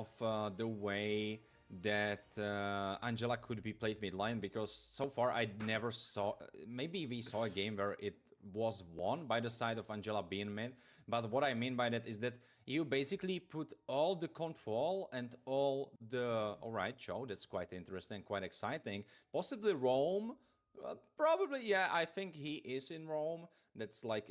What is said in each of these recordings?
of the way that Angela could be played mid lane, because so far I never saw. Maybe we saw a game where it was won by the side of Angela being mid, but what I mean by that is that you basically put all the control and all the... Alright, Cho, that's quite interesting, quite exciting. Possibly Rome. Probably, yeah, I think he is in Rome. That's like,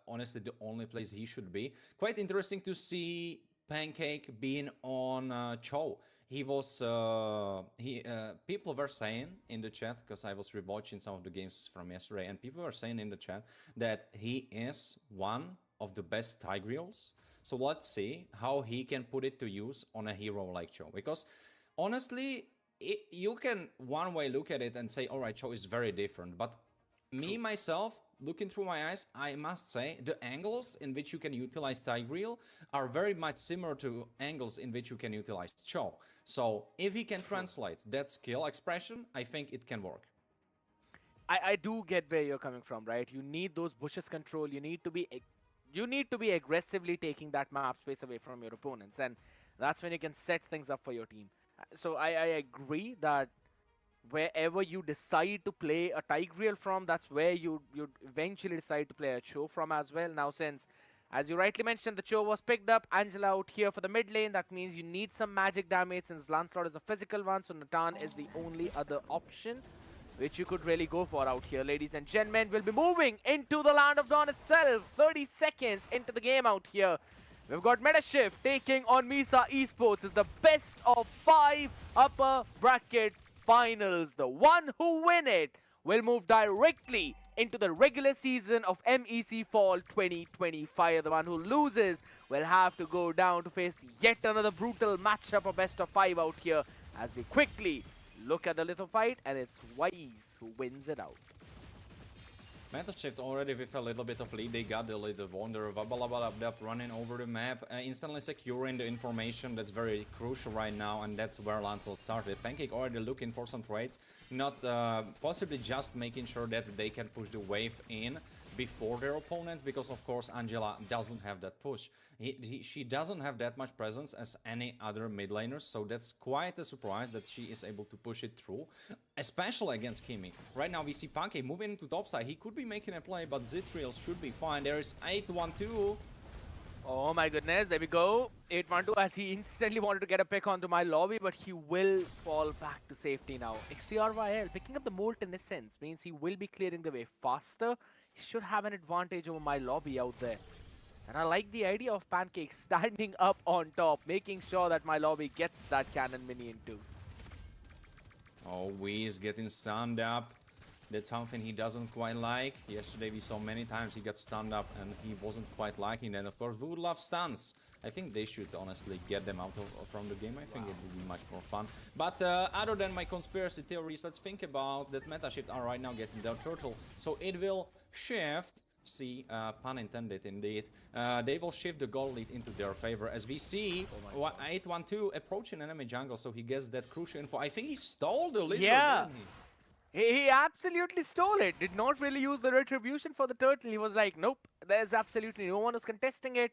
honestly, the only place he should be. Quite interesting to see Pancake being on Cho. He was, people were saying in the chat, because I was rewatching some of the games from yesterday, and people were saying in the chat that he is one of the best Tigreals. So let's see how he can put it to use on a hero like Cho. Because honestly, you can one way look at it and say, all right, Cho is very different. But me, myself, looking through my eyes, I must say the angles in which you can utilize Tigreal are very much similar to angles in which you can utilize Cho. So if he can translate that skill expression, I think it can work. I do get where you're coming from, right? You need those bushes control. You need to be aggressively taking that map space away from your opponents, and that's when you can set things up for your team. So I agree that wherever you decide to play a Tigreal from, that's where you eventually decide to play a Cho from as well. Now, since, as you rightly mentioned, the Cho was picked up, Angela out here for the mid lane, that means you need some magic damage since Lancelot is a physical one, so Natan is the only other option which you could really go for out here, ladies and gentlemen. We'll be moving into the Land of Dawn itself. 30 seconds into the game out here. We've got MetaShift taking on MEC Esports. It's the best of 5 upper bracket finals. The one who win it will move directly into the regular season of MEC Fall 2025. The one who loses will have to go down to face yet another brutal matchup of best of 5 out here, as we quickly look at the little fight, and it's Wise who wins it out. MetaShift already with a little bit of lead. They got the little wonder of running over the map, instantly securing the information. That's very crucial right now, and that's where Lancelot started. Pancake already looking for some trades, not possibly just making sure that they can push the wave in before their opponents, because of course Angela doesn't have that push. She doesn't have that much presence as any other mid laners, so that's quite a surprise that she is able to push it through, especially against Kimi. Right now we see Pancake moving into topside. He could be making a play, but Zitriel should be fine. There is 8-1-2. Oh my goodness, there we go. 8-1-2 as he instantly wanted to get a pick onto my lobby, but he will fall back to safety now. XTRYL picking up the Molten Essence means he will be clearing the way faster. He should have an advantage over my lobby out there. And I like the idea of Pancake standing up on top, making sure that my lobby gets that cannon minion too. Oh, Weez getting stunned up. That's something he doesn't quite like. Yesterday we saw many times he got stunned up and he wasn't quite liking that. Of course, we would love stuns. I think they should honestly get them out from the game. I think it would be much more fun. But other than my conspiracy theories, let's think about that MetaShift are right now getting their turtle. So it will shift. See, pun intended indeed. They will shift the goal lead into their favor as we see 8-1-2 approaching enemy jungle, so he gets that crucial info. I think he stole the lizard, didn't he? He absolutely stole it. Did not really use the retribution for the turtle. He was like, nope, there's absolutely no one who's contesting it.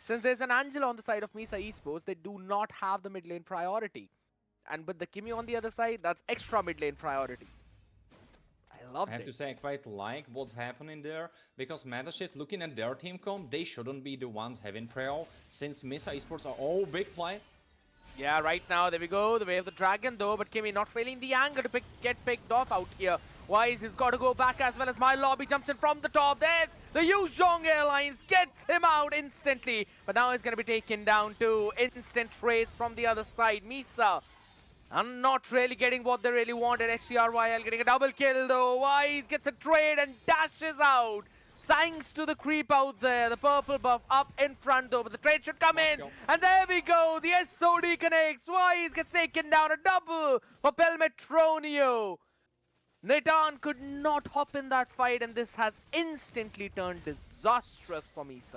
Since there's an Angela on the side of MEC Esports, they do not have the mid lane priority. And with the Kimi on the other side, that's extra mid lane priority. I have to say I quite like what's happening there, because MetaShift, looking at their team comp, they shouldn't be the ones having Preo, since MEC Esports are all big play. Yeah, right now, there we go, the way of the dragon though, but Kimi not feeling the anger to get picked off out here. Wise has got to go back as well as my lobby jumps in from the top. There's the Yu Zhong Airlines, gets him out instantly, but now he's going to be taken down to instant trades from the other side. MEC are not really getting what they really wanted. XTRYL getting a double kill though. Wise gets a trade and dashes out. Thanks to the creep out there, the purple buff up in front though, but the trade should come in. And there we go, the SOD connects. Wise gets taken down, a double for Pelmetronio. Natan could not hop in that fight, and this has instantly turned disastrous for MEC.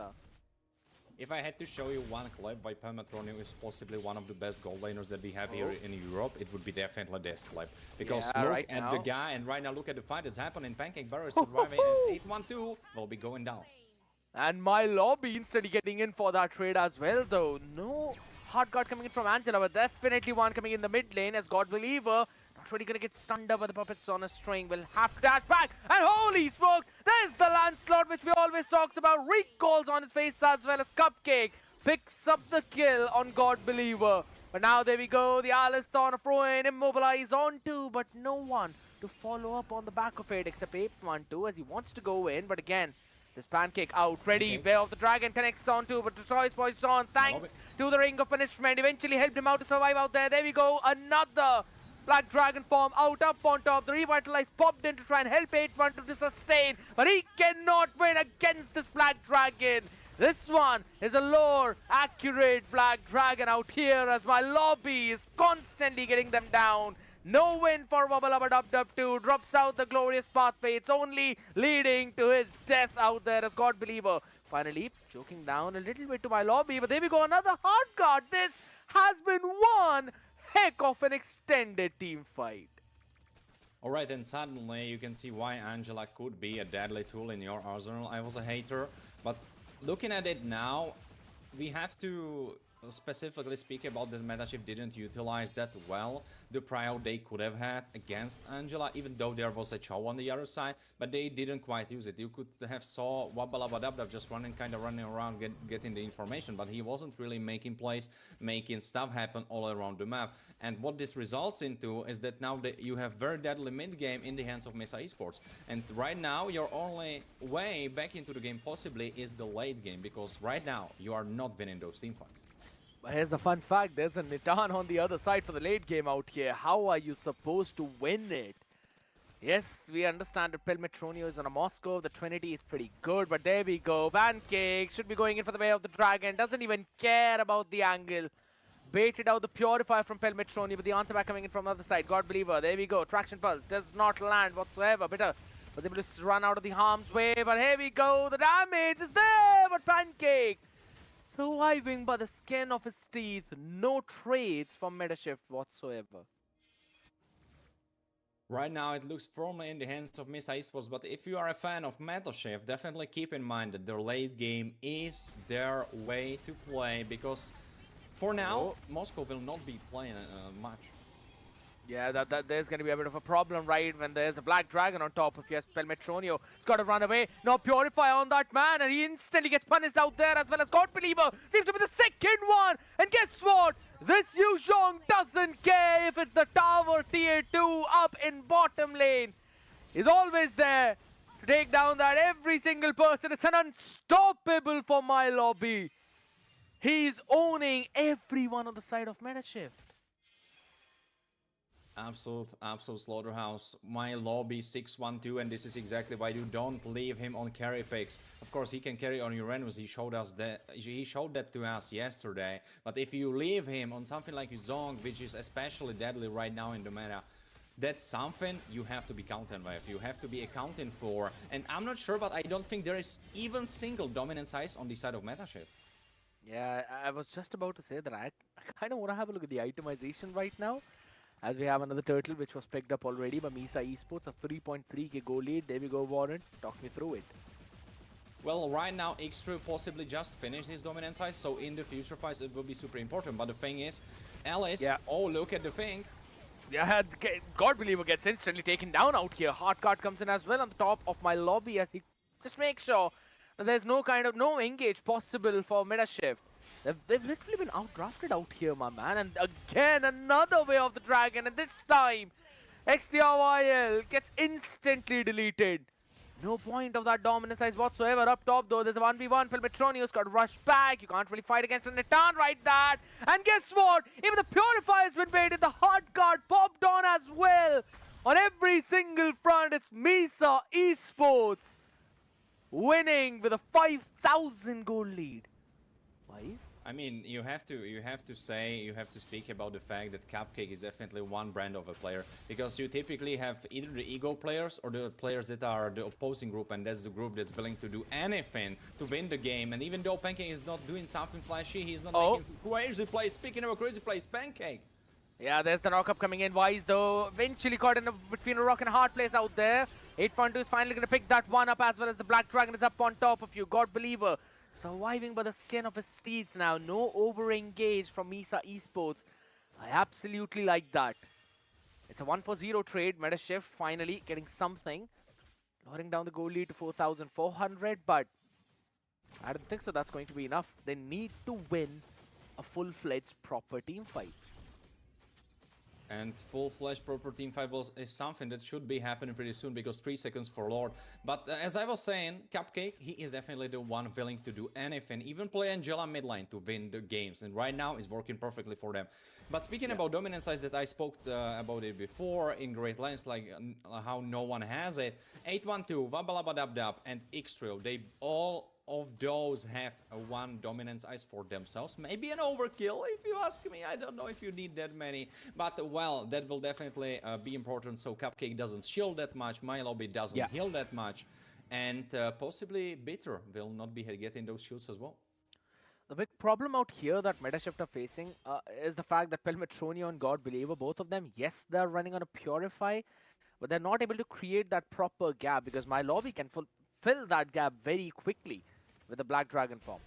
If I had to show you one clip by Pelmetronio, is possibly one of the best gold laners that we have here in Europe, it would be definitely this clip. Because look at the guy, and right now look at the fight that's happening. Pancake Barrow is surviving, and 8-1-2 will be going down. And my lobby instantly getting in for that trade as well though. No hard guard coming in from Angela, but definitely one coming in the mid lane as God Believer. Not really gonna get stunned up by the puppets on a string. Will have to dash back, and holy smoke! There's the Lancelot, which we always talks about. Recalls on his face as well as Cupcake picks up the kill on God Believer. But now there we go. The Alice Thorn of Ruin immobilized onto, but no one to follow up on the back of it except Ape12 as he wants to go in. But again, this Pancake out, ready. Okay. Way of the Dragon connects onto, but destroys Poison thanks to the Ring of Punishment. Eventually helped him out to survive out there. There we go. Another Black Dragon form out up on top. The Revitalize popped in to try and help Ape12 to sustain, but he cannot win against this Black Dragon. This one is a lore accurate Black Dragon out here as my lobby is constantly getting them down. No win for Wubba-Lubba-Dub-Dub 2. Drops out the glorious pathway. It's only leading to his death out there as God Believer. Finally, choking down a little bit to my lobby. But there we go. Another hard card. This has been one heck of an extended team fight. Alright, and suddenly you can see why Angela could be a deadly tool in your arsenal. I was a hater, but looking at it now, we have to specifically speak about that Metashift didn't utilize that well the prio they could have had against Angela, even though there was a Chow on the other side, but they didn't quite use it. You could have saw Wubba-Lubba-Dub-Dub just running around getting the information, but he wasn't really making plays, making stuff happen all around the map. And what this results into is that now you have very deadly mid game in the hands of MEC Esports, and right now your only way back into the game possibly is the late game, because right now you are not winning those team fights. But here's the fun fact, there's a Nitan on the other side for the late game out here. How are you supposed to win it? Yes, we understand that Pelmetronio is on a Moscow, the Trinity is pretty good, but there we go. Pancake should be going in for the Way of the Dragon, doesn't even care about the angle. Baited out the Purifier from Pelmetronio, but the answer back coming in from the other side. God Believer, there we go. Traction Pulse does not land whatsoever. Bitter was able to run out of the harm's way, but here we go. The damage is there, but Pancake surviving by the skin of his teeth. No trades from Metashift whatsoever. Right now it looks firmly in the hands of MEC Esports, but if you are a fan of Metashift, definitely keep in mind that their late game is their way to play, because for now, Moscow will not be playing much. Yeah, there's going to be a bit of a problem, right? When there's a Black Dragon on top of your Pelmetronio. He's got to run away. No Purify on that man, and he instantly gets punished out there, as well as God Believer seems to be the second one. And guess what? This Yu Zhong doesn't care if it's the tower tier 2 up in bottom lane. He's always there to take down that every single person. It's an unstoppable for my lobby. He's owning everyone on the side of Metashift. Absolute slaughterhouse. My lobby 612, and this is exactly why you don't leave him on carry picks. Of course, he can carry on Uranus. He showed that to us yesterday. But if you leave him on something like Zong, which is especially deadly right now in the meta, that's something you have to be counting with. You have to be accounting for. And I'm not sure, but I don't think there is even single dominant size on the side of Metashift. Yeah, I was just about to say that I kind of want to have a look at the itemization right now. As we have another turtle which was picked up already by MEC Esports, a 3.3k goal lead. There we go, Warren. Talk me through it. Well, right now, X3 possibly just finished his dominant size, so in the future fights it will be super important. But the thing is, Alice, oh, look at the thing. Yeah, God Believer gets instantly taken down out here. Hard card comes in as well on the top of my lobby as he just makes sure that there's no engage possible for Metashift. They've literally been outdrafted out here, my man. And again, another Way of the Dragon. And this time, XTRYL gets instantly deleted. No point of that dominant size whatsoever. Up top, though, there's a 1v1. Pelmetronio's got to rush back. You can't really fight against a Nitan right that. And guess what? Even the Purifier's been baited. The hard card popped on as well. On every single front, it's MEC Esports winning with a 5,000 goal lead. Wise? I mean, you have to speak about the fact that Cupcake is definitely one brand of a player, because you typically have either the ego players or the players that are the opposing group, and that's the group that's willing to do anything to win the game. And even though Pancake is not doing something flashy, he's not making crazy plays. Speaking of crazy plays, Pancake. Yeah, there's the knock-up coming in. Wise, though, eventually caught in between a rock and a hard place out there. 8.2 is finally going to pick that one up, as well as the Black Dragon is up on top of you. God Believer Surviving by the skin of his teeth now. No over-engage from Misa Esports. I absolutely like that. It's a 1-for-0 trade. Meta Shift finally getting something. Lowering down the goal lead to 4,400, but I don't think so that's going to be enough. They need to win a full-fledged proper team fight. And full-fledged proper team fight is something that should be happening pretty soon because 3 seconds for Lord. But as I was saying, Cupcake, he is definitely the one willing to do anything, even play Angela mid lane to win the games. And right now it's working perfectly for them. But speaking about dominance size that I spoke about it before in great lengths, like how no one has it, 812, Wabalabadabdab, and X-Trio, they all of those have a one dominance ice for themselves. Maybe an overkill, if you ask me. I don't know if you need that many. But, well, that will definitely be important. So Cupcake doesn't shield that much. MLBB doesn't heal that much. And possibly Bitter will not be getting those shields as well. The big problem out here that MetaShift are facing is the fact that Pelmetronio and God Believer, both of them, yes, they're running on a Purify, but they're not able to create that proper gap because my lobby can fill that gap very quickly with the Black Dragon form.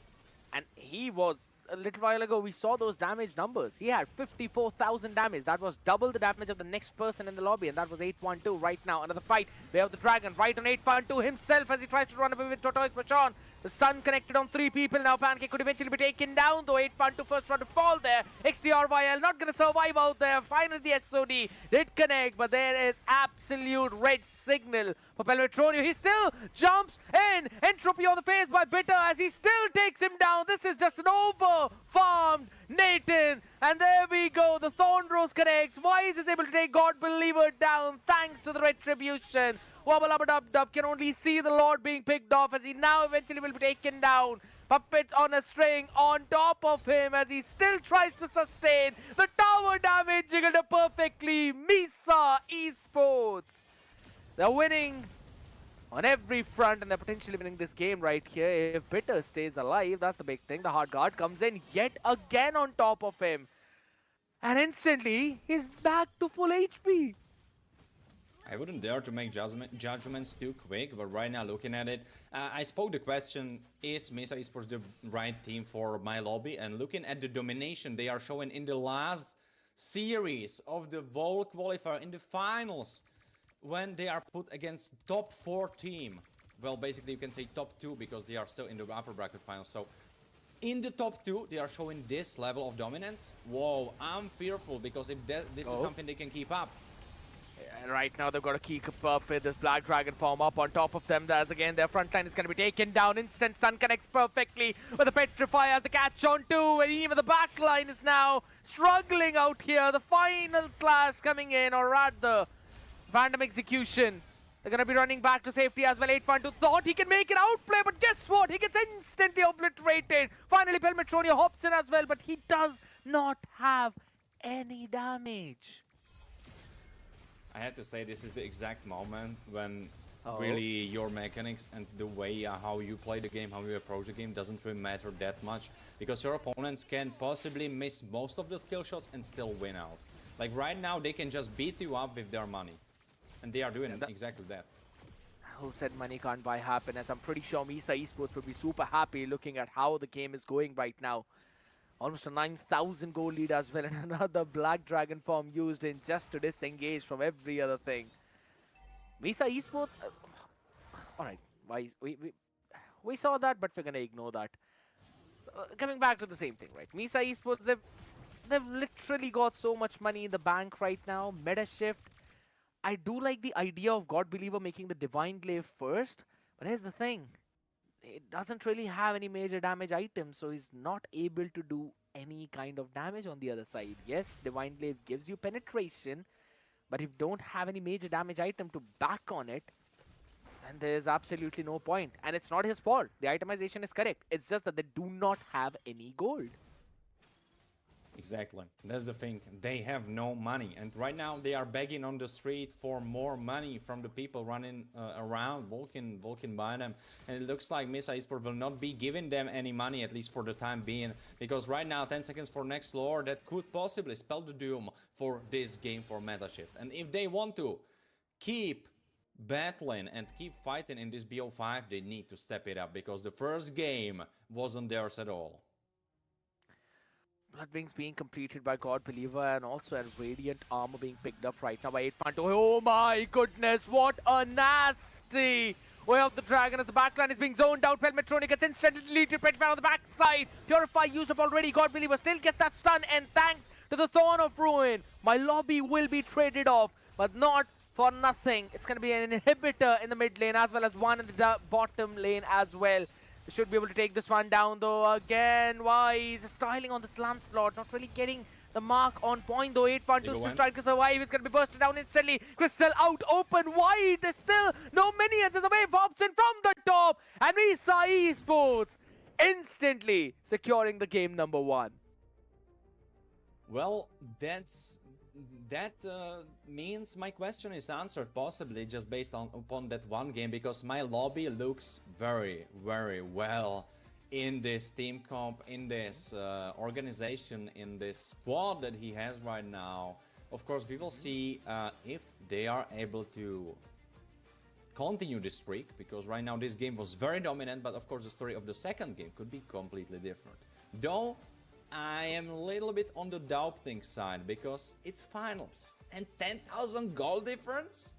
And he was, a little while ago, we saw those damage numbers. He had 54,000 damage. That was double the damage of the next person in the lobby, and that was 812 right now. Another fight. We have the Dragon right on 812 himself as he tries to run away with Tortoise Machon. The stun connected on 3 people. Now Pancake could eventually be taken down, though 812 first run to fall there. XTRYL not going to survive out there. Finally, the SOD did connect, but there is absolute red signal for Pelmetronio. He still jumps in. Entropy on the face by Bitter as he still takes him down. This is just an over-farmed Nathan. And there we go. The Thorn Rose connects. Wise is able to take God Believer down thanks to the retribution. Wobble-up-a-dub-dub can only see the Lord being picked off as he now eventually will be taken down. Puppets on a string on top of him as he still tries to sustain the tower damage jiggled up perfectly. Misa Esports. They're winning on every front and they're potentially winning this game right here. If Bitter stays alive, that's the big thing. The Hard Guard comes in yet again on top of him. And instantly, he's back to full HP. I wouldn't dare to make judgments too quick, but right now looking at it, I spoke the question, is Mesa Esports the right team for my lobby? And looking at the domination they are showing in the last series of the Vol Qualifier in the finals, when they are put against top 4 team, well, basically you can say top 2 because they are still in the upper bracket finals. So in the top 2, they are showing this level of dominance. Whoa, I'm fearful because if this is something they can keep up. And right now they've got to keep up with this Black Dragon form up on top of them. As again, their front line is going to be taken down. Instant stun connects perfectly with the Petrify as the catch on 2. And even the back line is now struggling out here. The final slash coming in, or rather, random execution. They're going to be running back to safety as well. 812 thought he can make an outplay, but guess what? He gets instantly obliterated. Finally, Pelmetronio hops in as well, but he does not have any damage. I had to say this is the exact moment when really your mechanics and the way how you play the game, how you approach the game doesn't really matter that much, because your opponents can possibly miss most of the skill shots and still win out. Like right now they can just beat you up with their money, and they are doing exactly that. Who said money can't buy happiness? I'm pretty sure Misa Esports would be super happy looking at how the game is going right now. Almost a 9,000 goal lead as well, and another Black Dragon form used in just to disengage from every other thing. Misa Esports, alright, we saw that, but we're gonna ignore that. Coming back to the same thing, right? Misa Esports, they've literally got so much money in the bank right now. Meta shift. I do like the idea of God Believer making the Divine Glaive first, but here's the thing. It doesn't really have any major damage items, so he's not able to do any kind of damage on the other side. Yes, Divine Glaive gives you penetration, but if you don't have any major damage item to back on it, then there's absolutely no point. And it's not his fault. The itemization is correct. It's just that they do not have any gold. Exactly. That's the thing. They have no money. And right now they are begging on the street for more money from the people running around, walking by them. And it looks like Misa Esports will not be giving them any money, at least for the time being. Because right now, 10 seconds for next lore, that could possibly spell the doom for this game for Metashift. And if they want to keep battling and keep fighting in this BO5, they need to step it up because the first game wasn't theirs at all. Bloodwings being completed by God Believer and also a Radiant Armor being picked up right now by 8.2. Oh my goodness, what a nasty way of the Dragon as the backline is being zoned out. Pelmetronic gets instantly deleted, Petrified on the backside. Purify used up already, God Believer still gets that stun, and thanks to the Thorn of Ruin, my lobby will be traded off, but not for nothing. It's going to be an inhibitor in the mid lane as well as one in the bottom lane as well. They should be able to take this one down though. Again, Wise styling on this Lancelot, not really getting the mark on point though. 8.2 still trying to survive. It's going to be bursted down instantly. Crystal out open wide. There's still no minions as the wave hops in from the top. And we saw Esports instantly securing the game number 1. Well, that means my question is answered possibly just based upon that one game, because my lobby looks very, very well in this team comp, in this organization, in this squad that he has right now. Of course, we will see if they are able to continue this streak, because right now this game was very dominant, but of course the story of the second game could be completely different. Though I am a little bit on the doubting side because it's finals and 10,000 goal difference.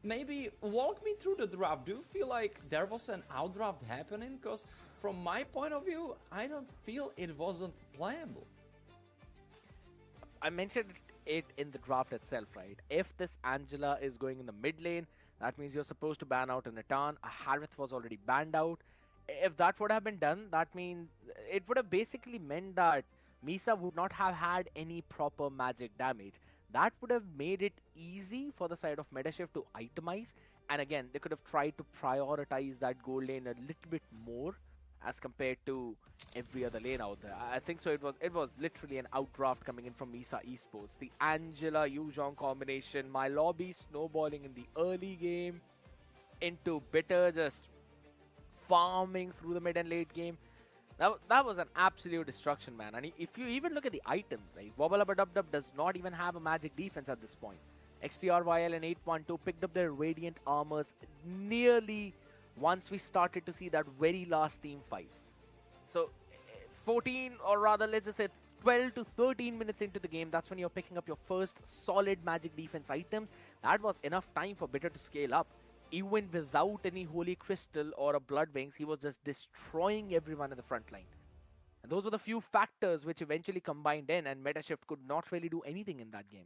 Maybe walk me through the draft. Do you feel like there was an outdraft happening? Because from my point of view, I don't feel it wasn't playable. I mentioned it in the draft itself, right? If this Angela is going in the mid lane, that means you're supposed to ban out a Natan. A Harith was already banned out. If that would have been done, that means it would have basically meant that Misa would not have had any proper magic damage. That would have made it easy for the side of Metashift to itemize. And again, they could have tried to prioritize that gold lane a little bit more as compared to every other lane out there. I think so. It was literally an outdraft coming in from Misa Esports. The Angela Yuzhong combination, my lobby snowballing in the early game into Bitter just farming through the mid and late game. That was an absolute destruction, man. And if you even look at the items, right, Wobblabadubdub does not even have a magic defense at this point. XTRYL and 812 picked up their Radiant Armors nearly once we started to see that very last team fight. So 14, or rather let's just say 12 to 13 minutes into the game, that's when you're picking up your first solid magic defense items. That was enough time for Bitter to scale up. Even without any Holy Crystal or a Blood Wings, he was just destroying everyone in the front line. And those were the few factors which eventually combined in, and Metashift could not really do anything in that game.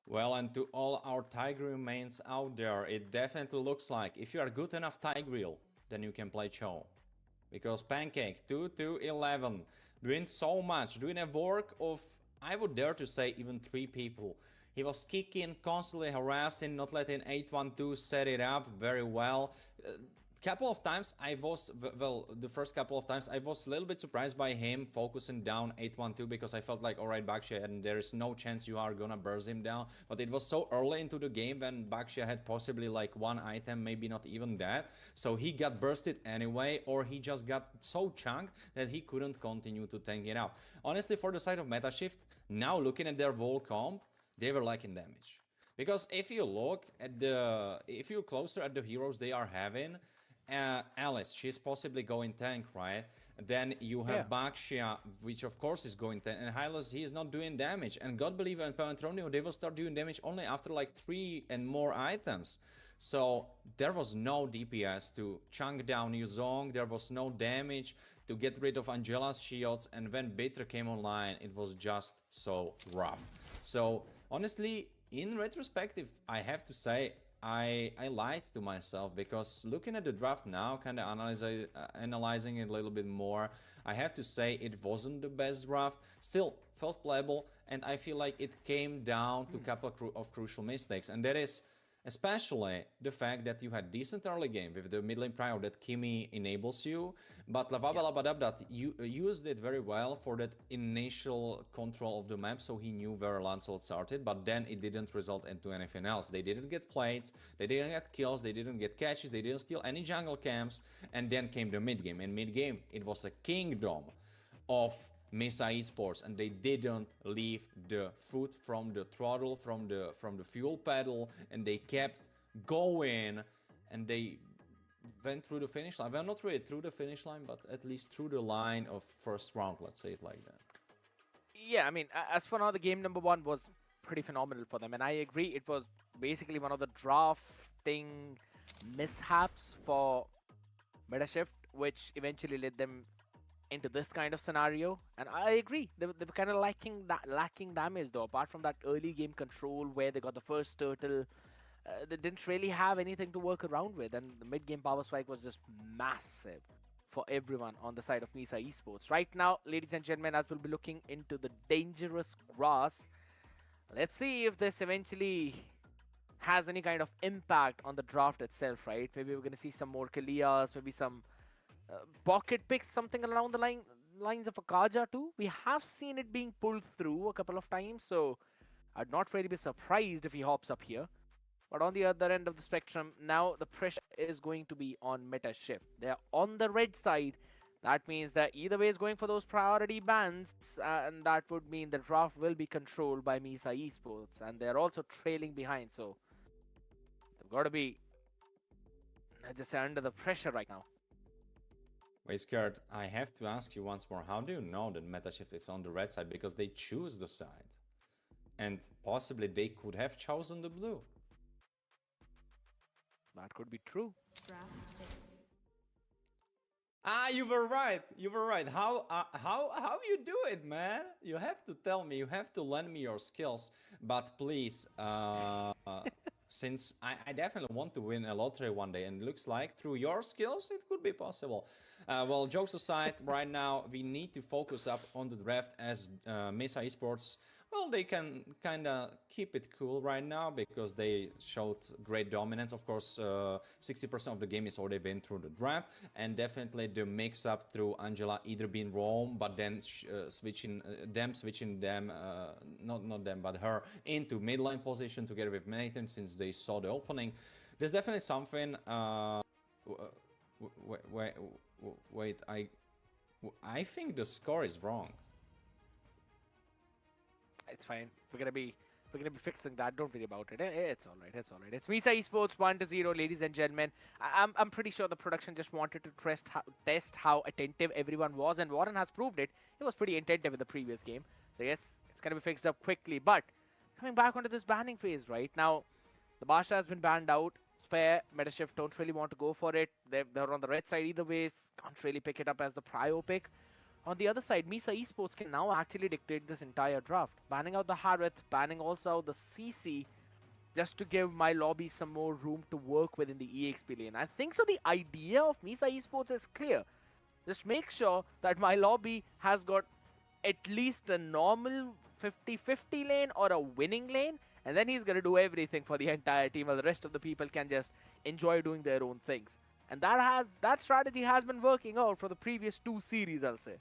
Well, and to all our Tigreal mains out there, it definitely looks like if you are good enough Tigreal, then you can play Cho. Because Pancake, 2-11, doing so much, doing a work of, I would dare to say, even 3 people. He was kicking, constantly harassing, not letting 812 set it up very well. Couple of times I was, well, the first couple of times I was a little bit surprised by him focusing down 812, because I felt like, alright, Bakshia, and there is no chance you are gonna burst him down. But it was so early into the game when Bakshia had possibly like one item, maybe not even that. So he got bursted anyway, or he just got so chunked that he couldn't continue to tank it out. Honestly, for the side of Metashift, now looking at their Vol comp, they were lacking damage. Because if you look at if you're closer at the heroes they are having, Alice, she's possibly going tank, right? Then you have Bakshia, which of course is going tank, and Hylos, he is not doing damage. And God Believer and Pantronio, they will start doing damage only after like 3 and more items. So there was no DPS to chunk down Yuzong, there was no damage to get rid of Angela's shields, and when Bitter came online, it was just so rough. So honestly, in retrospective, I have to say, I lied to myself, because looking at the draft now, kind of analyzing it a little bit more, I have to say it wasn't the best draft. Still felt playable, and I feel like it came down to a couple of crucial mistakes, and that is especially the fact that you had decent early game with the mid lane prio that Kimi enables you, but Lavaba used it very well for that initial control of the map, so he knew where Lancelot started, but then it didn't result into anything else. They didn't get plates, they didn't get kills, they didn't get catches, they didn't steal any jungle camps, and then came the mid game. And mid game, it was a kingdom of Mesa Esports, and they didn't leave the foot from the throttle, from the fuel pedal, and they kept go in, and they went through the finish line. Well, not really through the finish line, but at least through the line of first round, let's say it like that. Yeah, I mean, as for now, the game number one was pretty phenomenal for them, and I agree. It was basically one of the drafting mishaps for MetaShift, which eventually led them into this kind of scenario. And I agree, they were kind of lacking damage though. Apart from that early game control where they got the first turtle, they didn't really have anything to work around with, and the mid game power spike was just massive for everyone on the side of Misa Esports. Right now, ladies and gentlemen, as we'll be looking into the dangerous grass, let's see if this eventually has any kind of impact on the draft itself, right? Maybe we're going to see some more Kalias, maybe some pocket picks, something along the lines of a Kaja too. We have seen it being pulled through a couple of times, so I'd not really be surprised if he hops up here. But on the other end of the spectrum, now the pressure is going to be on Meta Shift. They're on the red side. That means that either way is going for those priority bans, and that would mean the draft will be controlled by Misa Esports, and they're also trailing behind. So they've got to be, let's just say, under the pressure right now. Wait, Scared, I have to ask you once more, how do you know that MetaShift is on the red side? Because they choose the side. And possibly they could have chosen the blue. That could be true. You were right. You were right. How you do it, man? You have to tell me. You have to lend me your skills. But please, since I definitely want to win a lottery one day, and it looks like through your skills it could be possible. Well, jokes aside, right now we need to focus up on the draft as Mesa Esports. Well, they can kind of keep it cool right now because they showed great dominance. Of course, 60% of the game is already been through the draft, and definitely the mix-up through Angela either being Rome, but then switching them, not them, but her into mid lane position together with Nathan since they saw the opening. There's definitely something. Wait, I think the score is wrong. It's fine. We're gonna be fixing that. Don't worry about it. It's all right. It's all right. It's Misa Esports 1-0, ladies and gentlemen. I'm pretty sure the production just wanted to test how attentive everyone was, and Warren has proved it. He was pretty attentive in the previous game. So yes, it's gonna be fixed up quickly. But coming back onto this banning phase right now, the Basha has been banned out. It's fair. Metashift don't really want to go for it. They're on the red side either ways. Can't really pick it up as the prio pick. On the other side, Misa Esports can now actually dictate this entire draft. Banning out the Harith, banning also out the CC, just to give my lobby some more room to work with in the EXP lane. I think so the idea of Misa Esports is clear. Just make sure that my lobby has got at least a normal 50-50 lane or a winning lane, and then he's going to do everything for the entire team, while the rest of the people can just enjoy doing their own things. And that strategy has been working out for the previous 2 series, I'll say.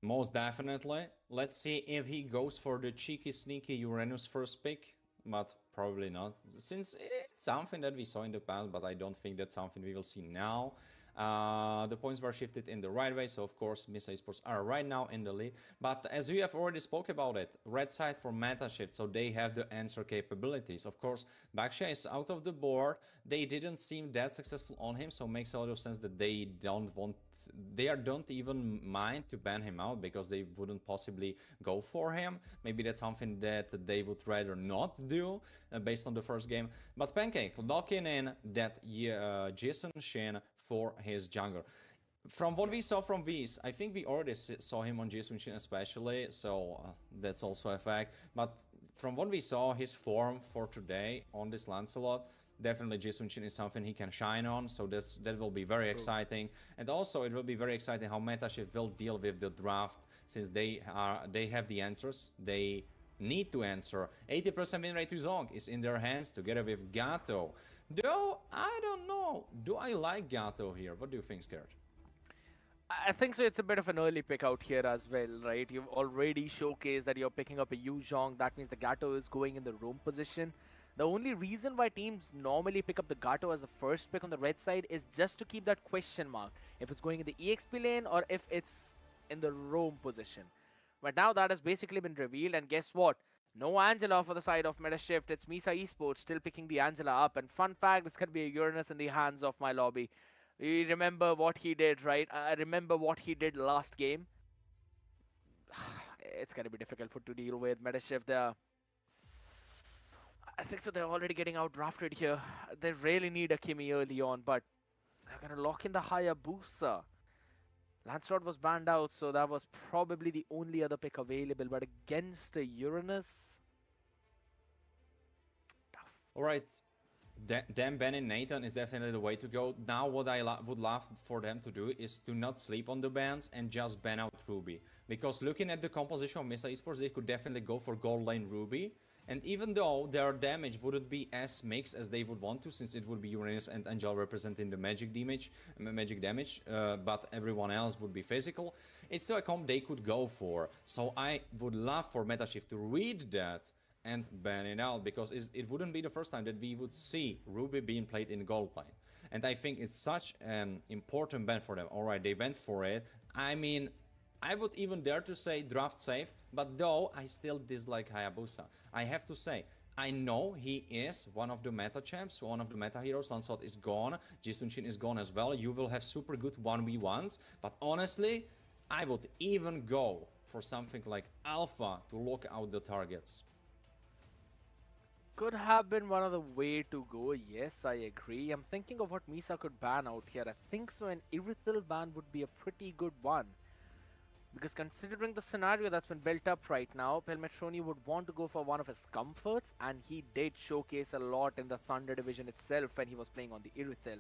Most definitely. Let's see if he goes for the cheeky, sneaky Uranus first pick, but probably not, since it's something that we saw in the past, but I don't think that's something we will see now. The points were shifted in the right way, so of course Misa Esports are right now in the lead. But as we have already spoke about it, red side for meta shift, so they have the answer capabilities. Of course, Baksha is out of the board. They didn't seem that successful on him, so it makes a lot of sense that they don't even mind to ban him out because they wouldn't possibly go for him. Maybe that's something that they would rather not do based on the first game. But Pancake locking in that Jason Shin for his jungler. From what we saw from V's, I think we already saw him on Jason Shin especially, so that's also a fact. But from what we saw, his form for today on this Lancelot, definitely Jason Shin is something he can shine on, so that will be very exciting. And also it will be very exciting how MetaShift will deal with the draft, since they have the answers. They need to answer. 80% win rate to Zong is in their hands together with Gato. Though, I don't know. Do I like Gato here? What do you think, Scared? I think so. It's a bit of an early pick out here as well, right? You've already showcased that you're picking up a Yu Zhong. That means the Gato is going in the roam position. The only reason why teams normally pick up the Gato as the first pick on the red side is just to keep that question mark. If it's going in the EXP lane or if it's in the roam position. But now that has basically been revealed, and guess what? No Angela for the side of Meta Shift. It's Misa Esports still picking the Angela up. And fun fact, it's going to be a Uranus in the hands of my lobby. You remember what he did, right? I remember what he did last game. It's going to be difficult for to deal with. Meta Shift, I think so. They're already getting out drafted here. They really need a Kimi early on, but they're going to lock in the Hayabusa. Lancelot was banned out, so that was probably the only other pick available. But against a Uranus, tough. All right. Them banning Nathan is definitely the way to go. Now what I would love for them to do is to not sleep on the bans and just ban out Ruby. Because looking at the composition of Mesa Esports, they could definitely go for gold lane Ruby. And even though their damage wouldn't be as mixed as they would want to, since it would be Uranus and Angel representing the magic damage, but everyone else would be physical, it's still a comp they could go for. So I would love for Metashift to read that and ban it out, because it wouldn't be the first time that we would see Ruby being played in gold lane. And I think it's such an important ban for them. Alright, they went for it. I mean, I would even dare to say draft safe, but though I still dislike Hayabusa. I have to say, I know he is one of the meta champs, one of the meta heroes. Lancelot is gone, Jisunshin is gone as well. You will have super good 1v1s, but honestly, I would even go for something like Alpha to lock out the targets. Could have been one of the way to go. Yes, I agree. I'm thinking of what Misa could ban out here. I think so. An Irithil ban would be a pretty good one. Because considering the scenario that's been built up right now, Pelmetroni would want to go for one of his comforts, and he did showcase a lot in the Thunder division itself when he was playing on the Irithil.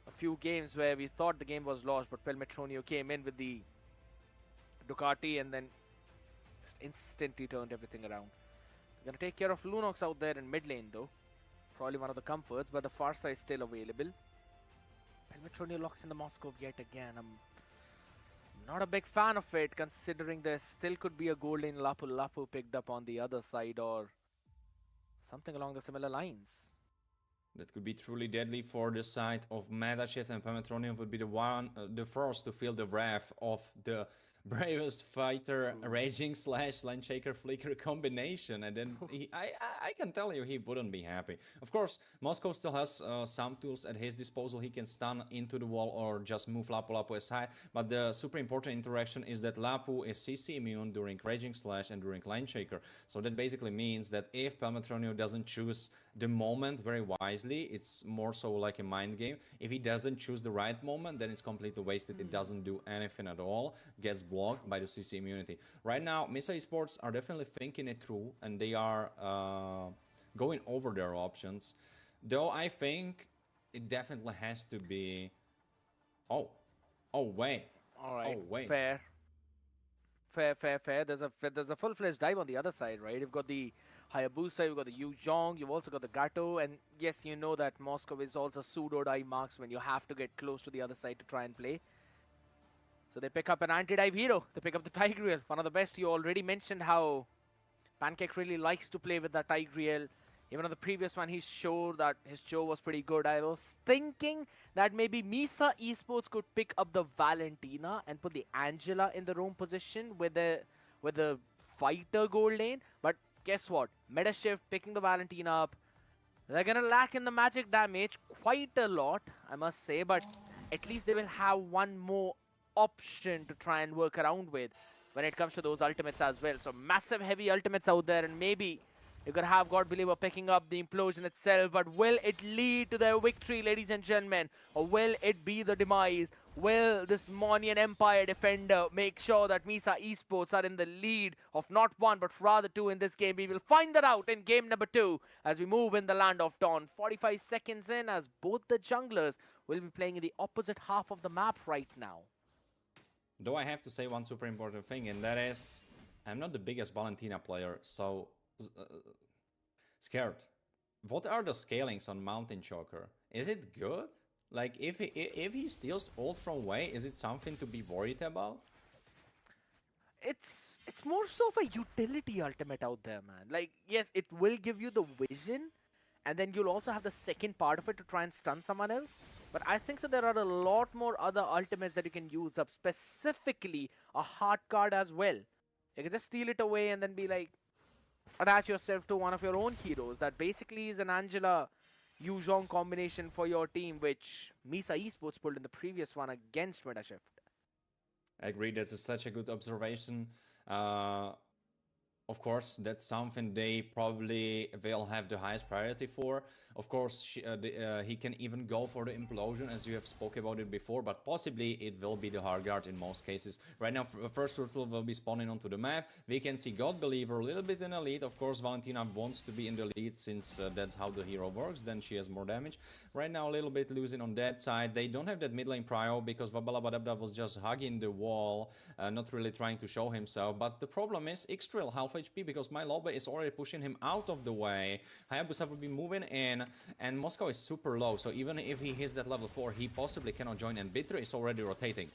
A few games where we thought the game was lost, but Pelmetronio came in with the Ducati and then just instantly turned everything around. They're going to take care of Lunox out there in mid lane though. Probably one of the comforts, but the Farsa is still available. Pelmetronio locks in the Moscow yet again. I'm not a big fan of it, considering there still could be a gold lane Lapu Lapu picked up on the other side or something along the similar lines. That could be truly deadly for the side of Metashift, and Pelmetronium would be the first to feel the wrath of the bravest fighter raging / Landshaker flicker combination, and then I can tell you he wouldn't be happy. Of course, Moscow still has some tools at his disposal. He can stun into the wall or just move Lapu Lapu aside, but the super important interaction is that Lapu is CC immune during raging / and during Landshaker. So that basically means that if Pelmetronio doesn't choose the moment very wisely, it's more so like a mind game. If he doesn't choose the right moment, then it's completely wasted. It doesn't do anything at all, gets blocked by the CC immunity. Right now, Misa Esports are definitely thinking it through, and they are going over their options. Though I think it definitely has to be... Oh wait. Alright, Oh, wait. fair. Fair. There's a full-fledged dive on the other side, right? You've got the Hayabusa, you've got the Yu Zhong, you've also got the Gato, and yes, you know that Moscow is also pseudo dive marks when you have to get close to the other side to try and play. So they pick up an anti-dive hero. They pick up the Tigreal, one of the best. You already mentioned how Pancake really likes to play with that Tigreal. Even on the previous one, he showed that his show was pretty good. I was thinking that maybe Misa Esports could pick up the Valentina and put the Angela in the roam position with the fighter gold lane. But guess what? Meta Shift picking the Valentina up. They're gonna lack in the magic damage quite a lot, I must say. But at least they will have one more option to try and work around with when it comes to those ultimates as well. So massive heavy ultimates out there, and maybe you're going to have God Believer picking up the implosion itself, but will it lead to their victory, ladies and gentlemen? Or will it be the demise? Will this Monian Empire defender make sure that Misa Esports are in the lead of not one, but rather two in this game? We will find that out in game number 2 as we move in the Land of Dawn. 45 seconds in as both the junglers will be playing in the opposite half of the map right now. Though I have to say one super important thing, and that is, I'm not the biggest Valentina player, so scared. What are the scalings on Mountain Choker? Is it good? Like, if he steals ult from Wei, is it something to be worried about? It's more so of a utility ultimate out there, man. Like, yes, it will give you the vision, and then you'll also have the second part of it to try and stun someone else. But I think so there are a lot more other ultimates that you can use up, specifically a heart card as well. You can just steal it away and then be like, attach yourself to one of your own heroes. That basically is an Angela Yuzhong combination for your team, which Misa Esports pulled in the previous one against Metashift. I agree. That's such a good observation. Uh, Of course, that's something they probably will have the highest priority for. Of course, he can even go for the implosion, as you have spoke about it before, but possibly it will be the hard guard in most cases. Right now, first turtle will be spawning onto the map. We can see God Believer a little bit in the lead. Of course, Valentina wants to be in the lead since that's how the hero works. Then she has more damage. Right now, a little bit losing on that side. They don't have that mid lane prio because Vabalabadabda was just hugging the wall, not really trying to show himself. But the problem is Xtrill half HP because my lobby is already pushing him out of the way. Hayabusa will be moving in, and Moscow is super low, so even if he hits that level 4, he possibly cannot join, and Bitter is already rotating.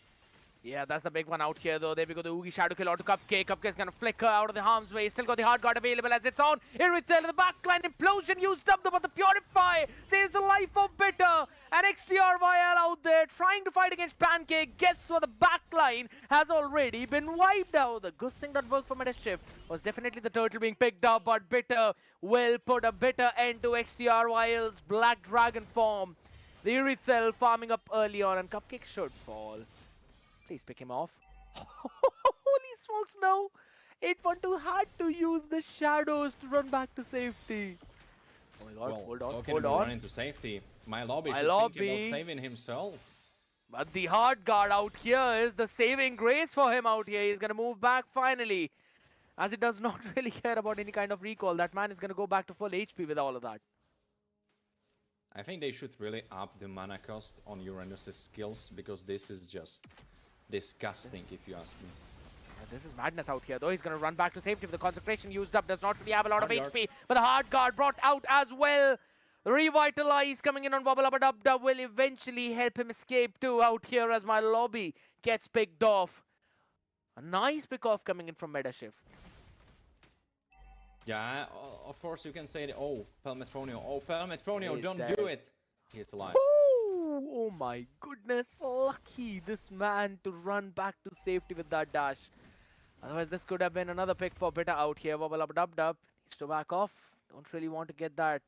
Yeah, that's the big one out here, though. There we go, the Oogie Shadow Kill onto Cupcake. Cupcake's gonna flicker out of the harm's way. Still got the hard guard available as it's on. Irithel in the backline. Implosion used up, but the Purify saves the life of Bitter. And XTRYL out there trying to fight against Pancake. Guess what? The backline has already been wiped out. The good thing that worked for Metashift was definitely the turtle being picked up, but Bitter will put a bitter end to XTRYL's Black Dragon form. The Irithel farming up early on, and Cupcake should fall. Please pick him off. Holy smokes, no! 812 had to use the shadows to run back to safety. Oh my god, well, hold on. Run into safety. My lobby should think about saving himself. But the hard guard out here is the saving grace for him out here. He's going to move back finally. As he does not really care about any kind of recall. That man is going to go back to full HP with all of that. I think they should really up the mana cost on Uranus's skills, because this is just disgusting, if you ask me. This is madness out here, though. He's going to run back to safety with the concentration used up. Does not really have a lot of HP, but the hard guard brought out as well. Revitalize coming in on Wobble-Abba-Dub-Dub will eventually help him escape too out here as my lobby gets picked off. A nice pick off coming in from Metashift. Yeah, of course you can say that, oh, Pelmetronio, don't do it. He's alive. Oh my goodness, lucky this man to run back to safety with that dash. Otherwise, this could have been another pick for Bitter out here. Wobble-Abba-Dub-Dub needs to back off. Don't really want to get that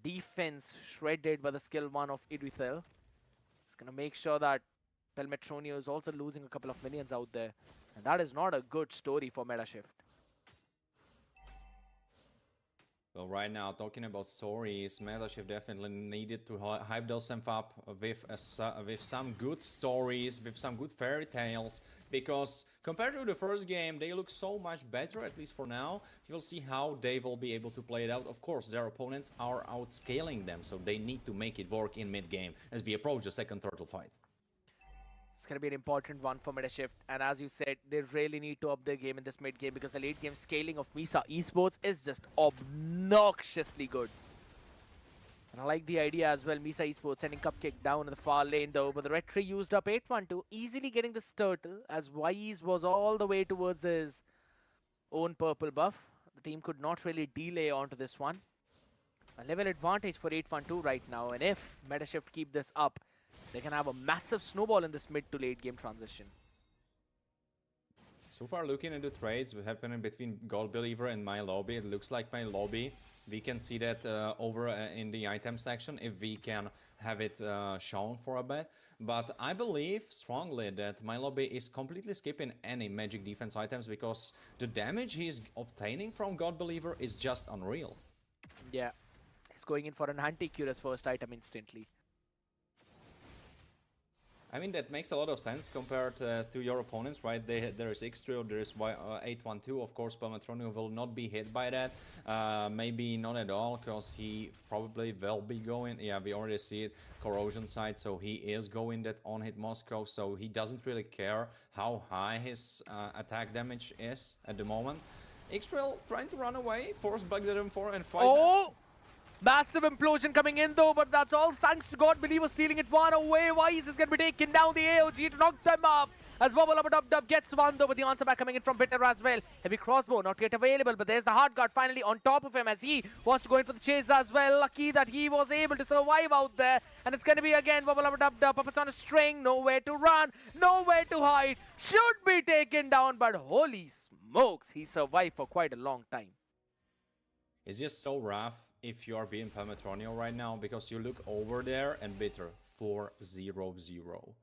defense shredded by the skill 1 of Irithel. It's going to make sure that Pelmetronio is also losing a couple of minions out there. And that is not a good story for Metashift. Well, right now, talking about stories, Metashift definitely needed to hype themselves up with some good stories, with some good fairy tales, because compared to the first game, they look so much better, at least for now. You will see how they will be able to play it out. Of course, their opponents are outscaling them, so they need to make it work in mid-game as we approach the second turtle fight. It's going to be an important one for Metashift, and as you said, they really need to up their game in this mid game because the late game scaling of Misa Esports is just obnoxiously good. And I like the idea as well, Misa Esports sending Cupcake down in the far lane though, but the red tree used up 812, easily getting this turtle as Wise was all the way towards his own purple buff. The team could not really delay onto this one. A level advantage for 812 right now, and if Metashift keep this up, they can have a massive snowball in this mid to late game transition. So far, looking at the trades happening between God Believer and my lobby, it looks like my lobby. We can see that over in the item section if we can have it shown for a bit. But I believe strongly that my lobby is completely skipping any magic defense items because the damage he's obtaining from God Believer is just unreal. Yeah, he's going in for an anti-Curious first item instantly. I mean, that makes a lot of sense compared to your opponents, right? There is Xtrio, there is 812. Of course, Pelmetronio will not be hit by that. Maybe not at all, because he probably will be going. Yeah, we already see it. Corrosion side, so he is going that on-hit Moscow, so he doesn't really care how high his attack damage is at the moment. Xtrio trying to run away, force back the M4 and fight. Oh! Massive implosion coming in though, but that's all thanks to God Believer stealing it one away. Wise is going to be taking down the AOG to knock them up. As Wobble-Abba-Dub-Dub gets one though, with the answer back coming in from Bitter as well. Heavy crossbow not yet available, but there's the hard guard finally on top of him as he wants to go in for the chase as well. Lucky that he was able to survive out there. And it's going to be again Wobble-Abba-Dub-Dub. Puppets on a string, nowhere to run, nowhere to hide. Should be taken down, but holy smokes, he survived for quite a long time. It's just so rough if you are being Palmetronio right now because you look over there and Bitter 4-0-0.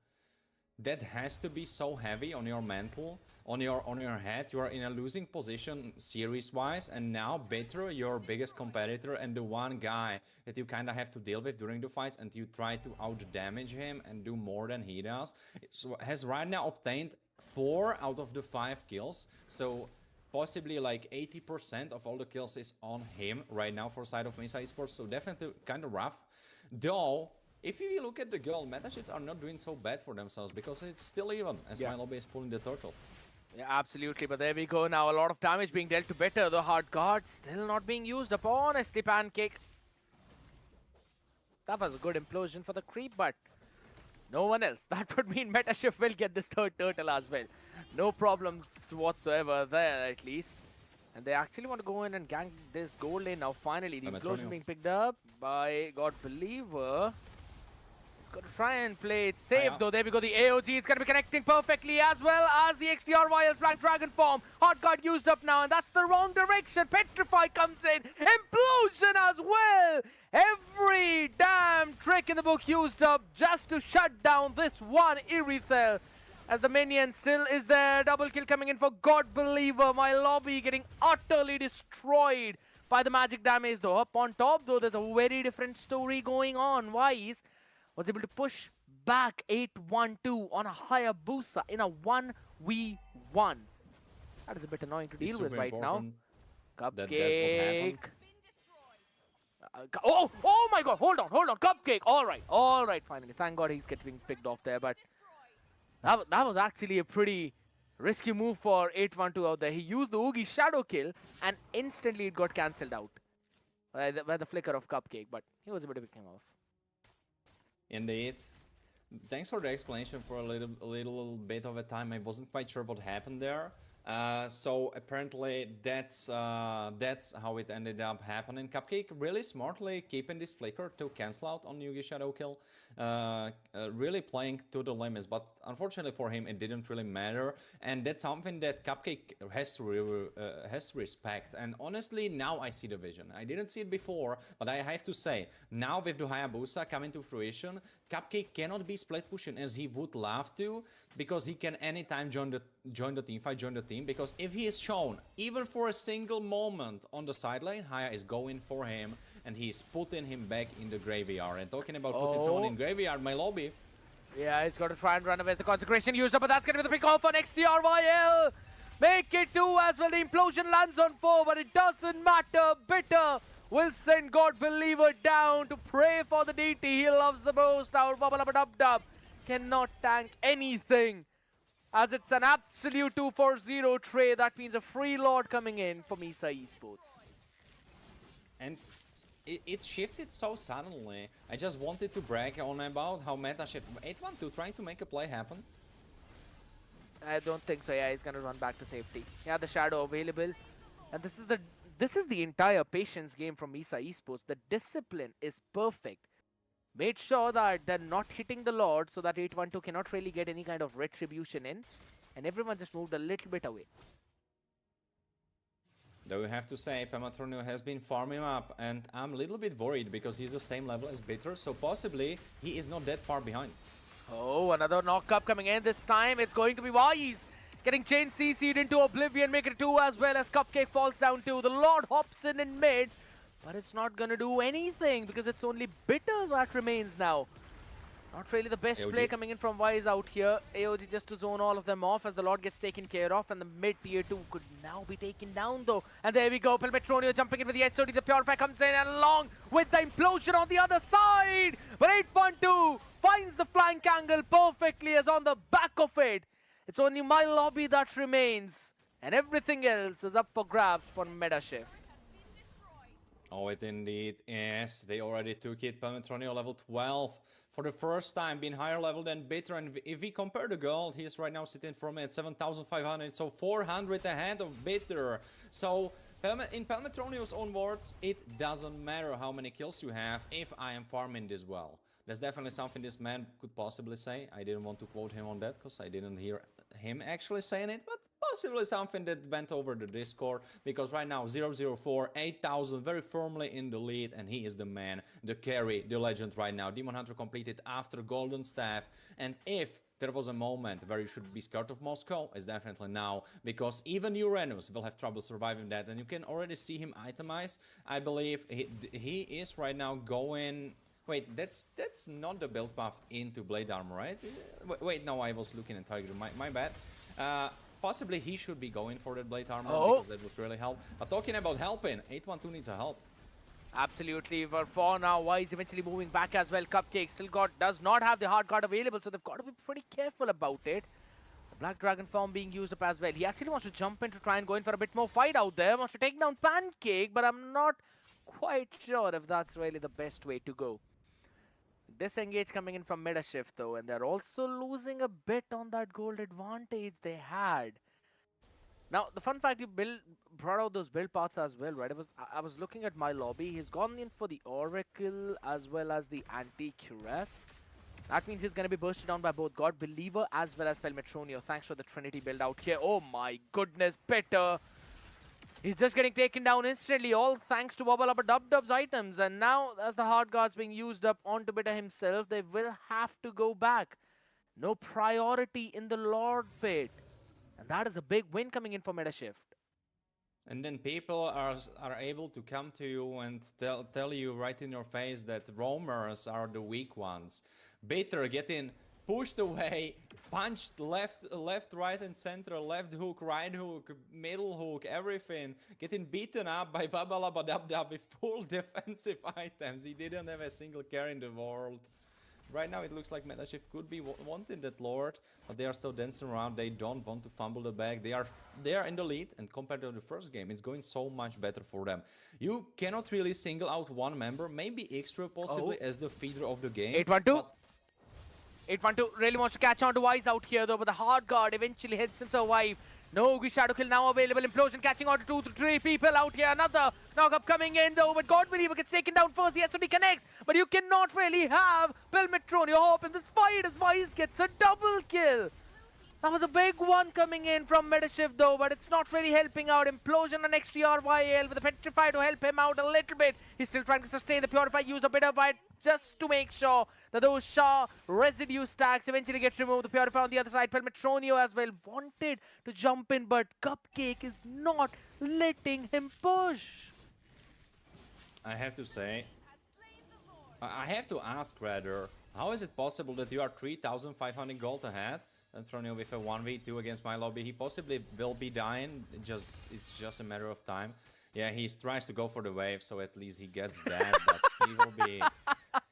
That has to be so heavy on your mental, on your head. You are in a losing position series-wise, and now Bitter, your biggest competitor and the one guy that you kind of have to deal with during the fights, and you try to out-damage him and do more than he does. So has right now obtained 4 out of the 5 kills. So possibly like 80% of all the kills is on him right now for side of MEC Esports. So definitely kind of rough. Though, if you look at the girl, Metashifts are not doing so bad for themselves because it's still even as Yeah. MLBB is pulling the total. Yeah, absolutely. But there we go now. A lot of damage being dealt to Bitter. The hard guard still not being used up. Honestly, Pancake. That was a good implosion for the creep, but no one else. That would mean Metashift will get this third turtle as well. No problems whatsoever there, at least. And they actually want to go in and gank this gold lane now. Finally, the implosion being picked up by God Believer. He's got to try and play it safe, though. There we go. The AOG is going to be connecting perfectly, as well as the XTRYL's Black Dragon form. Hot guard used up now, and that's the wrong direction. Petrify comes in. Implosion as well. Every damn trick in the book used up just to shut down this one Irithel. As the minion still is there. Double kill coming in for God Believer. My lobby getting utterly destroyed by the magic damage, though. Up on top, though, there's a very different story going on. Wise was able to push back 8-1-2 on a Hayabusa in a 1v1. That is a bit annoying to deal with right now. Cupcake. Oh my god, hold on. Cupcake. All right, finally. Thank God he's getting picked off there, but that was actually a pretty risky move for 8-1-2 out there. He used the Oogie shadow kill and instantly it got cancelled out by the flicker of Cupcake, but he was able to pick him off. Indeed. Thanks for the explanation for a little bit of a time. I wasn't quite sure what happened there. So apparently that's how it ended up happening. Cupcake really smartly keeping this flicker to cancel out on Yugi Shadow Kill, really playing to the limits. But unfortunately for him, it didn't really matter, and that's something that Cupcake has to respect. And honestly, now I see the vision. I didn't see it before, but I have to say, now with the Hayabusa coming to fruition, Cupcake cannot be split pushing as he would love to, because he can anytime join the team fight, because if he is shown even for a single moment on the side lane, Haya is going for him and he's putting him back in the graveyard. And talking about putting someone in graveyard, my lobby. Yeah, he's got to try and run away. The consecration used up, but that's going to be the pick off on XTRYL. Make it 2 as well. The implosion lands on 4, but it doesn't matter. Bitter will send God Believer down to pray for the DT he loves the most. Our Bubble Up Dub Dub cannot tank anything, as it's an absolute 2-4-0 trade. That means a free lord coming in for MEC Esports. And it shifted so suddenly. I just wanted to brag on about how meta shift 8-1-2 trying to make a play happen. I don't think so. Yeah, he's gonna run back to safety. Yeah, the shadow available, and this is the entire patience game from MEC Esports. The discipline is perfect. Made sure that they're not hitting the Lord so that 8-1-2 cannot really get any kind of retribution in. And everyone just moved a little bit away. Though you have to say, Palmetronio has been farming up, and I'm a little bit worried because he's the same level as Bitter, so possibly he is not that far behind. Oh, another knock-up coming in this time. It's going to be Wise getting chain CC'd into oblivion, make it 2 as well as Cupcake falls down 2. The Lord hops in mid. But it's not going to do anything because it's only Bitter that remains now. Not really the best AOG. play coming in from Wise out here. AOG just to zone all of them off as the Lord gets taken care of, and the mid tier 2 could now be taken down though. And there we go, Palmetronio jumping in with the SOD. The Purifier comes in along with the implosion on the other side. But 8-1-2 finds the flank angle perfectly as on the back of it. It's only my lobby that remains, and everything else is up for grabs for Metashift. Oh, it indeed is. They already took it. Palmetronio level 12 for the first time, being higher level than Bitter. And if we compare the gold, he's right now sitting from at 7,500, so 400 ahead of Bitter. So in Palmetronio's own words, it doesn't matter how many kills you have if I am farming this well. That's definitely something this man could possibly say. I didn't want to quote him on that because I didn't hear him actually saying it, but possibly something that went over the Discord, because right now 004, 8,000, very firmly in the lead, and he is the man, the carry, the legend right now. Demon Hunter completed after Golden Staff, and if there was a moment where you should be scared of Moscow, it's definitely now, because even Uranus will have trouble surviving that, and you can already see him itemize. I believe he is right now going... Wait, that's not the build path into Blade Armor, right? Wait, no, I was looking at Tiger, my bad. Possibly he should be going for that Blade Armor, because that would really help. But talking about helping, 812 needs a help. Absolutely, for now, Wise eventually moving back as well. Cupcake still does not have the hard card available, so they've got to be pretty careful about it. The Black Dragon form being used up as well. He actually wants to jump in to try and go in for a bit more fight out there. Wants to take down Pancake, but I'm not quite sure if that's really the best way to go. Disengage coming in from meta shift though, and they're also losing a bit on that gold advantage they had. Now, the fun fact, you brought out those build paths as well, right? I was looking at my lobby. He's gone in for the Oracle as well as the Anti-Cuirass. That means he's going to be bursted down by both God Believer as well as Pelmetronio. Thanks for the Trinity build out here. Oh my goodness, Peter. He's just getting taken down instantly, all thanks to Wubba Lubba Dub Dub's items. And now, as the hard guards being used up onto Bitter himself, they will have to go back. No priority in the Lord Pit. And that is a big win coming in for Meta Shift. And then people are able to come to you and tell you right in your face that roamers are the weak ones. Bitter getting pushed away, punched left, right, and center, left hook, right hook, middle hook, everything. Getting beaten up by Wubba Lubba Dub Dub with full defensive items. He didn't have a single carry in the world. Right now it looks like Meta Shift could be wanting that Lord, but they are still dancing around. They don't want to fumble the bag. They are in the lead, and compared to the first game, it's going so much better for them. You cannot really single out one member, maybe Extra possibly as the feeder of the game. 812. 812 really wants to catch on to Wise out here though, but the hard guard eventually helps him survive. No Oogie Shadow Kill now available. Implosion catching on to 2 to 3 people out here. Another knock-up coming in though, but God Believer gets taken down first. The SOD connects, but you cannot really have Pelmetronio hop in this fight as Wise gets a double kill. That was a big one coming in from Metashift though, but it's not really helping out. Implosion on XTRYL with the Petrify to help him out a little bit. He's still trying to sustain the Purify, used a bit of it just to make sure that those Shah residue stacks eventually get removed. The Purify on the other side, Pelmetronio as well wanted to jump in, but Cupcake is not letting him push. I have to say, I have to ask rather, how is it possible that you are 3,500 gold ahead? Pelmetronio with a 1v2 against my lobby. He possibly will be dying, it's just a matter of time. Yeah, he tries to go for the wave, so at least he gets that, but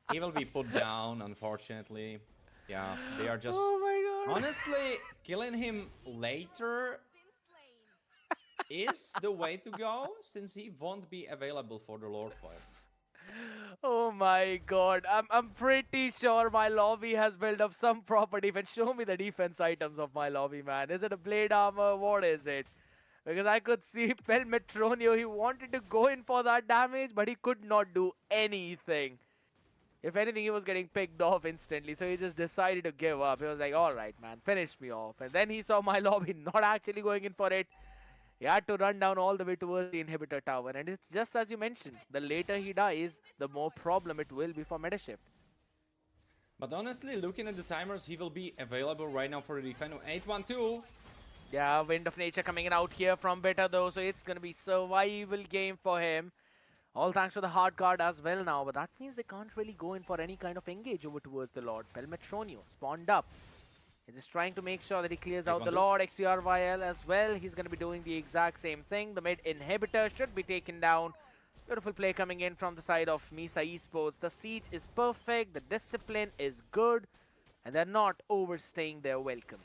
he will be put down, unfortunately. Yeah, they are just... Oh my god. Honestly, killing him later is the way to go, since he won't be available for the Lord fight. Oh my god, I'm pretty sure my lobby has built up some proper defense. Show me the defense items of my lobby, man. Is it a blade armor? What is it? Because I could see Pelmetronio, he wanted to go in for that damage, but he could not do anything. If anything, he was getting picked off instantly, so he just decided to give up. He was like, alright man, finish me off. And then he saw my lobby not actually going in for it. He had to run down all the way towards the inhibitor tower, and it's just as you mentioned, the later he dies, the more problem it will be for Metashift. But honestly, looking at the timers, he will be available right now for the defense. 812. Yeah, Wind of Nature coming in out here from Beta though, so it's going to be survival game for him. All thanks to the hard card as well now, but that means they can't really go in for any kind of engage over towards the Lord. Pelmetronio spawned up. He's just trying to make sure that he clears out the Lord. XTRYL as well. He's going to be doing the exact same thing. The mid inhibitor should be taken down. Beautiful play coming in from the side of MEC Esports. The siege is perfect. The discipline is good. And they're not overstaying their welcome.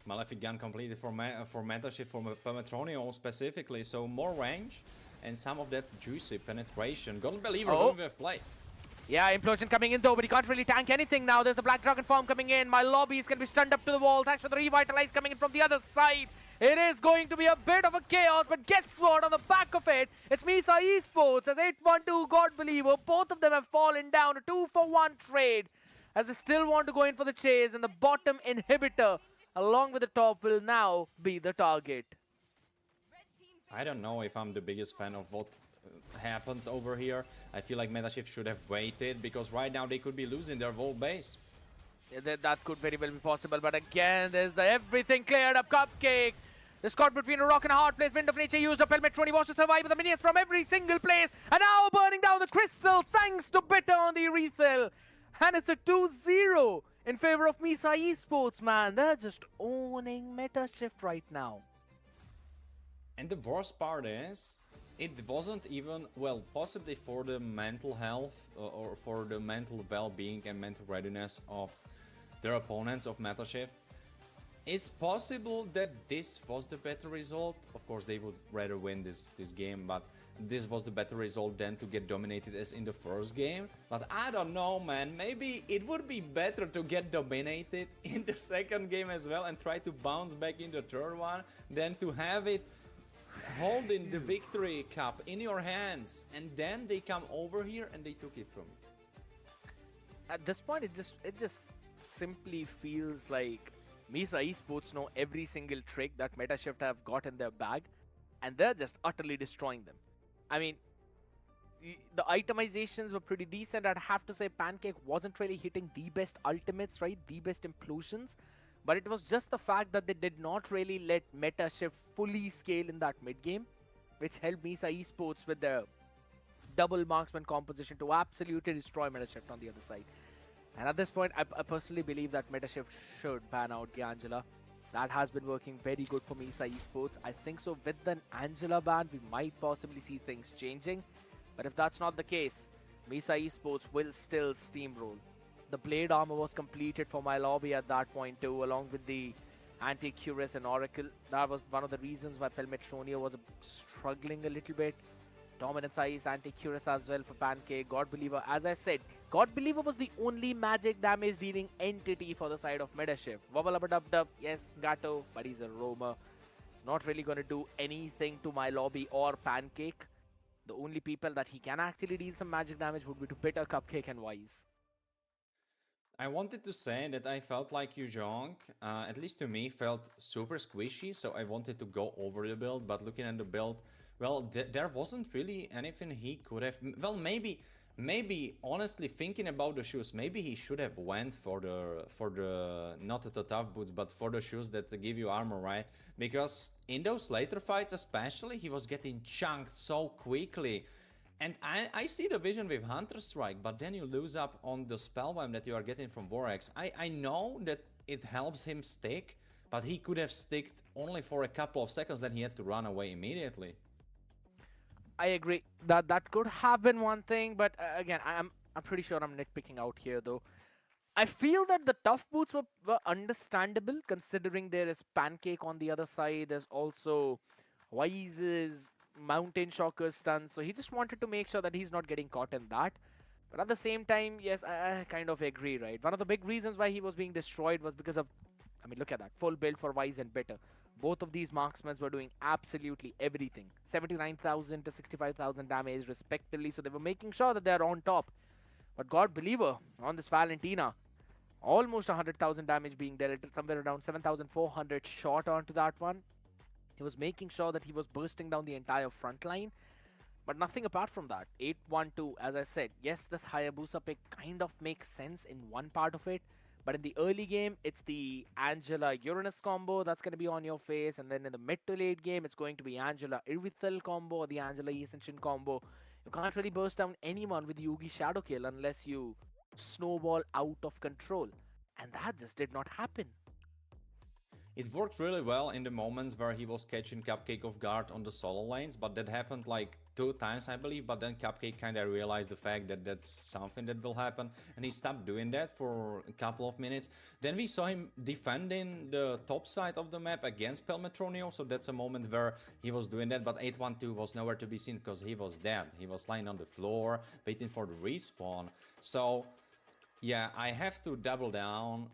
Malefic gun completed for Metashift, for Pelmetronio specifically. So more range and some of that juicy penetration. God Believer going with play. Yeah, Implosion coming in though, but he can't really tank anything now. There's the Black Dragon form coming in. My lobby is going to be stunned up to the wall. Thanks for the Revitalize coming in from the other side. It is going to be a bit of a chaos, but guess what? On the back of it, it's MEC Esports as 812 God Believer. Both of them have fallen down. A 2-for-1 trade as they still want to go in for the chase. And the bottom inhibitor along with the top will now be the target. I don't know if I'm the biggest fan of what happened over here. I feel like Metashift should have waited because right now they could be losing their whole base. Yeah, that could very well be possible, but again, there's the everything cleared up Cupcake. The caught between a rock and a hard place. Wind of Nature used up. Helmet 20 wants to survive with the minions from every single place. And now burning down the crystal thanks to Bitter on the refill. And it's a 2-0 in favor of Misa Esports, man. They're just owning Meta Shift right now. And the worst part is, it wasn't even, well, possibly for the mental health or for the mental well-being and mental readiness of their opponents of MetaShift. It's possible that this was the better result. Of course, they would rather win this game, but this was the better result than to get dominated as in the first game. But I don't know, man. Maybe it would be better to get dominated in the second game as well and try to bounce back in the third one than to have it holding the victory cup in your hands and then they come over here and they took it from you. At this point, it just simply feels like Misa Esports know every single trick that MetaShift have got in their bag, and they're just utterly destroying them. I mean, the itemizations were pretty decent. I'd have to say Pancake wasn't really hitting the best ultimates, right? The best implosions. But it was just the fact that they did not really let MetaShift fully scale in that mid-game, which helped Misa Esports with their double marksman composition to absolutely destroy MetaShift on the other side. And at this point, I personally believe that MetaShift should ban out the Angela. That has been working very good for Misa Esports. I think so with the Angela ban, we might possibly see things changing. But if that's not the case, Misa Esports will still steamroll. The Blade armor was completed for my lobby at that point too, along with the Anti-Curious and Oracle. That was one of the reasons why Pelmetronia was struggling a little bit. Dominance Ice, Anti-Curious as well for Pancake. God Believer, as I said, God Believer was the only magic damage dealing entity for the side of MetaShift. Wobble-a-dub-dub, yes, Gato, but he's a roamer. It's not really going to do anything to my lobby or Pancake. The only people that he can actually deal some magic damage would be to Bitter, Cupcake and Wise. I wanted to say that I felt like Yuzhong, at least to me, felt super squishy, so I wanted to go over the build, but looking at the build, well, there wasn't really anything he could have... Well, maybe honestly thinking about the shoes, maybe he should have went for the not the tough boots, but for the shoes that give you armor, right? Because in those later fights especially, he was getting chunked so quickly. And I see the vision with Hunter Strike, but then you lose up on the spellbind that you are getting from Vorax. I know that it helps him stick, but he could have sticked only for a couple of seconds, then he had to run away immediately. I agree that could have been one thing, but again, I'm pretty sure I'm nitpicking out here though. I feel that the tough boots were understandable considering there is Pancake on the other side. There's also Wise's Mountain Shocker stun, so he just wanted to make sure that he's not getting caught in that. But at the same time, yes, I kind of agree, right? One of the big reasons why he was being destroyed was because of, I mean, look at that, full build for Wise and Bitter. Both of these marksmen were doing absolutely everything. 79,000 to 65,000 damage respectively, so they were making sure that they're on top. But God Believer on this Valentina, almost 100,000 damage being dealt, somewhere around 7,400 shot onto that one. He was making sure that he was bursting down the entire front line, but nothing apart from that. 8-1-2, as I said, yes, this Hayabusa pick kind of makes sense in one part of it, but in the early game, it's the Angela-Uranus combo that's going to be on your face, and then in the mid to late game, it's going to be Angela-Irithel combo or the Angela-Ascension combo. You can't really burst down anyone with Yugi Shadow Kill unless you snowball out of control, and that just did not happen. It worked really well in the moments where he was catching Cupcake off guard on the solo lanes, but that happened like 2 times, I believe, but then Cupcake kind of realized the fact that that's something that will happen, and he stopped doing that for a couple of minutes. Then we saw him defending the top side of the map against Pelmetronio, so that's a moment where he was doing that, but 812 was nowhere to be seen because he was dead. He was lying on the floor, waiting for the respawn. So, yeah, I have to double down.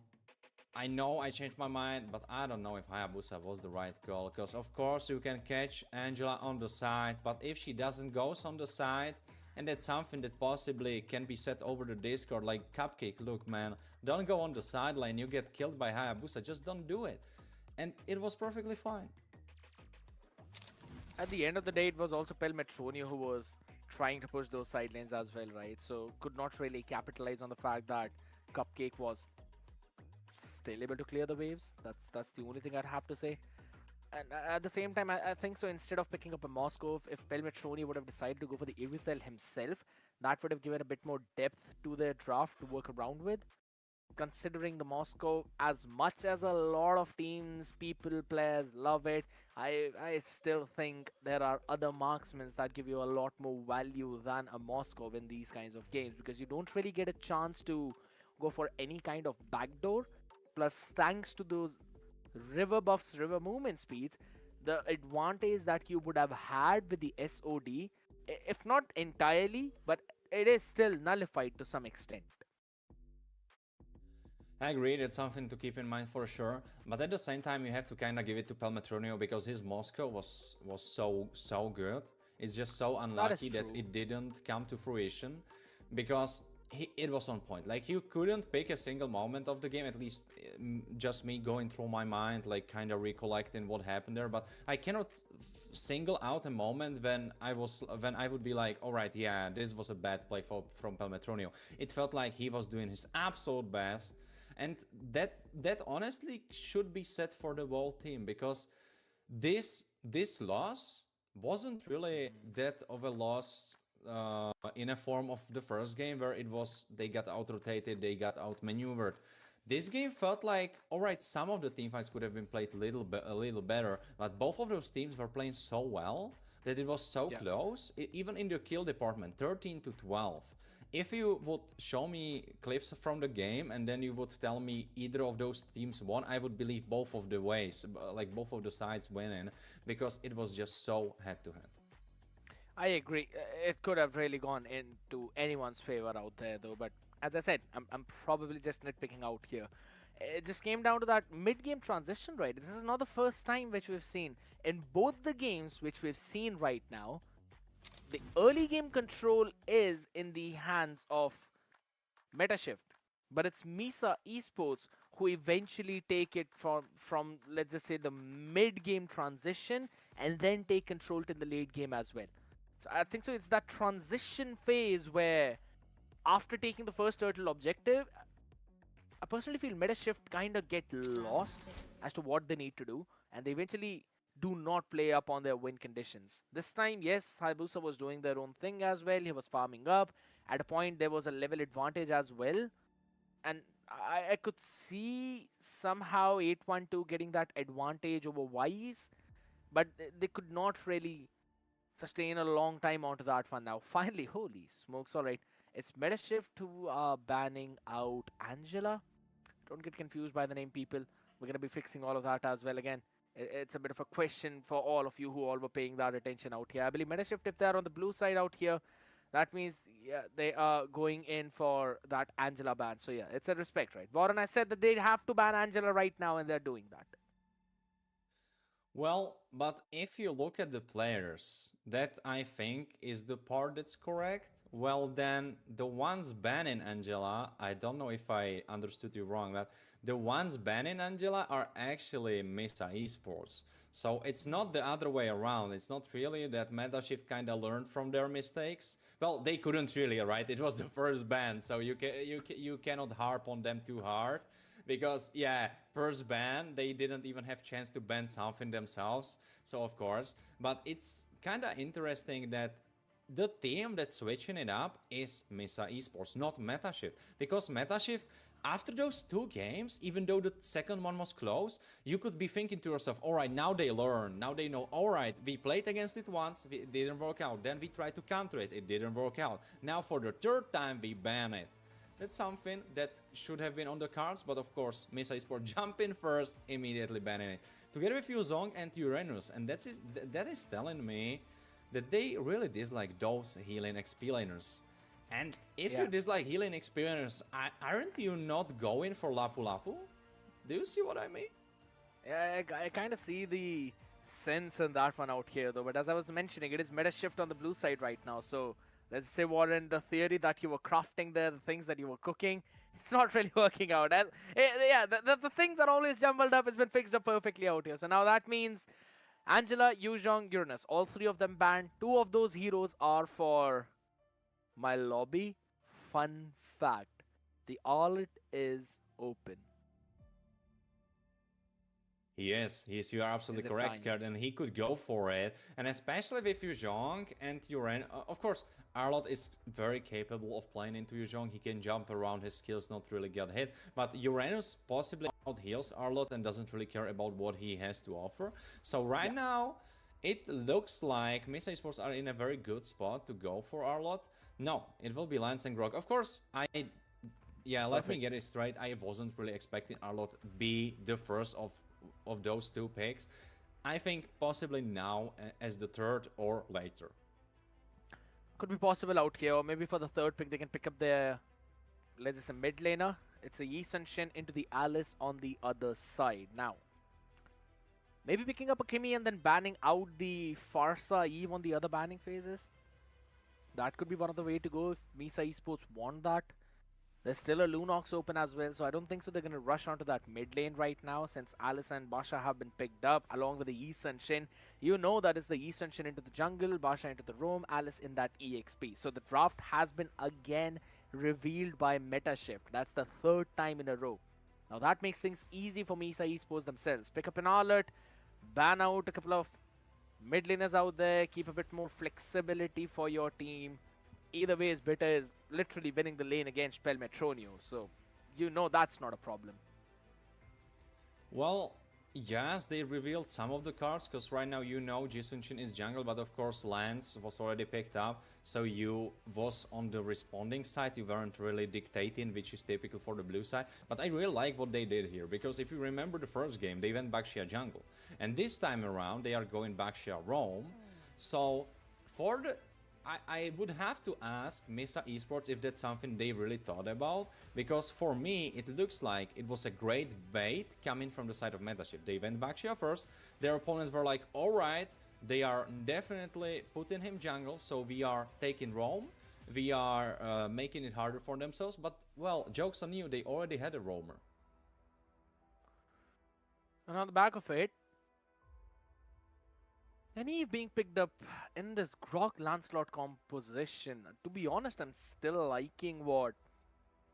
I know I changed my mind, but I don't know if Hayabusa was the right call, because of course you can catch Angela on the side, but if she doesn't go on the side, and that's something that possibly can be set over the Discord, like Cupcake, look man, don't go on the sideline, you get killed by Hayabusa, just don't do it. and it was perfectly fine. At the end of the day, it was also Pelmetronio who was trying to push those side lanes as well, right? So could not really capitalize on the fact that Cupcake was still able to clear the waves. That's the only thing I'd have to say. And at the same time, I think so. Instead of picking up a Moscow, if Pelmetroni would have decided to go for the Irithel himself, that would have given a bit more depth to their draft to work around with. Considering the Moscow, as much as a lot of teams, people, players love it, I still think there are other marksmen that give you a lot more value than a Moscow in these kinds of games because you don't really get a chance to go for any kind of backdoor. Plus, thanks to those river buffs, river movement speeds, the advantage that you would have had with the SOD, if not entirely, but it is still nullified to some extent. I agree, that's something to keep in mind for sure. But at the same time, you have to kind of give it to Pelmetronio because his Moscow was so good. It's just so That is unlucky that true. it didn't come to fruition because it was on point. Like you couldn't pick a single moment of the game, at least just me going through my mind, like kind of recollecting what happened there. But I cannot single out a moment when I would be like, all right, yeah, this was a bad play from Pelmetronio. It felt like he was doing his absolute best, and that honestly should be said for the whole team because this loss wasn't really that of a loss in a form of the first game where it was they got out rotated, they got outmaneuvered. This game felt like, all right, some of the team fights could have been played a little better, but both of those teams were playing so well that it was so Yeah. close, even in the kill department, 13 to 12. If you would show me clips from the game and then you would tell me either of those teams won, I would believe both of the ways, like both of the sides winning, because it was just so head to head. I agree. It could have really gone into anyone's favor out there, though. But as I said, I'm probably just nitpicking out here. It just came down to that mid-game transition, right? This is not the first time which we've seen in both the games which we've seen right now. The early game control is in the hands of Metashift, but it's Misa Esports who eventually take it from let's just say the mid-game transition and then take control to the late game as well. So I think so. It's that transition phase where after taking the first turtle objective, I personally feel Metashift kind of get lost as to what they need to do, and they eventually do not play up on their win conditions. This time, yes, Hayabusa was doing their own thing as well. He was farming up. At a point, there was a level advantage as well, and I could see somehow 812 getting that advantage over Wise, but they could not really sustain a long time onto that one now. Finally, holy smokes, alright. It's Metashift who are banning out Angela. Don't get confused by the name, people. We're going to be fixing all of that as well again. It's a bit of a question for all of you who all were paying that attention out here. I believe Metashift, if they're on the blue side out here, that means yeah, they are going in for that Angela ban. So yeah, it's a respect, right? Warren, I said that they have to ban Angela right now, and they're doing that. Well, but if you look at the players, that I think is the part that's correct. Well, then the ones banning Angela, I don't know if I understood you wrong, but the ones banning Angela are actually Mesa Esports. So it's not the other way around. It's not really that MetaShift kind of learned from their mistakes. Well, they couldn't really, right? It was the first ban, so you cannot harp on them too hard because yeah, first ban they didn't even have chance to ban something themselves, so of course. But it's kind of interesting that the team that's switching it up is Mesa Esports, not Metashift, because Metashift, after those two games, even though the second one was close, you could be thinking to yourself, all right, now they learn, now they know, all right, we played against it once, it didn't work out, then we tried to counter it, it didn't work out, now for the third time we ban it. That's something that should have been on the cards, but of course, Mesa Esport jump in first, immediately banning it. Together with Yuzong and Uranus, and that is telling me that they really dislike those healing XP laners. And if Yeah. you dislike healing XP laners, aren't you not going for Lapu Lapu? Do you see what I mean? Yeah, I kind of see the sense in that one out here, though. But as I was mentioning, it is meta shift on the blue side right now. So let's say, Warren, the theory that you were crafting there, the things that you were cooking, it's not really working out. And yeah, the things are always jumbled up. It's been fixed up perfectly out here. So now that means Angela, Yuzhong, Uranus, all three of them banned. Two of those heroes are for my lobby. Fun fact: the Arlet is open. Yes, you are Is absolutely it correct, blind? Scared, and he could go for it. And especially with Yuzhong and Uran, of course, Arlott is very capable of playing into Yuzhong. He can jump around, his skills not really get hit. But Uranus possibly out heals Arlott and doesn't really care about what he has to offer. So right Yeah, now, it looks like Mesa Esports are in a very good spot to go for Arlott. No, it will be Lance and Grog. Of course, yeah, let me perfect. get it straight. I wasn't really expecting Arlott be the first of those two picks. I think possibly now as the third or later. Could be possible out here, or maybe for the third pick, they can pick up their, let's say, mid laner. It's a Yi Sun Shin into the Alice on the other side. Now, maybe picking up a Kimi and then banning out the Farsa Eve on the other banning phases. That could be one of the way to go if Misa Esports want that. There's still a Lunox open as well, so I don't think so they're going to rush onto that mid lane right now since Alice and Basha have been picked up along with the East and Shin. You know that it's the East and Shin into the jungle, Basha into the roam, Alice in that EXP. So the draft has been again revealed by Meta Shift. That's the third time in a row. Now that makes things easy for Misa Esports themselves. Pick up an alert, ban out a couple of mid laners out there, keep a bit more flexibility for your team. Either way, is Bitter is literally winning the lane against Pelmetronio, so you know that's not a problem. Well, yes, they revealed some of the cards because right now you know Jisunshin is jungle, but of course Lance was already picked up, so you was on the responding side. You weren't really dictating, which is typical for the blue side. But I really like what they did here because if you remember the first game, they went Baxia jungle, and this time around they are going Baxia roam. So for the I would have to ask Mesa Esports if that's something they really thought about, because for me it looks like it was a great bait coming from the side of Metaship. They went Baxia first, their opponents were like, alright, they are definitely putting him jungle, so we are taking roam, we are making it harder for themselves, but well, joke's on you, they already had a roamer. And on the back of it, any being picked up in this Grok Lancelot composition, to be honest, I'm still liking what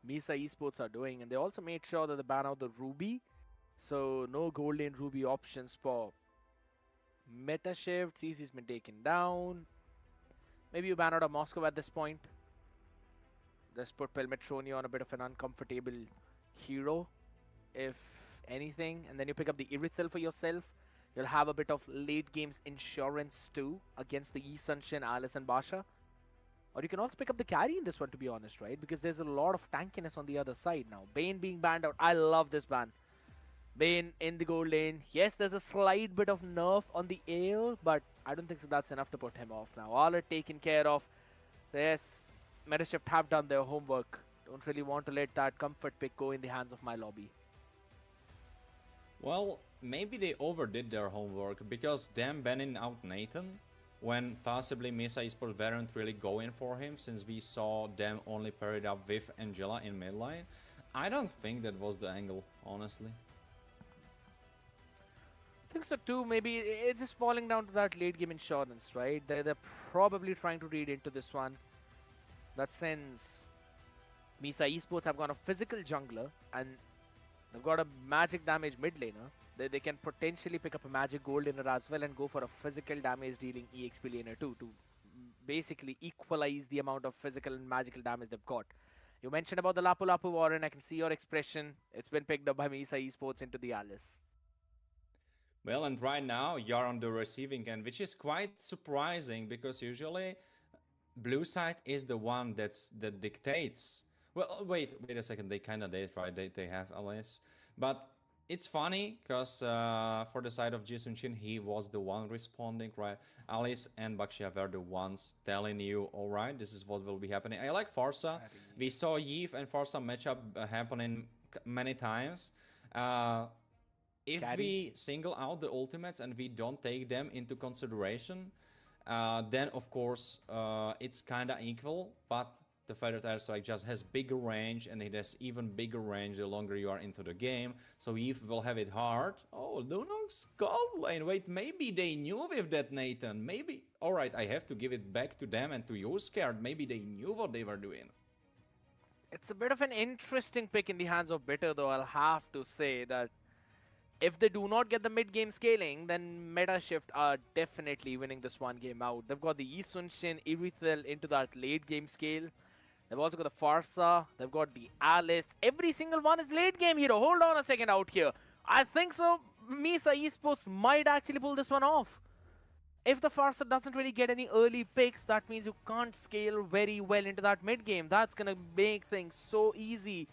Misa Esports are doing, and they also made sure that they ban out the Ruby, so no gold lane Ruby options for Meta Shift. CC's been taken down. Maybe you ban out a Moscow at this point. Just put Pelmetroni on a bit of an uncomfortable hero, if anything, and then you pick up the Irithel for yourself. You'll have a bit of late games insurance too against the Yi Sunshin, Alice, and Basha. Or you can also pick up the carry in this one, to be honest, right? Because there's a lot of tankiness on the other side now. Bane being banned out. I love this ban. Bane in the gold lane. Yes, there's a slight bit of nerf on the Ale, but I don't think so that's enough to put him off now. All are taken care of. So yes, Metashift have done their homework. Don't really want to let that comfort pick go in the hands of my lobby. Well, maybe they overdid their homework because them banning out Nathan when possibly Mesa Esports weren't really going for him since we saw them only pair it up with Angela in mid lane. I don't think that was the angle, honestly. I think so too. Maybe it's just falling down to that late game insurance, right? They're probably trying to read into this one. That since Misa Esports have got a physical jungler and they've got a magic damage mid laner, they can potentially pick up a magic gold laner as well and go for a physical damage dealing EXP laner too to basically equalize the amount of physical and magical damage they've got. You mentioned about the Lapu Lapu Warren. I can see your expression. It's been picked up by Misa Esports into the Alice. Well, and right now you're on the receiving end, which is quite surprising because usually blue side is the one that dictates. Well, wait a second. They kind of did, right? They have Alice, but it's funny because for the side of Jisun Chin, he was the one responding, right? Alice and Bakshia were the ones telling you, all right, this is what will be happening. I like Farsa. We saw Yves and Farsa matchup happening many times. Uh, if Carry. we single out the ultimates and we don't take them into consideration, Then, of course, it's kind of equal, but the Feathered Airstrike just has bigger range, and it has even bigger range the longer you are into the game. So Eve will have it hard. Oh, Lunox Gold Lane. Wait, maybe they knew with that, Nathan. Maybe. Alright, I have to give it back to them and to you, Scared. Maybe they knew what they were doing. It's a bit of an interesting pick in the hands of Bitter, though. I'll have to say that if they do not get the mid-game scaling, then Meta Shift are definitely winning this one game out. They've got the Yi Sun-Shin, Irithel into that late-game scale. They've also got the Farsa. They've got the Alice. Every single one is late-game hero. Hold on a second out here. I think so. Misa Esports might actually pull this one off. If the Farsa doesn't really get any early picks, that means you can't scale very well into that mid-game. That's going to make things so easy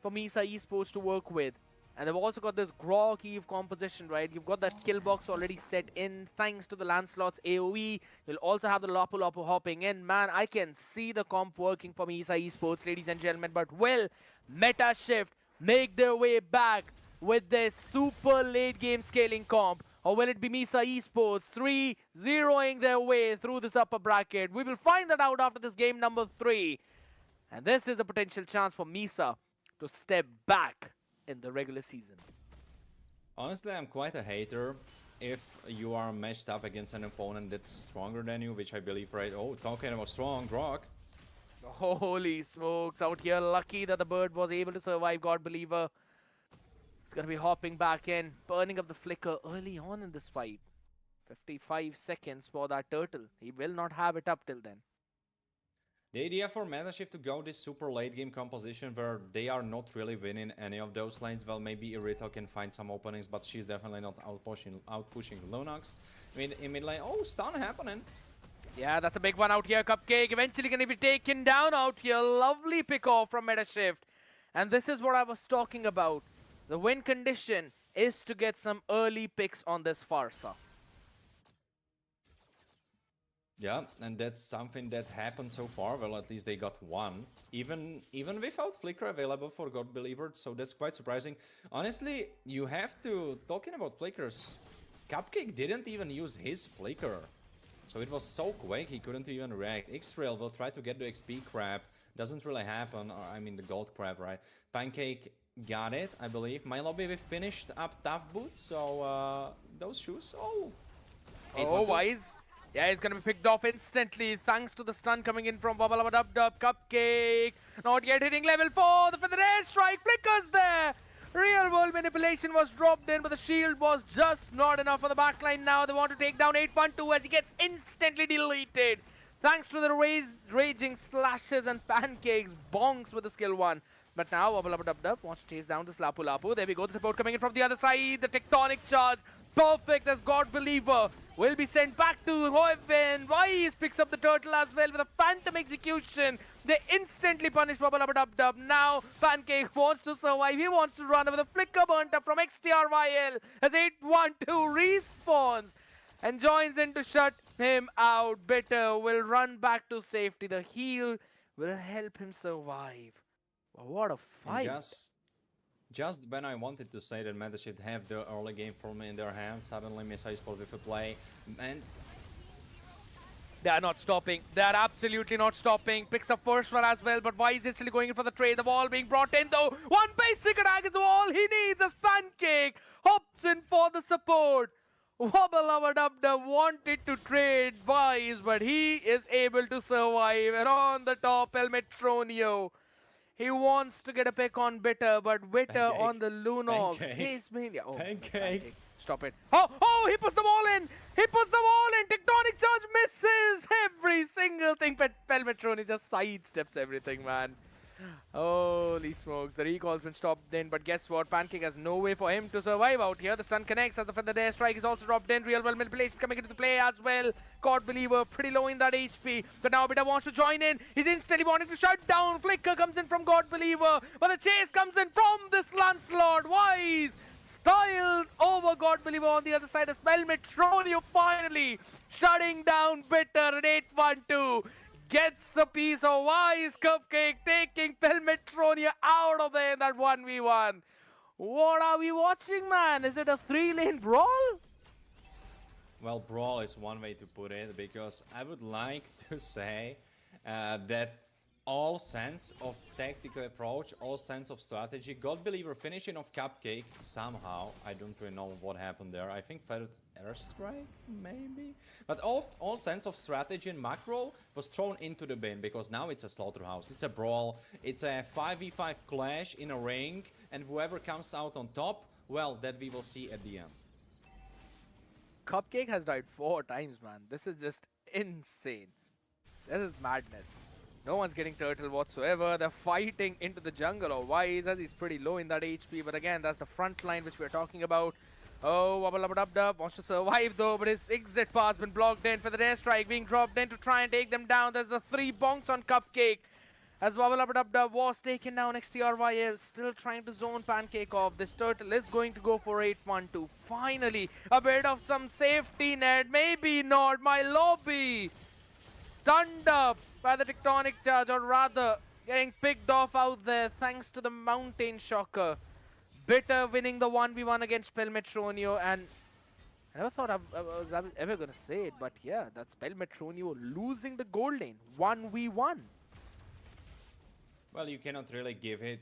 for Misa Esports to work with. And they've also got this Grok Eve composition, right? You've got that kill box already set in thanks to the Lancelot's AoE. You'll also have the Lapu Lapu hopping in. Man, I can see the comp working for Misa Esports, ladies and gentlemen. But will Meta Shift make their way back with this super late game scaling comp? Or will it be Misa Esports 3-0ing their way through this upper bracket? We will find that out after this game number 3. And this is a potential chance for Misa to step back in the regular season. Honestly, I'm quite a hater if you are matched up against an opponent that's stronger than you, which I believe, right? Oh, talking about strong, Grok. Holy smokes, out here, lucky that the bird was able to survive, God Believer. He's going to be hopping back in, burning up the flicker early on in this fight. 55 seconds for that turtle. He will not have it up till then. The idea for Metashift to go this super late game composition where they are not really winning any of those lanes, well, maybe Irithel can find some openings, but she's definitely not outpushing Lunox. I mean, in mid lane, oh, stun happening. Yeah, that's a big one out here. Cupcake eventually going to be taken down out here. Lovely pick off from Metashift. And this is what I was talking about. The win condition is to get some early picks on this Farsa. Yeah, and that's something that happened so far. Well, at least they got one, even without Flicker available for God Believer, so that's quite surprising. Honestly, you have to, talking about Flickers, Cupcake didn't even use his Flicker. So it was so quick, he couldn't even react. X-Trail will try to get the XP crab, doesn't really happen, or I mean the gold crab, right? Pancake got it, I believe. MLBB finished up Tough Boots, so those shoes, oh. Oh, Wise. Yeah, he's going to be picked off instantly thanks to the stun coming in from Dub Cupcake. Not yet hitting level 4. The Feathered Airstrike flickers there. Real world manipulation was dropped in, but the shield was just not enough for the backline now. They want to take down 812 as he gets instantly deleted. Thanks to the raging slashes and pancakes, bonks with the skill 1. But now Dub wants to chase down this Lapu Lapu. There we go, the support coming in from the other side. The tectonic charge. Perfect as God Believer will be sent back to Hoeven. Wise picks up the turtle as well with a phantom execution. They instantly punish Dub. Now Pancake wants to survive. He wants to run with a flicker burnt up from XTRYL as 812 respawns and joins in to shut him out. Bitter will run back to safety. The heal will help him survive. What a fight. Just when I wanted to say that Meta should have the early game form in their hands, suddenly Misa Esports with a play, and they are not stopping. They are absolutely not stopping. Picks up first one as well, but Wise is still going in for the trade. The wall being brought in though. One basic attack is all he needs as Pancake hops in for the support. Dub wanted to trade Wise, but he is able to survive. And on the top, El Metronio. He wants to get a pick on Bitter, but Bitter Pancake. on the Lunox. Pancake. He's been... Oh, Pancake. Stop it. Oh, he puts the ball in. He puts the ball in. Tectonic charge misses every single thing. Pelmetroni just sidesteps everything, man. Holy smokes. The recall's been stopped in, but guess what? Pancake has no way for him to survive out here. The stun connects as the Feathered Airstrike is also dropped in. Real world manipulation coming into the play as well. God Believer pretty low in that HP, but now Bitter wants to join in. He's instantly wanting to shut down. Flicker comes in from God Believer, but the chase comes in from this Lancelot. Wise styles over God Believer on the other side as Pelmetronio finally shutting down Bitter at 812. Gets a piece of Wise. Cupcake taking Pelmetronia out of there in that 1v1. What are we watching, man? Is it a 3-lane brawl? Well, brawl is one way to put it because I would like to say that all sense of tactical approach, all sense of strategy, God Believer finishing off Cupcake somehow. I don't really know what happened there. I think failed airstrike, maybe? But all sense of strategy and macro was thrown into the bin because now it's a slaughterhouse. It's a brawl. It's a 5v5 clash in a ring, and whoever comes out on top, well, that we will see at the end. Cupcake has died 4 times, man. This is just insane. This is madness. No one's getting turtle whatsoever. They're fighting into the jungle or Wise as he's pretty low in that HP. But again, that's the front line which we're talking about. Oh, Wubba Lubba Dub Dub wants to survive though, but his exit path's been blocked in for the airstrike being dropped in to try and take them down. There's the 3 bonks on Cupcake. As Wubba Lubba Dub Dub was taken down, XTRYL still trying to zone Pancake off. This turtle is going to go for 8-1-2. Finally, a bit of some safety net. Maybe not. My lobby stunned up by the tectonic charge, or rather getting picked off out there thanks to the mountain shocker. Bitter winning the 1v1 against Pelmetronio, and I never thought I was ever going to say it, but yeah, that's Pelmetronio losing the gold lane 1v1. Well, you cannot really give it,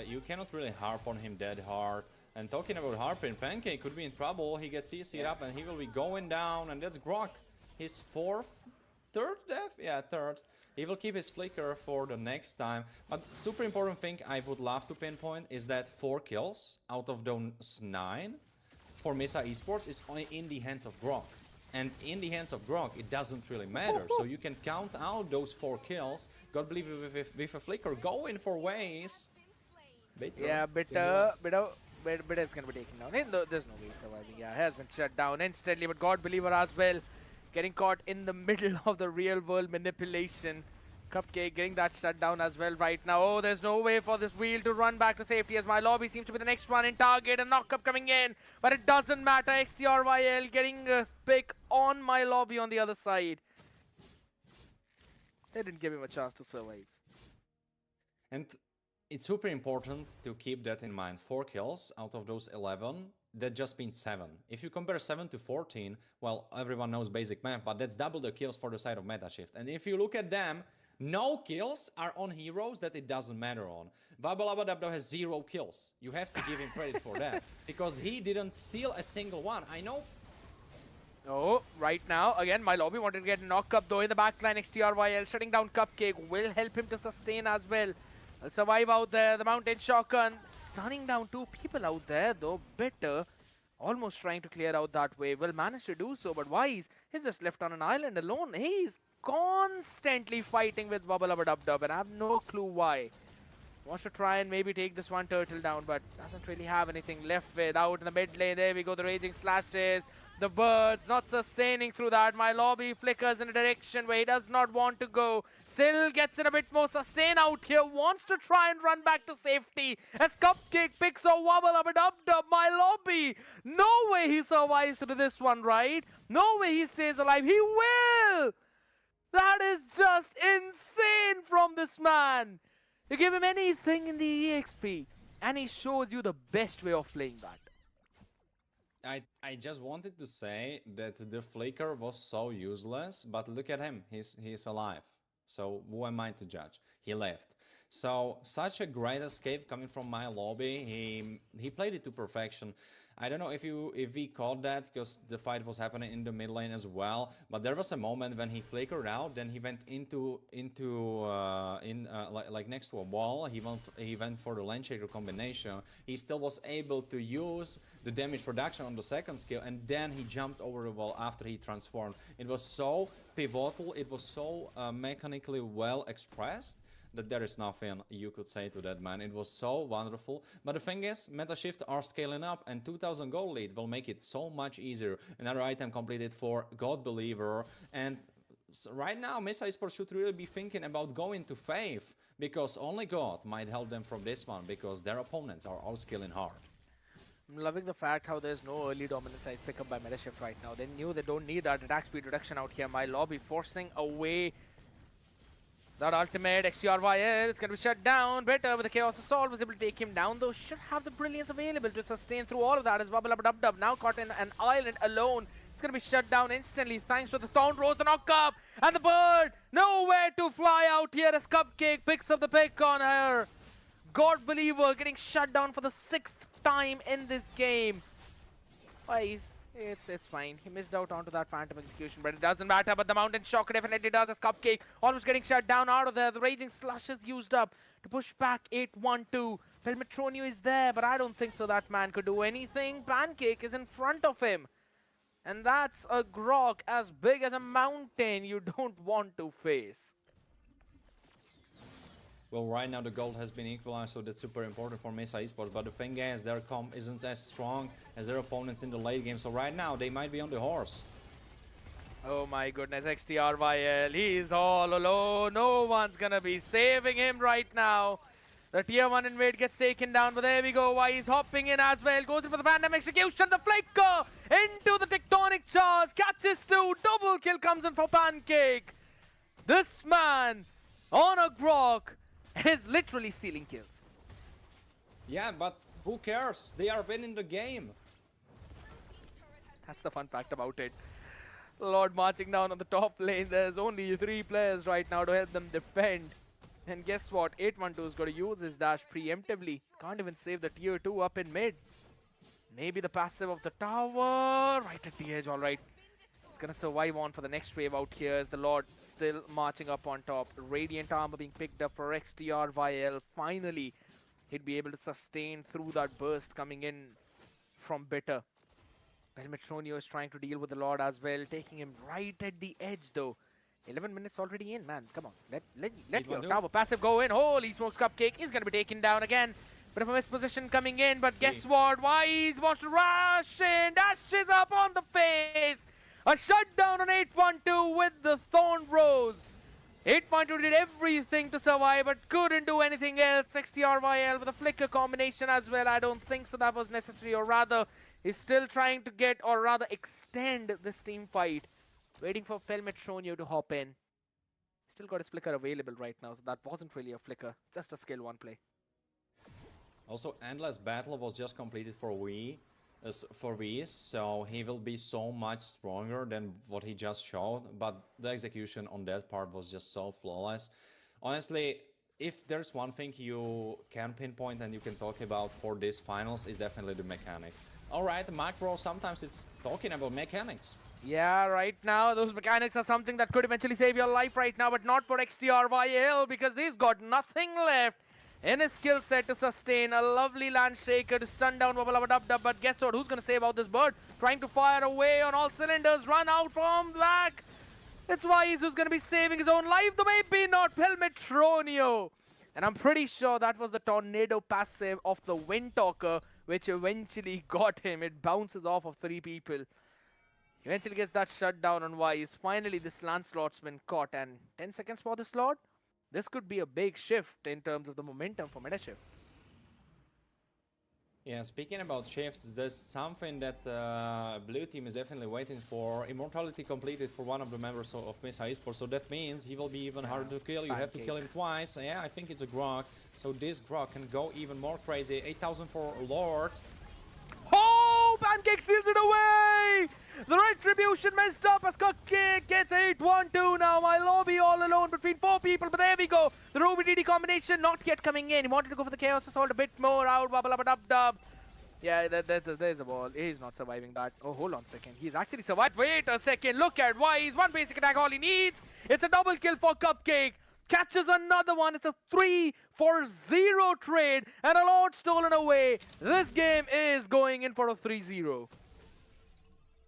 you cannot really harp on him that hard. And talking about harping, Pancake could be in trouble. He gets CC'd up and he will be going down, and that's Grok. His third death? Yeah, third. He will keep his flicker for the next time. But super important thing I would love to pinpoint is that 4 kills out of those 9 for MEC Esports is only in the hands of Grok. And in the hands of Grok, it doesn't really matter. So you can count out those 4 kills. God believe with a flicker, go in for ways. Yeah, Bitter is going to be taken down. There's no way he's surviving. Yeah, he has been shut down instantly, but God Believer as well. Getting caught in the middle of the real world manipulation. Cupcake getting that shut down as well right now. Oh, there's no way for this wheel to run back to safety as my lobby seems to be the next one in target. A knock-up coming in, but it doesn't matter. XTRYL getting a pick on my lobby on the other side. They didn't give him a chance to survive. And it's super important to keep that in mind. 4 kills out of those 11. That just means 7. If you compare 7 to 14, well, everyone knows basic math, but that's double the kills for the side of Metashift. And if you look at them, no kills are on heroes that it doesn't matter on. Vabalabadabdo has 0 kills. You have to give him credit for that, because he didn't steal a single one. I know. Oh, right now, again, my lobby wanted to get knocked up though in the backline. XTRYL shutting down Cupcake will help him to sustain as well. Will survive out there. The mountain shotgun stunning down 2 people out there though. Bitter almost trying to clear out that wave. Will manage to do so, but Wise is just left on an island alone. He's constantly fighting with Wubba Lubba Dub Dub, and I have no clue why. Wants to try and maybe take this one turtle down, but doesn't really have anything left with. Out in the mid lane, there we go, the raging slashes. The birds not sustaining through that. My lobby flickers in a direction where he does not want to go. Still gets in a bit more sustain out here. Wants to try and run back to safety. As Cupcake picks a Wubba Lubba Dub Dub. My lobby. No way he survives through this one, right? No way he stays alive. He will! That is just insane from this man. You give him anything in the EXP, and he shows you the best way of playing that. I just wanted to say that the flicker was so useless, but look at him, he's alive. So who am I to judge? He left. So such a great escape coming from my lobby. He played it to perfection. I don't know if we caught that because the fight was happening in the mid lane as well. But there was a moment when he flickered out, then he went like next to a wall. He went for the lane shaker combination. He still was able to use the damage reduction on the second skill, and then he jumped over the wall after he transformed. It was so pivotal. It was so mechanically well expressed that there is nothing you could say to that, man. It was so wonderful. But the thing is, Metashift are scaling up, and 2000 gold lead will make it so much easier. Another item completed for God Believer. And so right now, MEC Esports should really be thinking about going to Faith, because only God might help them from this one, because their opponents are all scaling hard. I'm loving the fact how there's no early dominant size pickup by Metashift right now. They knew they don't need that attack speed reduction out here. My lobby forcing away that ultimate. XTRYL, it's going to be shut down. Better with the Chaos Assault was able to take him down, though should have the brilliance available to sustain through all of that as Wubba Lubba Dub Dub now caught in an island alone. It's going to be shut down instantly thanks to the Thorn Rose, the knock up, and the bird nowhere to fly out here as Cupcake picks up the pick on her. God Believer getting shut down for the 6th time in this game. It's fine. He missed out onto that Phantom Execution, but it doesn't matter. But the Mountain Shock definitely does as Cupcake almost getting shut down out of there. The Raging Slush is used up to push back 8-1-2. Pelmetronio is there, but I don't think so that man could do anything. Pancake is in front of him. And that's a grok as big as a mountain you don't want to face. Well, right now the gold has been equalized, so that's super important for MEC Esports. But the thing is, their comp isn't as strong as their opponents in the late game. So right now, they might be on the horse. Oh my goodness, XTRYL, he's all alone. No one's gonna be saving him right now. The tier 1 invade gets taken down, but there we go. Why he's hopping in as well. Goes in for the Phantom Execution. The flicker into the Tectonic Charge. Catches 2. Double kill comes in for Pancake. This man on a grok is literally stealing kills. Yeah, but who cares? They are winning the game. That's the fun fact about it. Lord marching down on the top lane. There's only 3 players right now to help them defend. And guess what? 812's got to use his dash preemptively. Can't even save the tier 2 up in mid. Maybe the passive of the tower. Right at the edge, alright. It's going to survive on for the next wave out here as the Lord still marching up on top. Radiant armor being picked up for XTRYL. Finally, he'd be able to sustain through that burst coming in from Bitter. Pelmetronio is trying to deal with the Lord as well. Taking him right at the edge though. 11 minutes already in, man. Come on. Let your tower passive go in. Holy smokes, Cupcake is going to be taken down again. Bit of a misposition coming in, but guess what? Wise wants to rush in. Dashes up on the face. A shutdown on 812 with the Thorn Rose. 812 did everything to survive, but couldn't do anything else. XTRYL with a flicker combination as well. I don't think so that was necessary, or rather, he's still trying to get, or rather extend this team fight. Waiting for Pelmetronio to hop in. Still got his flicker available right now, so that wasn't really a flicker. Just a skill 1 play. Also, Endless Battle was just completed for V, so he will be so much stronger than what he just showed. But the execution on that part was just so flawless. Honestly, if there's one thing you can pinpoint and you can talk about for this finals, is definitely the mechanics. Alright, macro, sometimes it's talking about mechanics. Yeah, right now, those mechanics are something that could eventually save your life right now, but not for XTRYL, because he's got nothing left in his skill set to sustain. A lovely land shaker to stun down Wubba-Lubba-Dub-Dub, but guess what? Who's going to save out this bird? Trying to fire away on all cylinders, run out from back. It's Wise who's going to be saving his own life, though maybe not Pelmetronio. And I'm pretty sure that was the tornado passive of the Windtalker, which eventually got him. It bounces off of 3 people. Eventually gets that shut down on Wise. Finally, this Lancelot's been caught. And 10 seconds for this Lord? This could be a big shift in terms of the momentum for meta shift. Yeah, speaking about shifts, there's something that blue team is definitely waiting for. Immortality completed for one of the members of MEC Esports, so that means he will be even harder to kill. You have to kill him twice. Yeah, I think it's a grok. So this grok can go even more crazy. 8,000 for Lord. Oh, Pancake steals it away! The Retribution messed up as Cupcake gets 8-1-2 now. My lobby all alone between 4 people, but there we go. The Ruby DD combination not yet coming in. He wanted to go for the Chaos Assault a bit more out. Wubba-Lubba-Dub-Dub. Yeah, there's a ball. He's not surviving that. Oh, hold on a second. He's actually survived. Wait a second. Look at Wise. 1 basic attack, all he needs. It's a double kill for Cupcake. Catches another one. It's a 3-for-0 trade. And a Lord stolen away. This game is going in for a 3-0.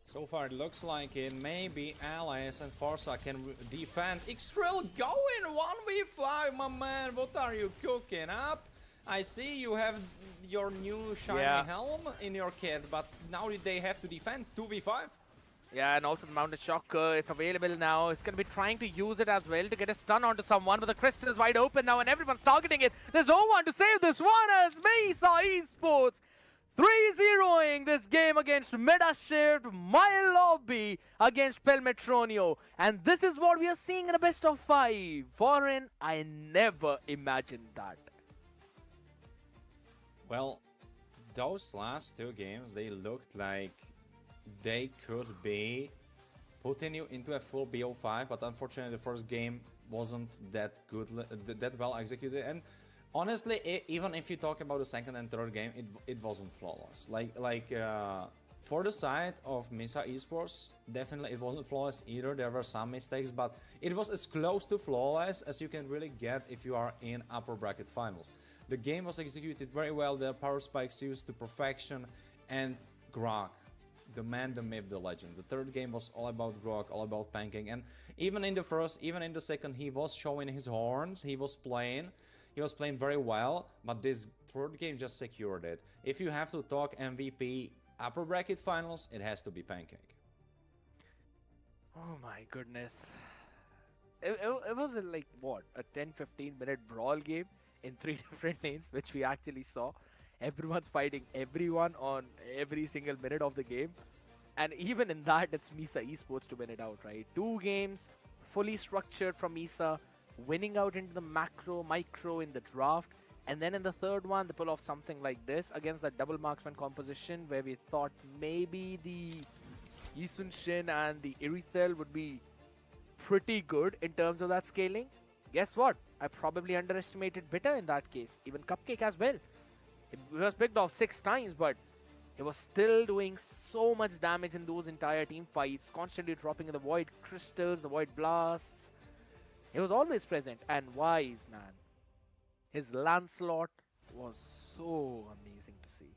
So far it looks like it. Maybe Alice and Forza can defend. Xtrill going 1v5, my man. What are you cooking up? I see you have your new shiny helm in your kit, but now they have to defend 2v5. Yeah, and also the Mounted Shock, it's available now. It's going to be trying to use it as well to get a stun onto someone, but the crystal is wide open now and everyone's targeting it. There's no one to save this one as MEC Esports 3-0ing this game against Metashift, my lobby against Pelmetronio. And this is what we are seeing in a best of 5. Foreign, I never imagined that. Well, those last 2 games, they looked like they could be putting you into a full BO5, but unfortunately the first game wasn't that good, that well executed. And honestly, even if you talk about the second and third game, it wasn't flawless. For the side of Misa Esports, definitely it wasn't flawless either. There were some mistakes, but it was as close to flawless as you can really get if you are in upper bracket finals. The game was executed very well, the power spikes used to perfection, and Grok, the man, the myth, the legend. The third game was all about Grok, all about tanking, and even in the first, even in the second, he was showing his horns, he was playing very well, but this third game just secured it. If you have to talk MVP upper bracket finals, it has to be Pancake. Oh my goodness. It was like what, a 10-15 minute brawl game in three different lanes, which we actually saw. Everyone's fighting everyone on every single minute of the game. And even in that, it's Misa Esports to win it out, right? Two games, fully structured from Misa, winning out into the macro, micro in the draft. And then in the third one, they pull off something like this against that double marksman composition where we thought maybe the Yisun Shin and the Irithel would be pretty good in terms of that scaling. Guess what? I probably underestimated Bitter in that case. Even Cupcake as well. It was picked off 6 times, but he was still doing so much damage in those entire team fights, constantly dropping in the void crystals, the void blasts. He was always present and wise, man. His Lancelot was so amazing to see.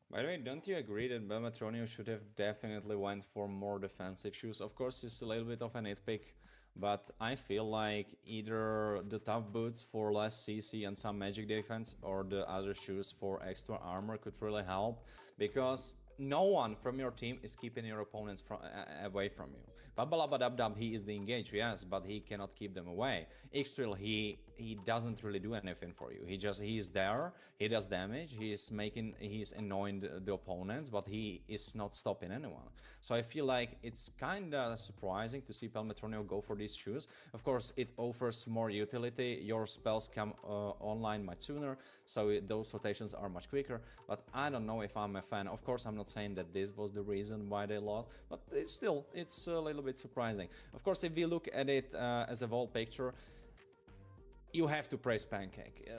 By the way, don't you agree that Belmatronio should have definitely went for more defensive shoes? Of course, it's a little bit of a nitpick, but I feel like either the tough boots for less CC and some magic defense or the other shoes for extra armor could really help, because no one from your team is keeping your opponents away from you. Babalabadabdab, he is the engage, yes, but he cannot keep them away. Xtril, he doesn't really do anything for you. He is there, he does damage, he's annoying the opponents, but he is not stopping anyone. So I feel like it's kinda surprising to see Pelmetronio go for these shoes. Of course, it offers more utility, your spells come online much sooner, so those rotations are much quicker, but I don't know if I'm a fan. Of course, I'm not saying that this was the reason why they lost, but it's a little bit surprising. Of course, if we look at it as a whole picture, you have to praise Pancake.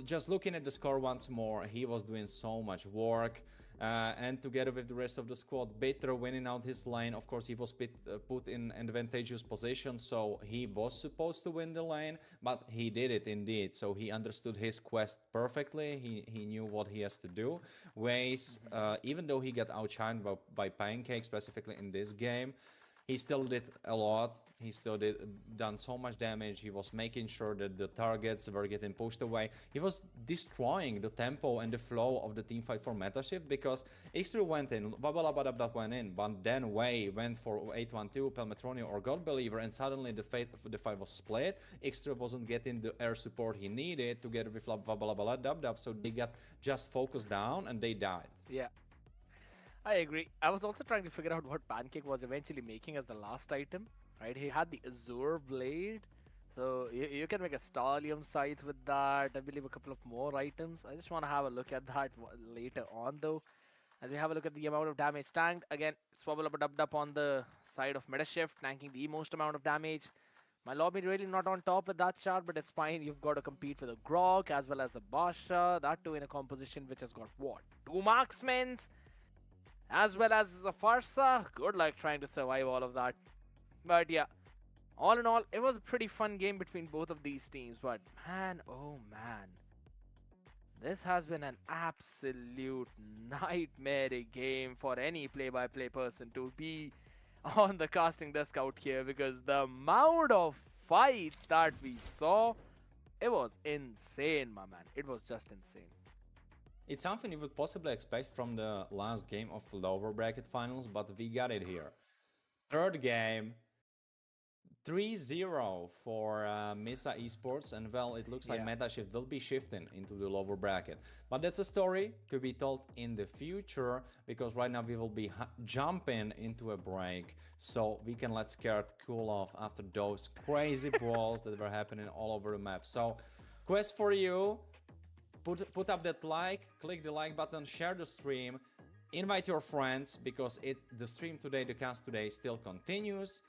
Just looking at the score once more, he was doing so much work. And together with the rest of the squad, Bitter winning out his lane. Of course, he was put in an advantageous position, so he was supposed to win the lane, but he did it indeed. So he understood his quest perfectly. He knew what he has to do. Waze, even though he got outshined by Pancake, specifically in this game, he still did a lot. He still done so much damage. He was making sure that the targets were getting pushed away. He was destroying the tempo and the flow of the team fight for meta shift, because X3 went in, Babalabadabdab went in, but then Wei went for 812, Pelmetronio or God Believer, and suddenly the fight was split. X3 wasn't getting the air support he needed together with Babalabadabdab, so they got just focused down and they died. Yeah, I agree. I was also trying to figure out what Pancake was eventually making as the last item, right? He had the Azure Blade, so you can make a Stallium Scythe with that. I believe a couple of more items. I just want to have a look at that later on, though. As we have a look at the amount of damage tanked, again, Swabble-up-a-dub-dub on the side of Meta Shift, tanking the most amount of damage. My lobby really not on top with that chart, but it's fine. You've got to compete with a Grog as well as a Basha. That too in a composition which has got what? 2 marksmen, as well as a Farsa. Good luck trying to survive all of that. But yeah, all in all, it was a pretty fun game between both of these teams. But man, oh man, this has been an absolute nightmare game for any play-by-play person to be on the casting desk out here, because the amount of fights that we saw, it was insane, my man. It was just insane. It's something you would possibly expect from the last game of lower bracket finals, but we got it here. Third game, 3-0 for Misa Esports, and well, it looks like meta shift will be shifting into the lower bracket. But that's a story to be told in the future, because right now we will be jumping into a break, so we can let Scared cool off after those crazy brawls that were happening all over the map. So, quest for you. Put up that like, click the like button, share the stream. invite your friends because the stream today, the cast today still continues.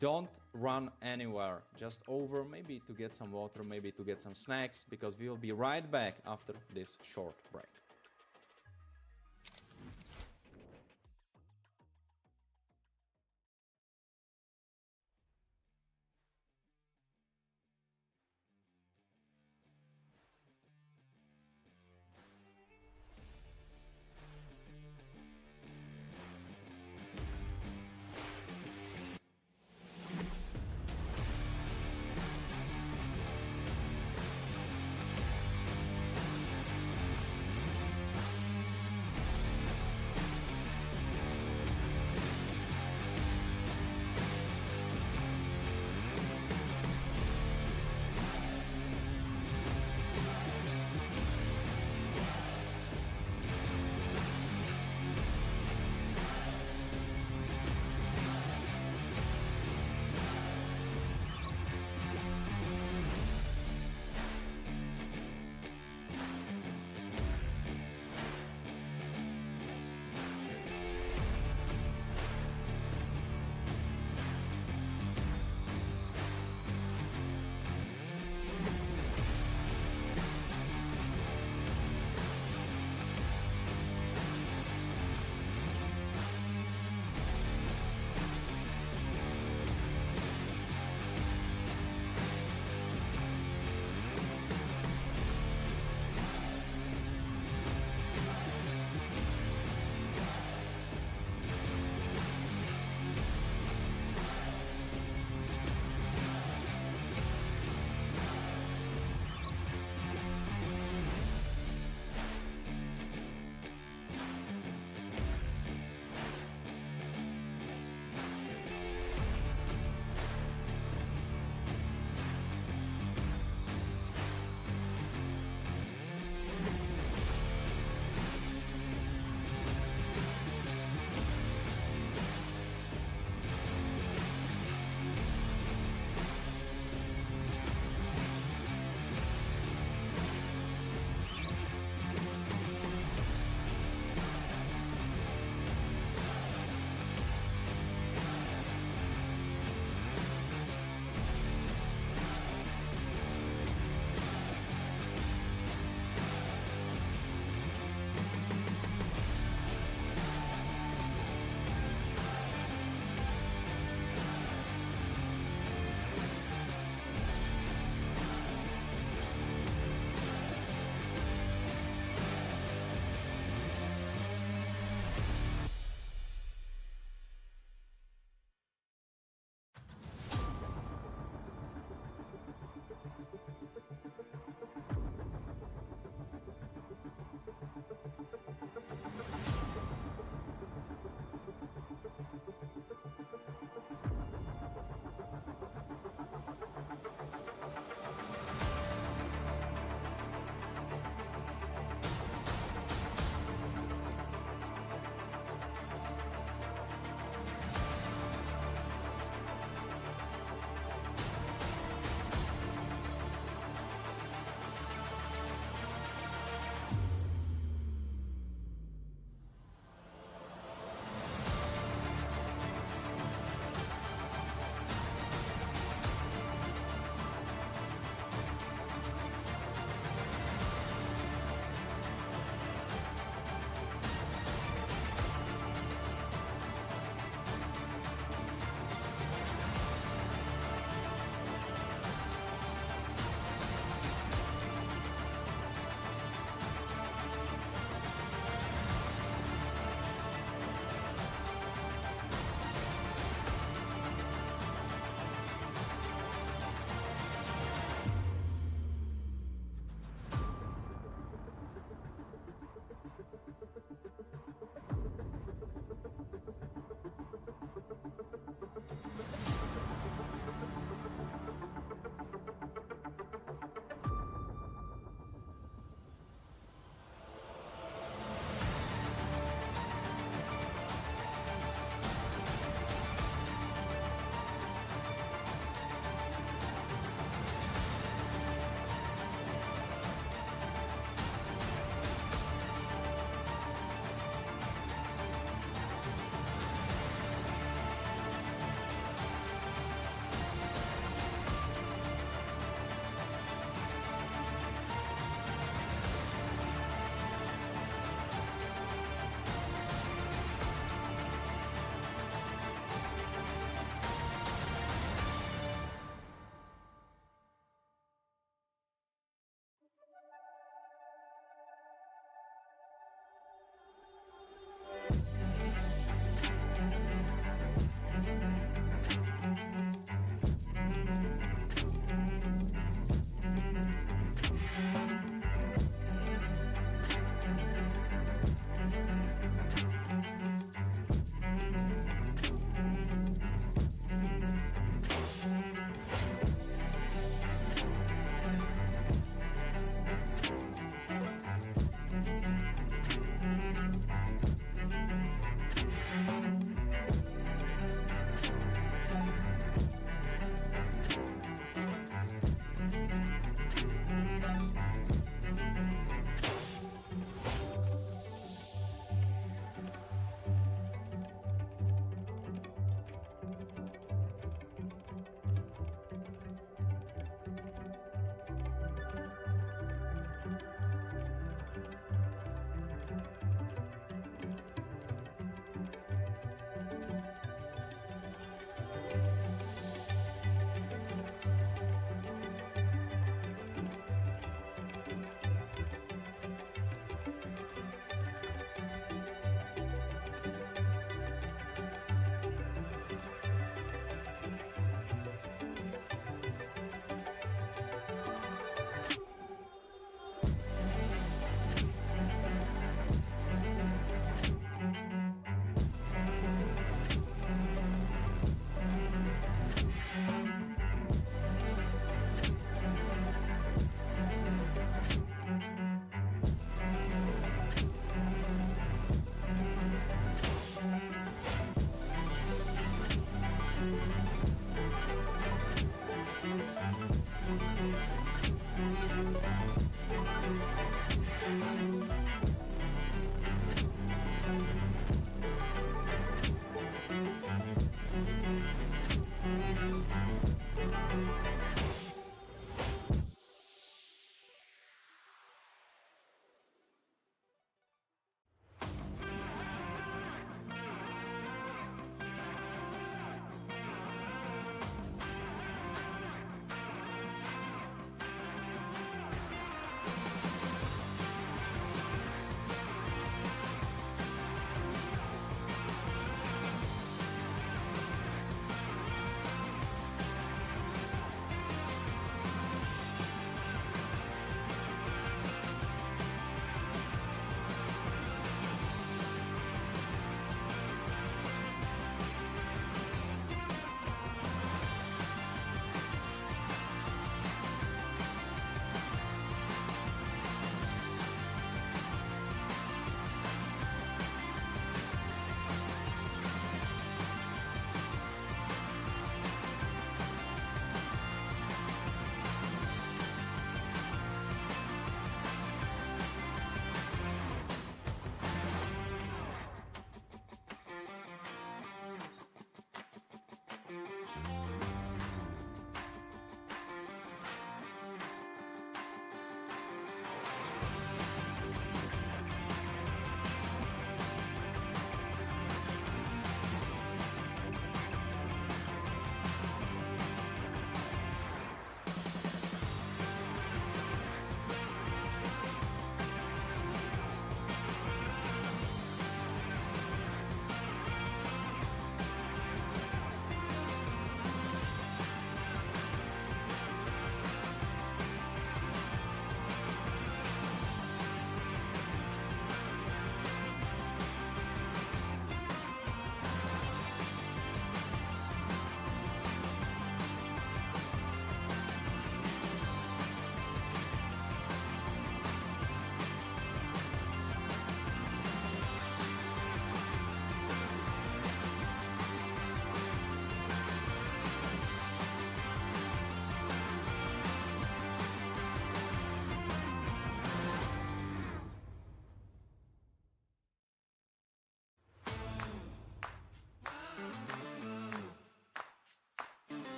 Don't run anywhere, just over, maybe to get some water, maybe to get some snacks, because we will be right back after this short break.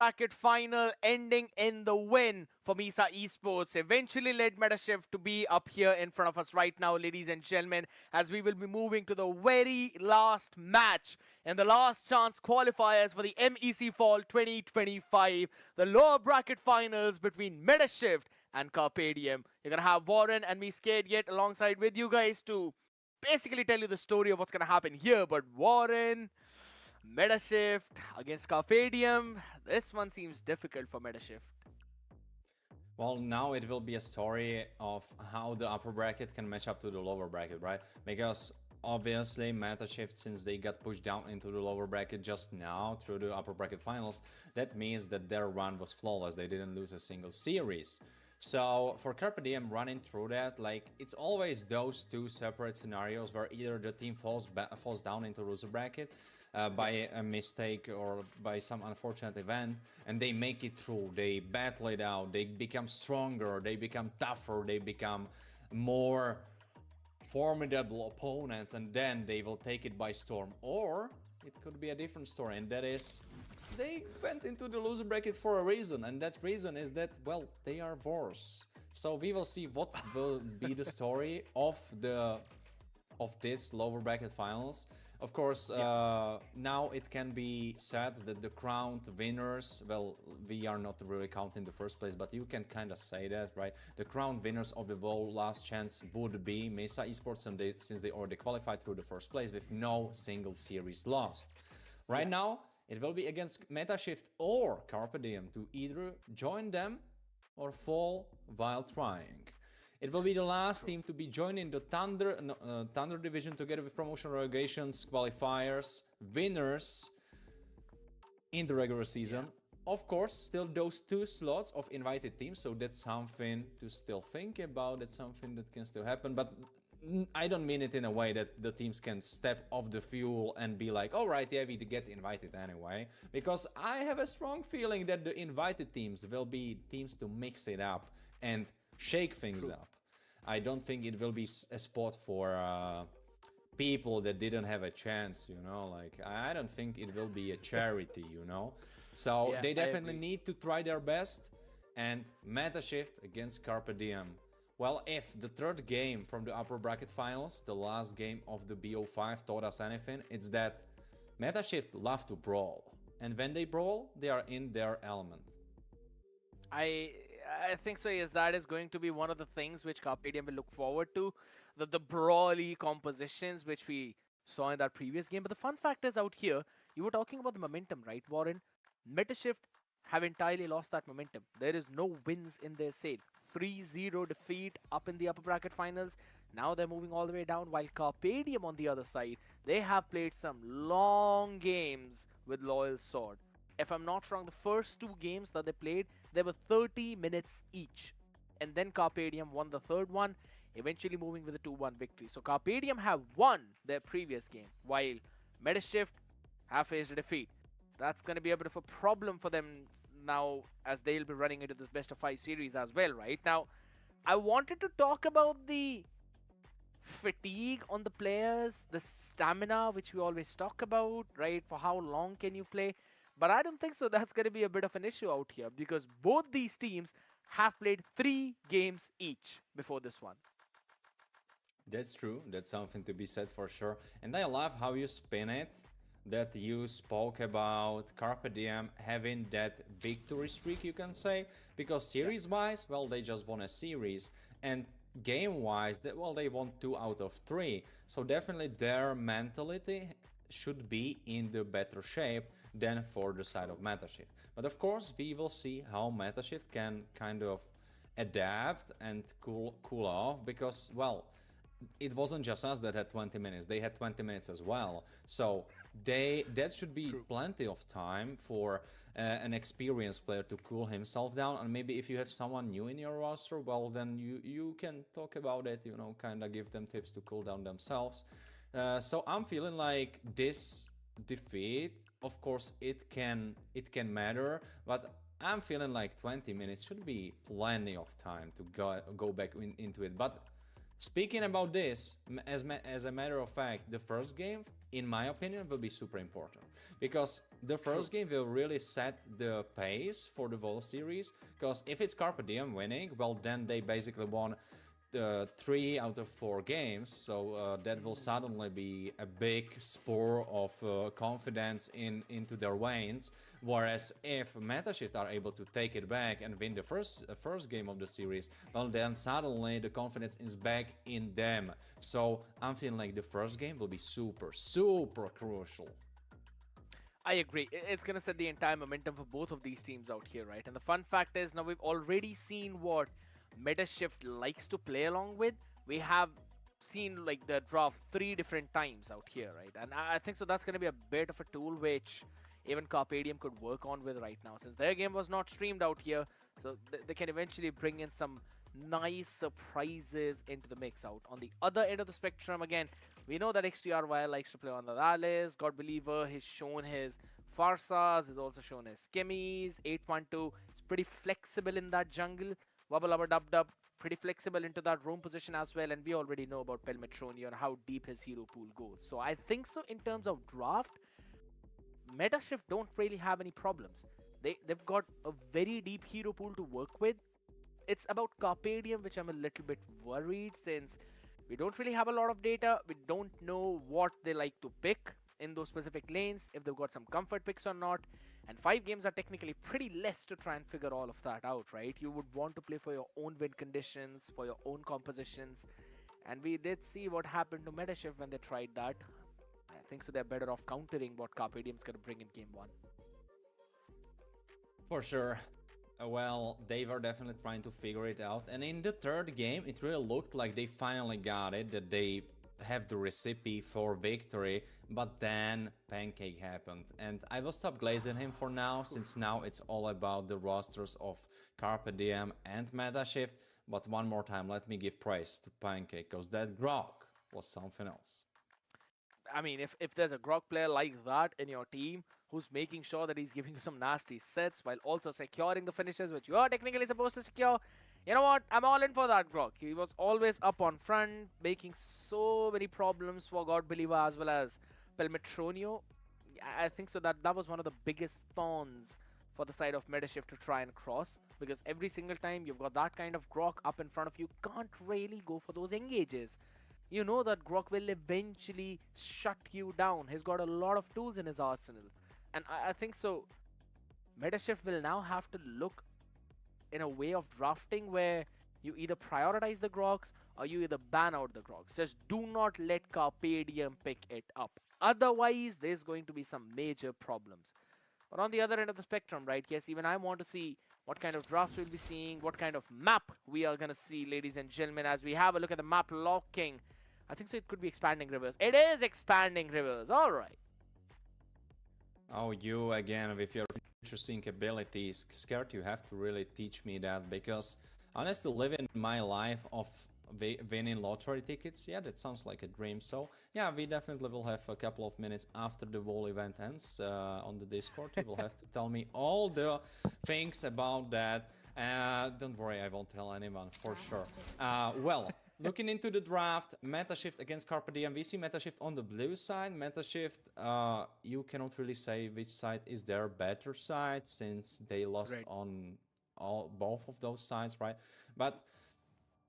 Bracket final ending in the win for Misa Esports. Eventually led Metashift to be up here in front of us right now, ladies and gentlemen, as we will be moving to the very last match and the last chance qualifiers for the MEC Fall 2025, the lower bracket finals between Metashift and Carpadium. You're going to have Warren and me Scared Yet alongside with you guys to basically tell you the story of what's going to happen here. But Warren, Metashift against Carpadium. This one seems difficult for Metashift. Well, now it will be a story of how the upper bracket can match up to the lower bracket, right? Because obviously MetaShift, since they got pushed down into the lower bracket just now through the upper bracket finals, that means that their run was flawless. They didn't lose a single series. So for Carpe Diem running through that, like, it's always those two separate scenarios where either the team falls down into loser bracket by a mistake or by some unfortunate event, and they make it through, they battle it out, they become stronger, they become tougher, they become more formidable opponents, and then they will take it by storm. Or it could be a different story, and that is they went into the loser bracket for a reason, and that reason is that, well, they are worse. So we will see what will be the story of this lower bracket finals. Of course, now it can be said that the crowned winners, well, we are not really counting the first place, but you can kind of say that, right? The crowned winners of the Bowl last chance would be Mesa Esports, and since they already qualified through the first place with no single series lost. Right now, it will be against Metashift or Carpe Diem to either join them or fall while trying. It will be the last team to be joining the Thunder division together with promotion relegations, qualifiers, winners in the regular season. Of course, still those 2 slots of invited teams, so that's something to still think about. That's something that can still happen, but I don't mean it in a way that the teams can step off the fuel and be like, all right, yeah, we get invited anyway. Because I have a strong feeling that the invited teams will be teams to mix it up and shake things up. I don't think it will be a spot for people that didn't have a chance, you know, like, I don't think it will be a charity, you know. So they definitely need to try their best, and Metashift against Carpe Diem Well, if the third game from the upper bracket finals, the last game of the BO5 taught us anything, it's that Metashift love to brawl. And when they brawl, they are in their element. I I think so. Yes, that is going to be one of the things which Carpedium will look forward to, the brawly compositions which we saw in that previous game. But the fun fact is out here, you were talking about the momentum, right, Warren? Metashift have entirely lost that momentum. There is no wins in their sail. 3-0 defeat up in the upper bracket finals. Now they're moving all the way down. While Carpedium on the other side, they have played some long games with Loyal Sword. If I'm not wrong, the first two games that they played, they were 30 minutes each. And then Carpedium won the third one, eventually moving with a 2-1 victory. So Carpedium have won their previous game, while Metashift have faced a defeat. That's going to be a bit of a problem for them now, as they'll be running into this best of 5 series as well, right? Now, I wanted to talk about the fatigue on the players, the stamina, which we always talk about, right? For how long can you play? But I don't think so. That's going to be a bit of an issue out here because both these teams have played 3 games each before this one. That's true. That's something to be said for sure. And I love how you spin it, that you spoke about Carpe Diem having that victory streak, you can say, because Yeah, series-wise, well, they just won a series, and game-wise, well, they won 2 out of 3. So definitely their mentality should be in the better shape than for the side true. of Metashift. But of course, we will see how Metashift can kind of adapt and cool off because, well, it wasn't just us that had 20 minutes. They had 20 minutes as well. So that should be True. plenty of time for an experienced player to cool himself down. And maybe if you have someone new in your roster, well, then you can talk about it. Kind of give them tips to cool down themselves. So I'm feeling like this defeat, of course, it can matter, but I'm feeling like 20 minutes should be plenty of time to go back into it. But speaking about this, as a matter of fact, the first game, in my opinion, will be super important because the True. first game will really set the pace for the whole series. Because if it's Carpe Diem winning, well, then they basically won 3 out of 4 games, so that will Mhm. suddenly be a big spore of confidence into their veins. Whereas if Metashift are able to take it back and win the first game of the series, well, then suddenly the confidence is back in them. So I'm feeling like the first game will be super, super crucial. I agree. It's going to set the entire momentum for both of these teams out here, right? And the fun fact is now we've already seen what Metashift likes to play along with. We have seen like the draft 3 different times out here, right? And I think so that's going to be a bit of a tool which even Carpedium could work on with right now since their game was not streamed out here. So they can eventually bring in some nice surprises into the mix out. On the other end of the spectrum, again, we know that XTRY likes to play on the Dallas. God Believer, he's shown his Farsas, he's also shown his Skimmies. 812 is pretty flexible in that jungle. Wubba Lubba Dub Dub, pretty flexible into that roam position as well. And we already know about Pelmetronio and how deep his hero pool goes. So I think so in terms of draft, Metashift don't really have any problems. They've got a very deep hero pool to work with. It's about Carpedium, which I'm a little bit worried since we don't really have a lot of data. We don't know what they like to pick in those specific lanes, if they've got some comfort picks or not. And 5 games are technically pretty less to try and figure all of that out, right? You would want to play for your own win conditions, for your own compositions. And we did see what happened to Metashift when they tried that. I think so they're better off countering what Carpedium's going to bring in game 1. For sure. Well, they were definitely trying to figure it out. And in the third game, it really looked like they finally got it, that they have the recipe for victory. But then Pancake happened. And I will stop glazing him for now, since now it's all about the rosters of Carpe Diem and Metashift. But one more time, let me give praise to Pancake, because that grog was something else. I mean, if there's a Grog player like that in your team who's making sure that he's giving you some nasty sets while also securing the finishes which you are technically supposed to secure, you know what? I'm all in for that Grog. He was always up on front, making so many problems for God Believer as well as Pelmetronio. I think so that was one of the biggest thorns for the side of Medashift to try and cross, because every single time you've got that kind of Grok up in front of you, can't really go for those engages. You know that Grok will eventually shut you down. He's got a lot of tools in his arsenal. And I think so. Medashift will now have to look in a way of drafting where you either prioritize the Grogs or you either ban out the Grogs. Just do not let Carpedium pick it up. Otherwise, there's going to be some major problems. But on the other end of the spectrum, right? Yes, even I want to see what kind of drafts we'll be seeing, what kind of map we are going to see, ladies and gentlemen, as we have a look at the map locking. I think so it could be expanding rivers. It is expanding rivers. All right. Oh, you again with your future sync abilities, scared you have to really teach me that, because honestly, living my life of winning lottery tickets, yeah, that sounds like a dream. So yeah, we definitely will have a couple of minutes after the whole event ends on the Discord. You will have to tell me all the things about that. Don't worry, I won't tell anyone for sure. Well, looking into the draft, meta shift against Carpe Diem. We see meta shift on the blue side. Meta shift, you cannot really say which side is their better side, since they lost Right. on both of those sides, right? But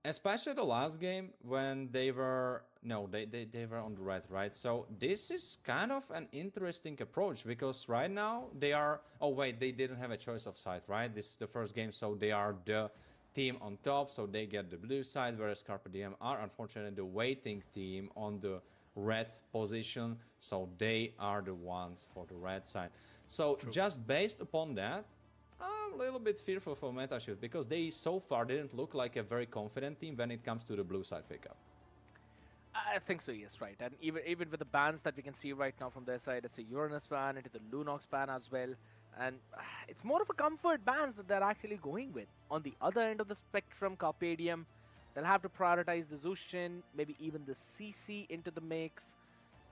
especially the last game when they were no they were on the red, right? So this is kind of an interesting approach, because right now they are, oh wait, they didn't have a choice of side, right? This is the first game, so they are the team on top, so they get the blue side, whereas Carpe Diem are unfortunately the waiting team on the red position, so they are the ones for the red side. So True. just based upon that, I'm a little bit fearful for MetaShift, because they so far didn't look like a very confident team when it comes to the blue side pickup. I think so, yes, right. And even with the bans that we can see right now from their side, it's a Uranus ban, into the Lunox ban as well. And it's more of a comfort bans that they're actually going with. On the other end of the spectrum, Carpedium, they'll have to prioritize the Zushin, maybe even the CC into the mix.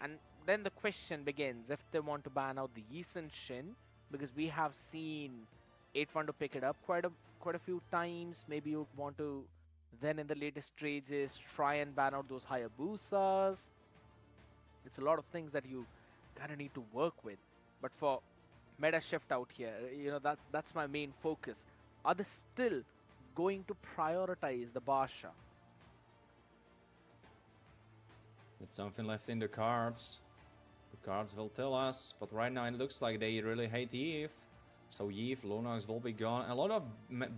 And then the question begins if they want to ban out the Yisun Shin, because we have seen 8-1 to pick it up quite a few times. Maybe you'd want to then in the latest stages try and ban out those Hayabusas. It's a lot of things that you kind of need to work with. But for meta shift out here, that's my main focus. Are they still going to prioritize the Basha? It's something left in the cards. The cards will tell us, but right now it looks like they really hate Eve. So Eve, Lunox will be gone. A lot of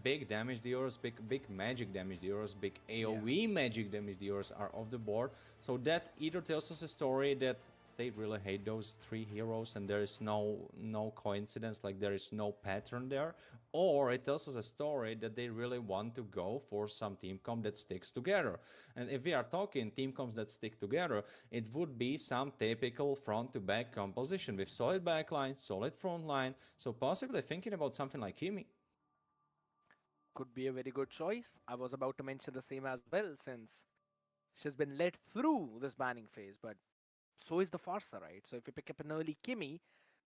big damage dealers, big magic damage dealers, big AoE magic damage dealers are off the board. So that either tells us a story that they really hate those three heroes and there is no coincidence, like there is no pattern there, or it tells us a story that they really want to go for some team comp that sticks together. And if we are talking team comps that stick together, it would be some typical front to back composition with solid backline, solid front line, so possibly thinking about something like Kimi. Could be a very good choice. I was about to mention the same as well, since she's been led through this banning phase, but so is the Farsa, right? So if you pick up an early Kimi,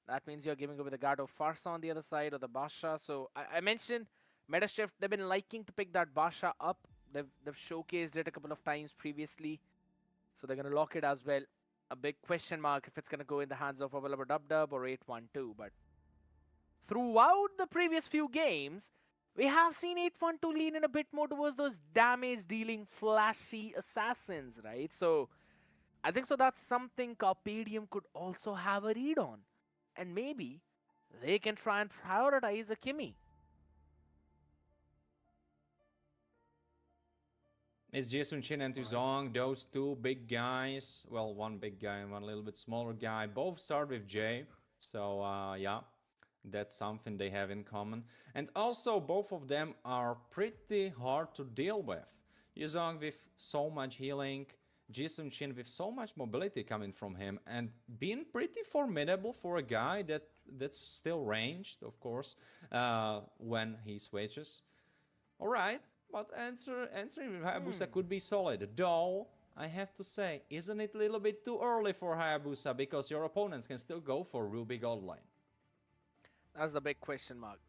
that means you're giving away the guard of Farsa on the other side, or the Basha. So I mentioned Metashift, they've been liking to pick that Basha up. They've showcased it a couple of times previously. So they're going to lock it as well. A big question mark if it's going to go in the hands of Abalaba Dub Dub or 812. But throughout the previous few games, we have seen 812 lean in a bit more towards those damage dealing flashy assassins, right? So I think so that's something Carpedium could also have a read on. And maybe they can try and prioritize a Kimi. It's Jason Chin and Right. Tuzong, those two big guys. Well, one big guy and one a little bit smaller guy. Both start with J. So, yeah, that's something they have in common. And also, both of them are pretty hard to deal with. Yuzong with so much healing, Jason Chin with so much mobility coming from him, and being pretty formidable for a guy that's still ranged, of course, when he switches. All right, but answering with Hayabusa Hmm. could be solid, though I have to say, isn't it a little bit too early for Hayabusa, because your opponents can still go for Ruby Gold Line? That's the big question mark.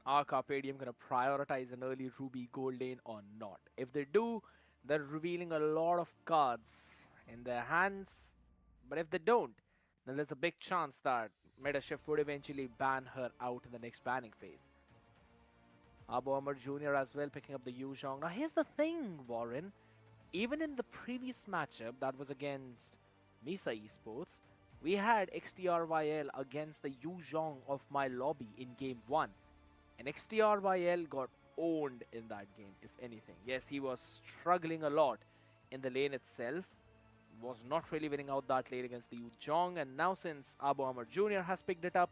Are Carpedium going to prioritize an early Ruby Gold lane or not? If they do, they're revealing a lot of cards in their hands. But if they don't, then there's a big chance that MetaShift would eventually ban her out in the next banning phase. Abu Amr Jr. as well picking up the Yu Zhong. Now here's the thing, Warren. Even in the previous matchup that was against Misa Esports, we had XTRYL against the Yu Zhong of my lobby in game 1. And XTRYL got owned in that game, if anything. Yes, he was struggling a lot in the lane itself. Was not really winning out that lane against the Yu Zhong. And now since Abu Amr Jr. has picked it up,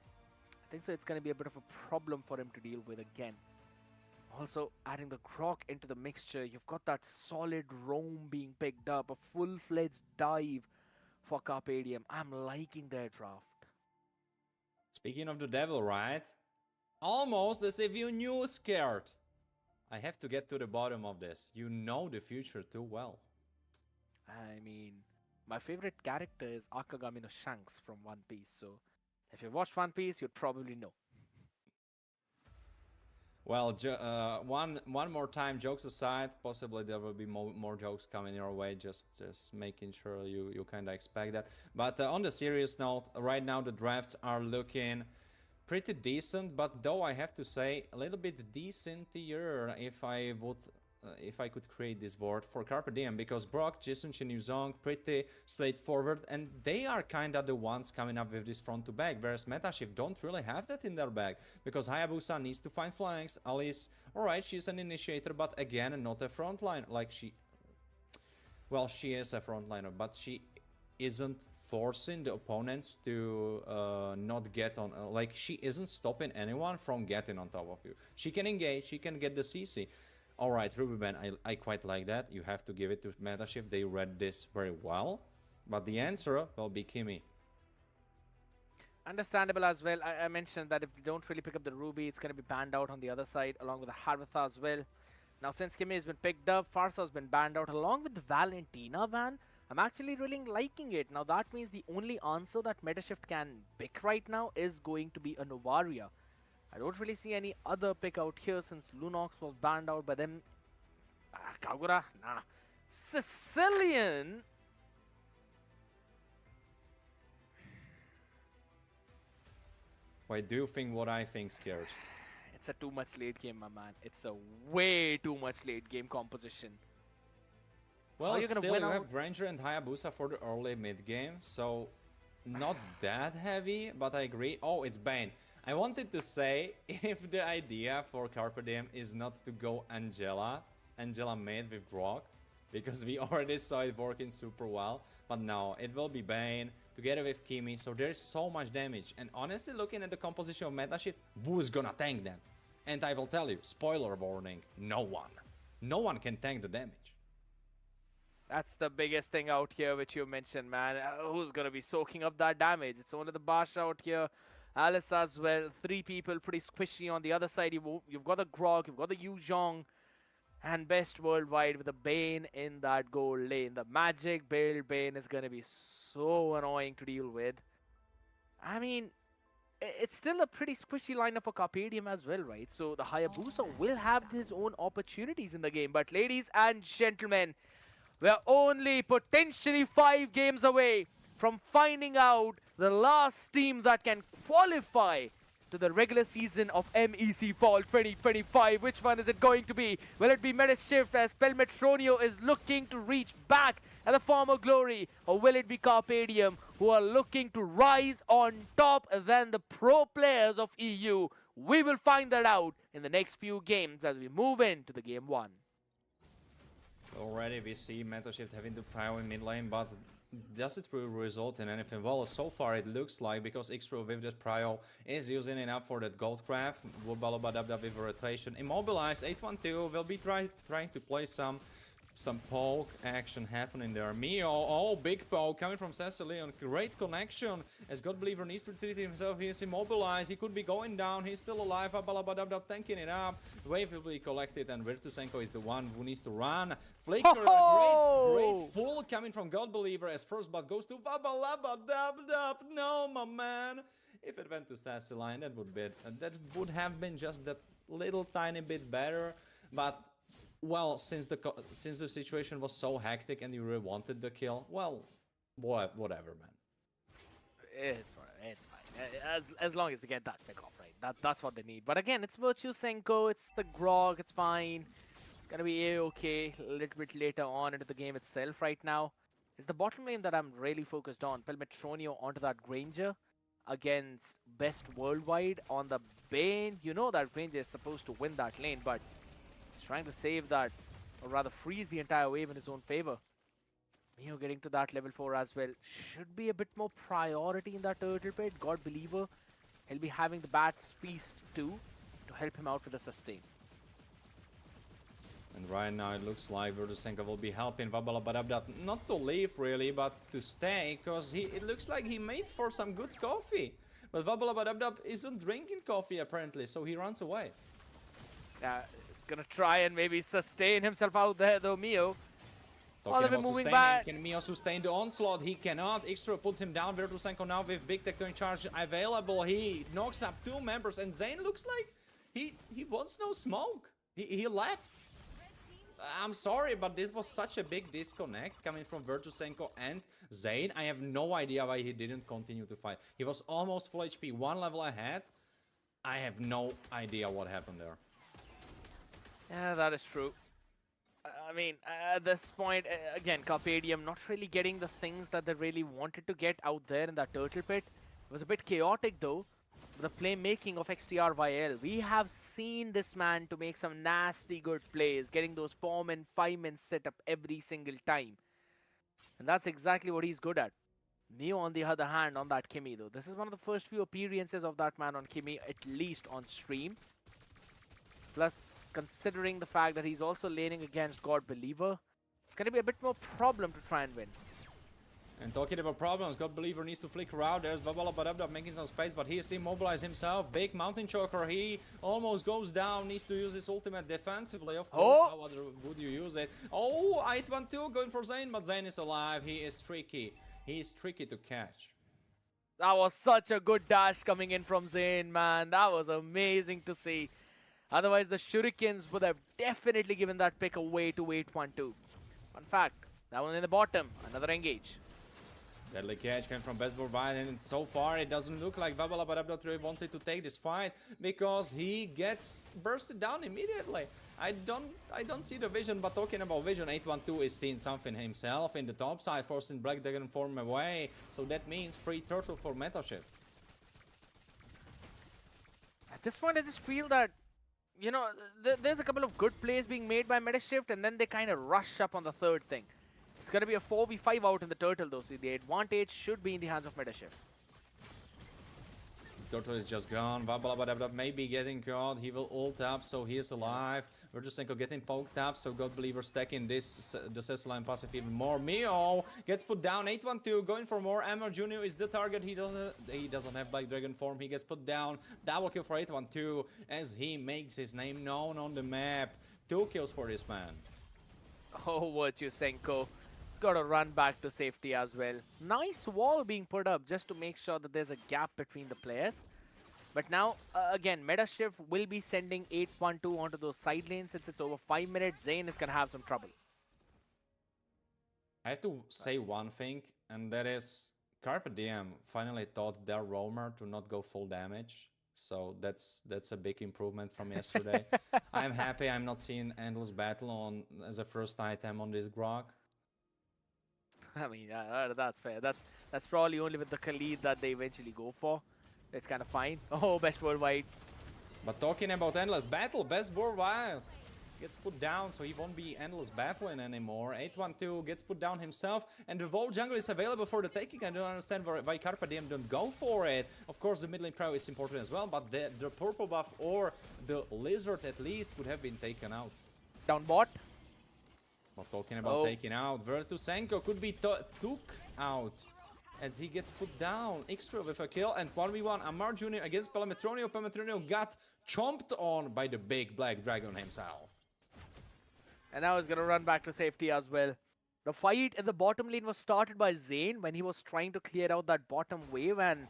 I think so it's going to be a bit of a problem for him to deal with again. Also, adding the Grok into the mixture, you've got that solid roam being picked up, a full-fledged dive for Carpe Diem. I'm liking their draft. Speaking of the devil, right? Almost as if you knew scared. I have to get to the bottom of this. You know the future too well. I mean, my favorite character is Akagami no Shanks from One Piece, so if you've watched One Piece, you'd probably know. Well, one more time, jokes aside, possibly there will be more jokes coming your way, just making sure you kind of expect that. But on the serious note, right now the drafts are looking pretty decent, but though I have to say a little bit decentier if I could create this board for Carpe Diem, because Brock, Jisun, Shin Yuzong, pretty straightforward, and they are kind of the ones coming up with this front to back, whereas MetaShift don't really have that in their bag, because Hayabusa needs to find flanks. Alice, alright, she's an initiator, but again, not a frontline, like well, she is a frontliner, but she isn't forcing the opponents to not get on, like she isn't stopping anyone from getting on top of you. She can engage, she can get the CC. Alright, Rubyman, I quite like that. You have to give it to MetaShift. They read this very well. But the answer will be Kimi. Understandable as well. I mentioned that if you don't really pick up the Ruby, it's going to be banned out on the other side, along with the Harvatha as well. Now, since Kimi has been picked up, Farsa has been banned out, along with the Valentina ban. I'm actually really liking it. Now, that means the only answer that MetaShift can pick right now is going to be a Novaria. I don't really see any other pick out here since Lunox was banned out by them. Kagura? Nah. Sicilian? Why do you think what I think, Scared? It's a too much late game, my man. It's a way too much late game composition. Well, still you have Granger and Hayabusa for the early mid game, so not that heavy, but I agree. Oh, it's Bane. I wanted to say, if the idea for Carpe Diem is not to go Angela made with Grok, because we already saw it working super well, but no, it will be Bane together with Kimi, so there's so much damage. And honestly, looking at the composition of MetaShift, who's gonna tank them? And I will tell you, spoiler warning, no one. No one can tank the damage. That's the biggest thing out here which you mentioned, man. Who's gonna be soaking up that damage? It's only the Bash out here. Alice as well. 3 people pretty squishy on the other side. You've got the Grog, you've got the Yu Zhong, and best worldwide with the Bane in that gold lane. The magic build Bane is gonna be so annoying to deal with. I mean, it's still a pretty squishy lineup for Carpe Diem as well, right? So the Hayabusa will have his own opportunities in the game. But ladies and gentlemen, we're only potentially 5 games away from finding out the last team that can qualify to the regular season of MEC Fall 2025. Which one is it going to be? Will it be MetaShift as Pelmetronio is looking to reach back at the former glory? Or will it be Carpe Diem who are looking to rise on top than the pro players of EU? We will find that out in the next few games as we move into the game 1. Already we see MetaShift having to prio in mid lane, but does it really result in anything? Well, so far it looks like, because Xpro with that prio is using it up for that gold craft. Wobalobadabda with rotation. Immobilized, 812 will be trying to play some poke action happening there. Mio, oh, big poke coming from Cecilion. Great connection, as God Believer needs to treat himself. He is immobilized, he could be going down, he's still alive. Abalabadabda tanking it up. Wave will be collected, and Virtusenko is the one who needs to run. Flicker, a great pull coming from God Believer, as first blood goes to Babalabadabda. No, my man. If it went to Cecilion, that would have been just that little tiny bit better, but well, since the situation was so hectic and you really wanted the kill, well, whatever, man. It's fine. as long as they get that pick off, right? That's what they need. But again, it's Virtue Senko, it's the Grog, it's fine. It's gonna be a-okay a little bit later on into the game itself. Right now, it's the bottom lane that I'm really focused on. Pelmetronio onto that Granger against Best Worldwide on the Bane. You know that Granger is supposed to win that lane, but he's trying to save that, or rather freeze the entire wave in his own favor. Mio getting to that level 4 as well. Should be a bit more priority in that turtle pit. God Believer, he'll be having the Bat's Feast too to help him out with the sustain. And right now it looks like Verdusenko will be helping Vabalabadabda not to leave really, but to stay, because it looks like he made for some good coffee. But Vabalabadabda isn't drinking coffee apparently, so he runs away. Yeah, he's gonna try and maybe sustain himself out there though, Mio. Talking about sustaining, can Mio sustain the onslaught? He cannot. Xtro puts him down. Verdusenko now with Big Tech in charge available. He knocks up 2 members, and Zane looks like he wants no smoke. He left. I'm sorry, but this was such a big disconnect coming from Verdusenko and Zane. I have no idea why he didn't continue to fight. He was almost full HP, 1 level ahead. I have no idea what happened there. Yeah, that is true. I mean, at this point, again, Carpadium not really getting the things that they really wanted to get out there in that turtle pit. It was a bit chaotic though. The playmaking of XTRYL. We have seen this man to make some nasty good plays, getting those 4-man, 5-man setup every single time. And that's exactly what he's good at. Neo, on the other hand, on that Kimi though. This is one of the first few appearances of that man on Kimi, at least on stream. Plus, considering the fact that he's also laning against God Believer, it's going to be a bit more problem to try and win. And talking about problems, God Believer needs to flicker out. There's Vabalabadabda making some space, but he is immobilized himself. Big Mountain Choker, he almost goes down, needs to use his ultimate defensively. Of course, how other would you use it? Oh, 812 going for Zane, but Zane is alive. He is tricky. He is tricky to catch. That was such a good dash coming in from Zane, man. That was amazing to see. Otherwise, the Shurikens would have definitely given that pick away to 812. Fun fact, that one in the bottom, another engage. Deadly catch came from Best Worldwide, and so far it doesn't look like Vabalabadabda really wanted to take this fight, because he gets bursted down immediately. I don't see the vision, but talking about vision, 812 is seeing something himself in the top side, forcing Black Dragon form away, so that means free turtle for meta shift. At this point, I just feel that, you know, there's a couple of good plays being made by Metashift, and then they kind of rush up on the third thing. It's going to be a 4v5 out in the turtle though, so the advantage should be in the hands of Metashift. Turtle is just gone. Vabalabadabda may be getting caught. He will ult up, so he is alive. Verdusenko getting poked up, so God Believer stacking this, the Cecil passive even more. Mio gets put down. 812 going for more. Amber Jr. is the target. He doesn't have Black Dragon form. He gets put down. Double kill for 812 as he makes his name known on the map. 2 kills for this man. Oh, Virtue Senko. Got to run back to safety as well. Nice wall being put up just to make sure that there's a gap between the players. But now, again, Metashift will be sending 812 onto those side lanes. Since it's over 5 minutes, Zane is going to have some trouble. I have to say one thing, and that is Carpe Diem finally taught their roamer to not go full damage. So that's a big improvement from yesterday. I'm happy I'm not seeing Endless Battle on as a first item on this Grog. I mean, that's fair. That's probably only with the Khalid that they eventually go for. It's kind of fine. Oh, Best Worldwide. But talking about Endless Battle, Best Worldwide gets put down, so he won't be Endless Battling anymore. 812 gets put down himself, and the Volt jungle is available for the taking. I don't understand why Carpe Diem don't go for it. Of course, the mid lane trio is important as well, but the purple buff or the lizard at least could have been taken out. Down bot. But talking about taking out, Verdusenko could be took out as he gets put down. Xtra with a kill, and 1v1 Amar Jr. against Pelmetronio. Pelmetronio got chomped on by the big Black Dragon himself. And now he's going to run back to safety as well. The fight in the bottom lane was started by Zane when he was trying to clear out that bottom wave, and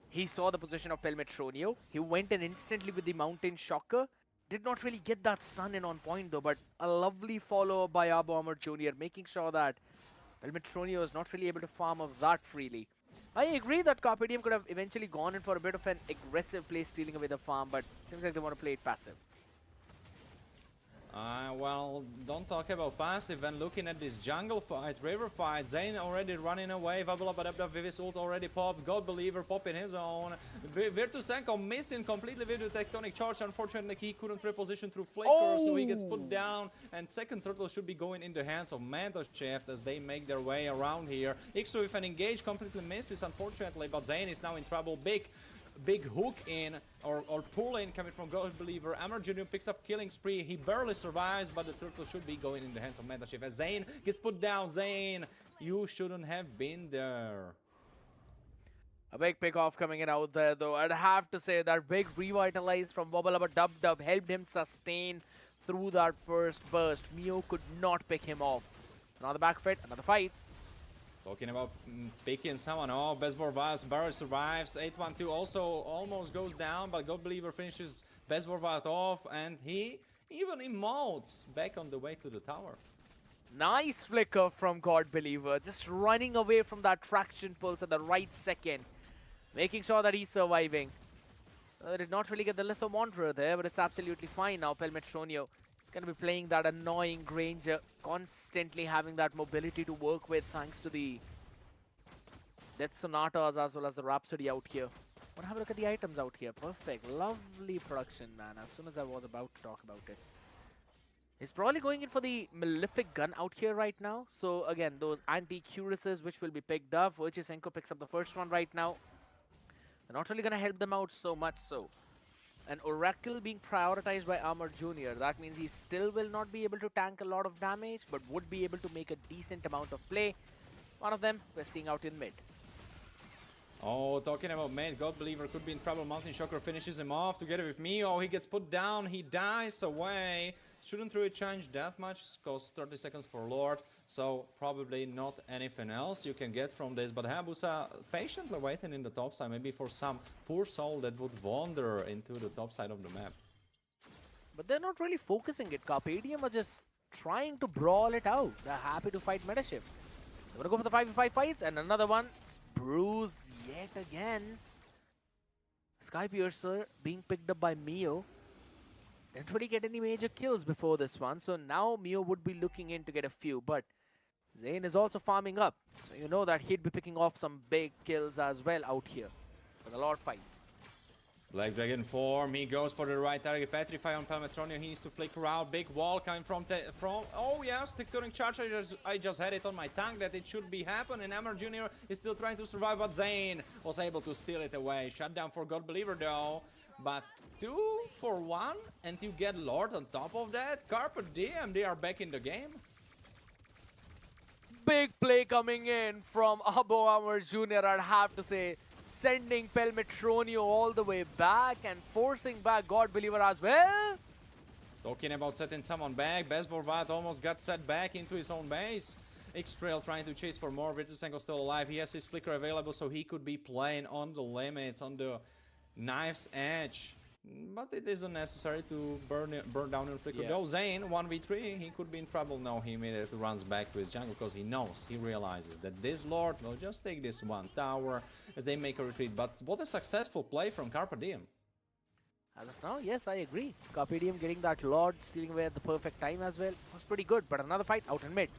he saw the position of Pelmetronio. He went in instantly with the Mountain Shocker. Did not really get that stun in on point though, but a lovely follow by Arbo Amar Jr., making sure that Pelmetronio is not really able to farm off that freely. I agree that Carpe Diem could have eventually gone in for a bit of an aggressive play, stealing away the farm, but seems like they want to play it passive. Well, don't talk about passive when looking at this jungle fight, river fight. Zane already running away. Vabulabadabda Vivis ult already popped. God Believer popping his own. Virtusenko missing completely with the tectonic charge. Unfortunately, he couldn't reposition through Flicker, so he gets put down. And second turtle should be going in the hands of Manta Shift as they make their way around here. Ixu with an engage completely misses, unfortunately, but Zane is now in trouble. Big hook in or pull in coming from God Believer. Amar Jr. picks up killing spree. He barely survives, but the turtle should be going in the hands of Metashift as Zane gets put down. Zane, you shouldn't have been there. A big pick off coming in out there, though. I'd have to say that big revitalize from Wobblaba Dub Dub helped him sustain through that first burst. Mio could not pick him off. Another back fit, another fight. Talking about picking someone off, Besbor Vaz barely survives. 812 also almost goes down, but God Believer finishes Besbor Vaz off, and he even emotes back on the way to the tower. Nice flicker from God Believer, just running away from that traction pulse at the right second, making sure that he's surviving. Did not really get the Litho Wanderer there, but it's absolutely fine now. Pelmetronio is going to be playing that annoying Granger, constantly having that mobility to work with thanks to the Death Sonatas as well as the Rhapsody out here. Want to have a look at the items out here. Perfect. Lovely production, man. As soon as I was about to talk about it. He's probably going in for the Malefic gun out here right now. So again, those anti-cuirasses which will be picked up. Virtusenko picks up the first one right now. They're not really going to help them out so much so. An Oracle being prioritized by Armor Jr. That means he still will not be able to tank a lot of damage, but would be able to make a decent amount of play. One of them we're seeing out in mid. Oh, talking about mid, God Believer could be in trouble. Mountain Shocker finishes him off together with Mio. He gets put down, he dies away. Shouldn't really change that much, costs 30 seconds for Lord, so probably not anything else you can get from this. But Hayabusa patiently waiting in the top side, maybe for some poor soul that would wander into the top side of the map. But they're not really focusing it. Carpe Diem are just trying to brawl it out. They're happy to fight Metashift. They're gonna go for the 5v5 fights, and another one. Bruise yet again. Sky Piercer being picked up by Mio. Didn't really get any major kills before this one, so now Mio would be looking in to get a few, but Zane is also farming up. So you know that he'd be picking off some big kills as well out here for the Lord fight. Black Dragon form, he goes for the right target, Petrify on Pelmetronio, he needs to flicker out, big wall coming from, oh yes, Tectonic Charge, I just had it on my tongue that it should be happening, Amar Jr. is still trying to survive, but Zane was able to steal it away, shut down for God Believer though, but 2 for 1, and you get Lord on top of that, Carpe Diem, they are back in the game. Big play coming in from Abo Amar Jr., I'd have to say. Sending Pelmetronio all the way back and forcing back God Believer as well. Talking about setting someone back, Besborvat almost got set back into his own base. X-Trail trying to chase for more, Virtusenko still alive, he has his flicker available so he could be playing on the limits, on the knife's edge. But it isn't necessary to burn down your flicker. Though Zane, 1v3, he could be in trouble. No, he immediately runs back to his jungle because he knows, he realizes that this Lord will just take this one tower as they make a retreat. But what a successful play from Carpe Diem. As of now, yes, I agree. Carpe Diem getting that Lord, stealing away at the perfect time as well, was pretty good. But another fight out in mid.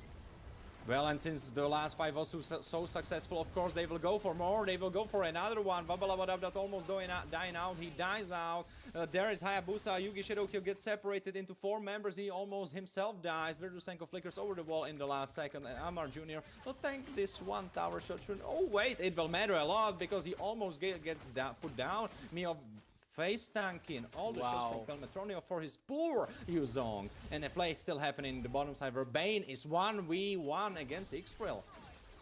Well, and since the last 5 was so successful, of course, they will go for more. They will go for another one. Babalabadab that almost dying out. He dies out. There is Hayabusa. Yugi Shirokyo gets separated into 4 members. He almost himself dies. Virtusenko flickers over the wall in the last second. And Amar Jr. will tank this one tower shot. Oh, wait. It will matter a lot because he almost gets put down. Mio face tanking all the shots from Pelmetronio for his poor Yuzong. And the play is still happening in the bottom side where Bane is 1v1 against X-Trail.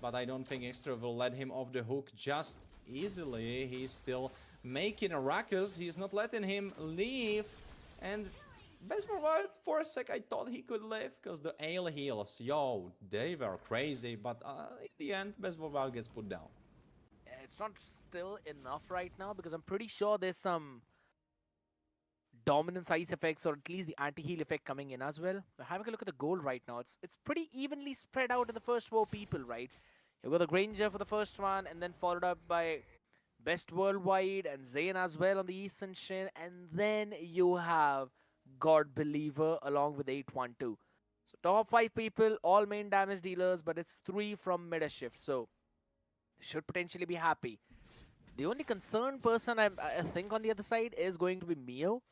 But I don't think X-Trail will let him off the hook just easily. He's still making a ruckus. He's not letting him leave. And best for a sec I thought he could live because the Ale heals. Yo, they were crazy. But in the end, Best gets put down. It's not still enough right now because I'm pretty sure there's some dominance ice effects or at least the anti-heal effect coming in as well. We're having a look at the gold right now. It's pretty evenly spread out in the first 4 people, right? You got the Granger for the first one, and then followed up by Best Worldwide and Zayn as well on the Eastern Shin, and then you have God Believer along with 812. So top 5 people, all main damage dealers, but it's 3 from meta shift, so should potentially be happy. The only concerned person I think on the other side is going to be Mio.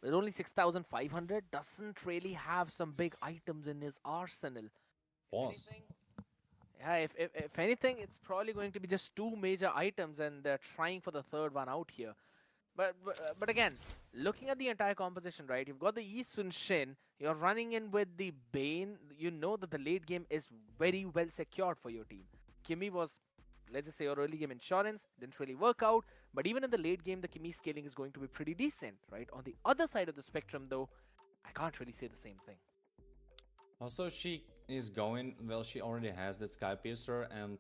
With only 6,500, doesn't really have some big items in his arsenal. If Pause. anything, yeah, if anything, it's probably going to be just 2 major items, and they're trying for the third one out here. But again, looking at the entire composition, right? You've got the Yi Sun Shin. You're running in with the Bane. You know that the late game is very well secured for your team. Kimmy was, let's just say, your early game insurance didn't really work out. But even in the late game, the Kimmy scaling is going to be pretty decent, right? On the other side of the spectrum, though, I can't really say the same thing. Also, she is going, well, she already has that Sky Piercer, and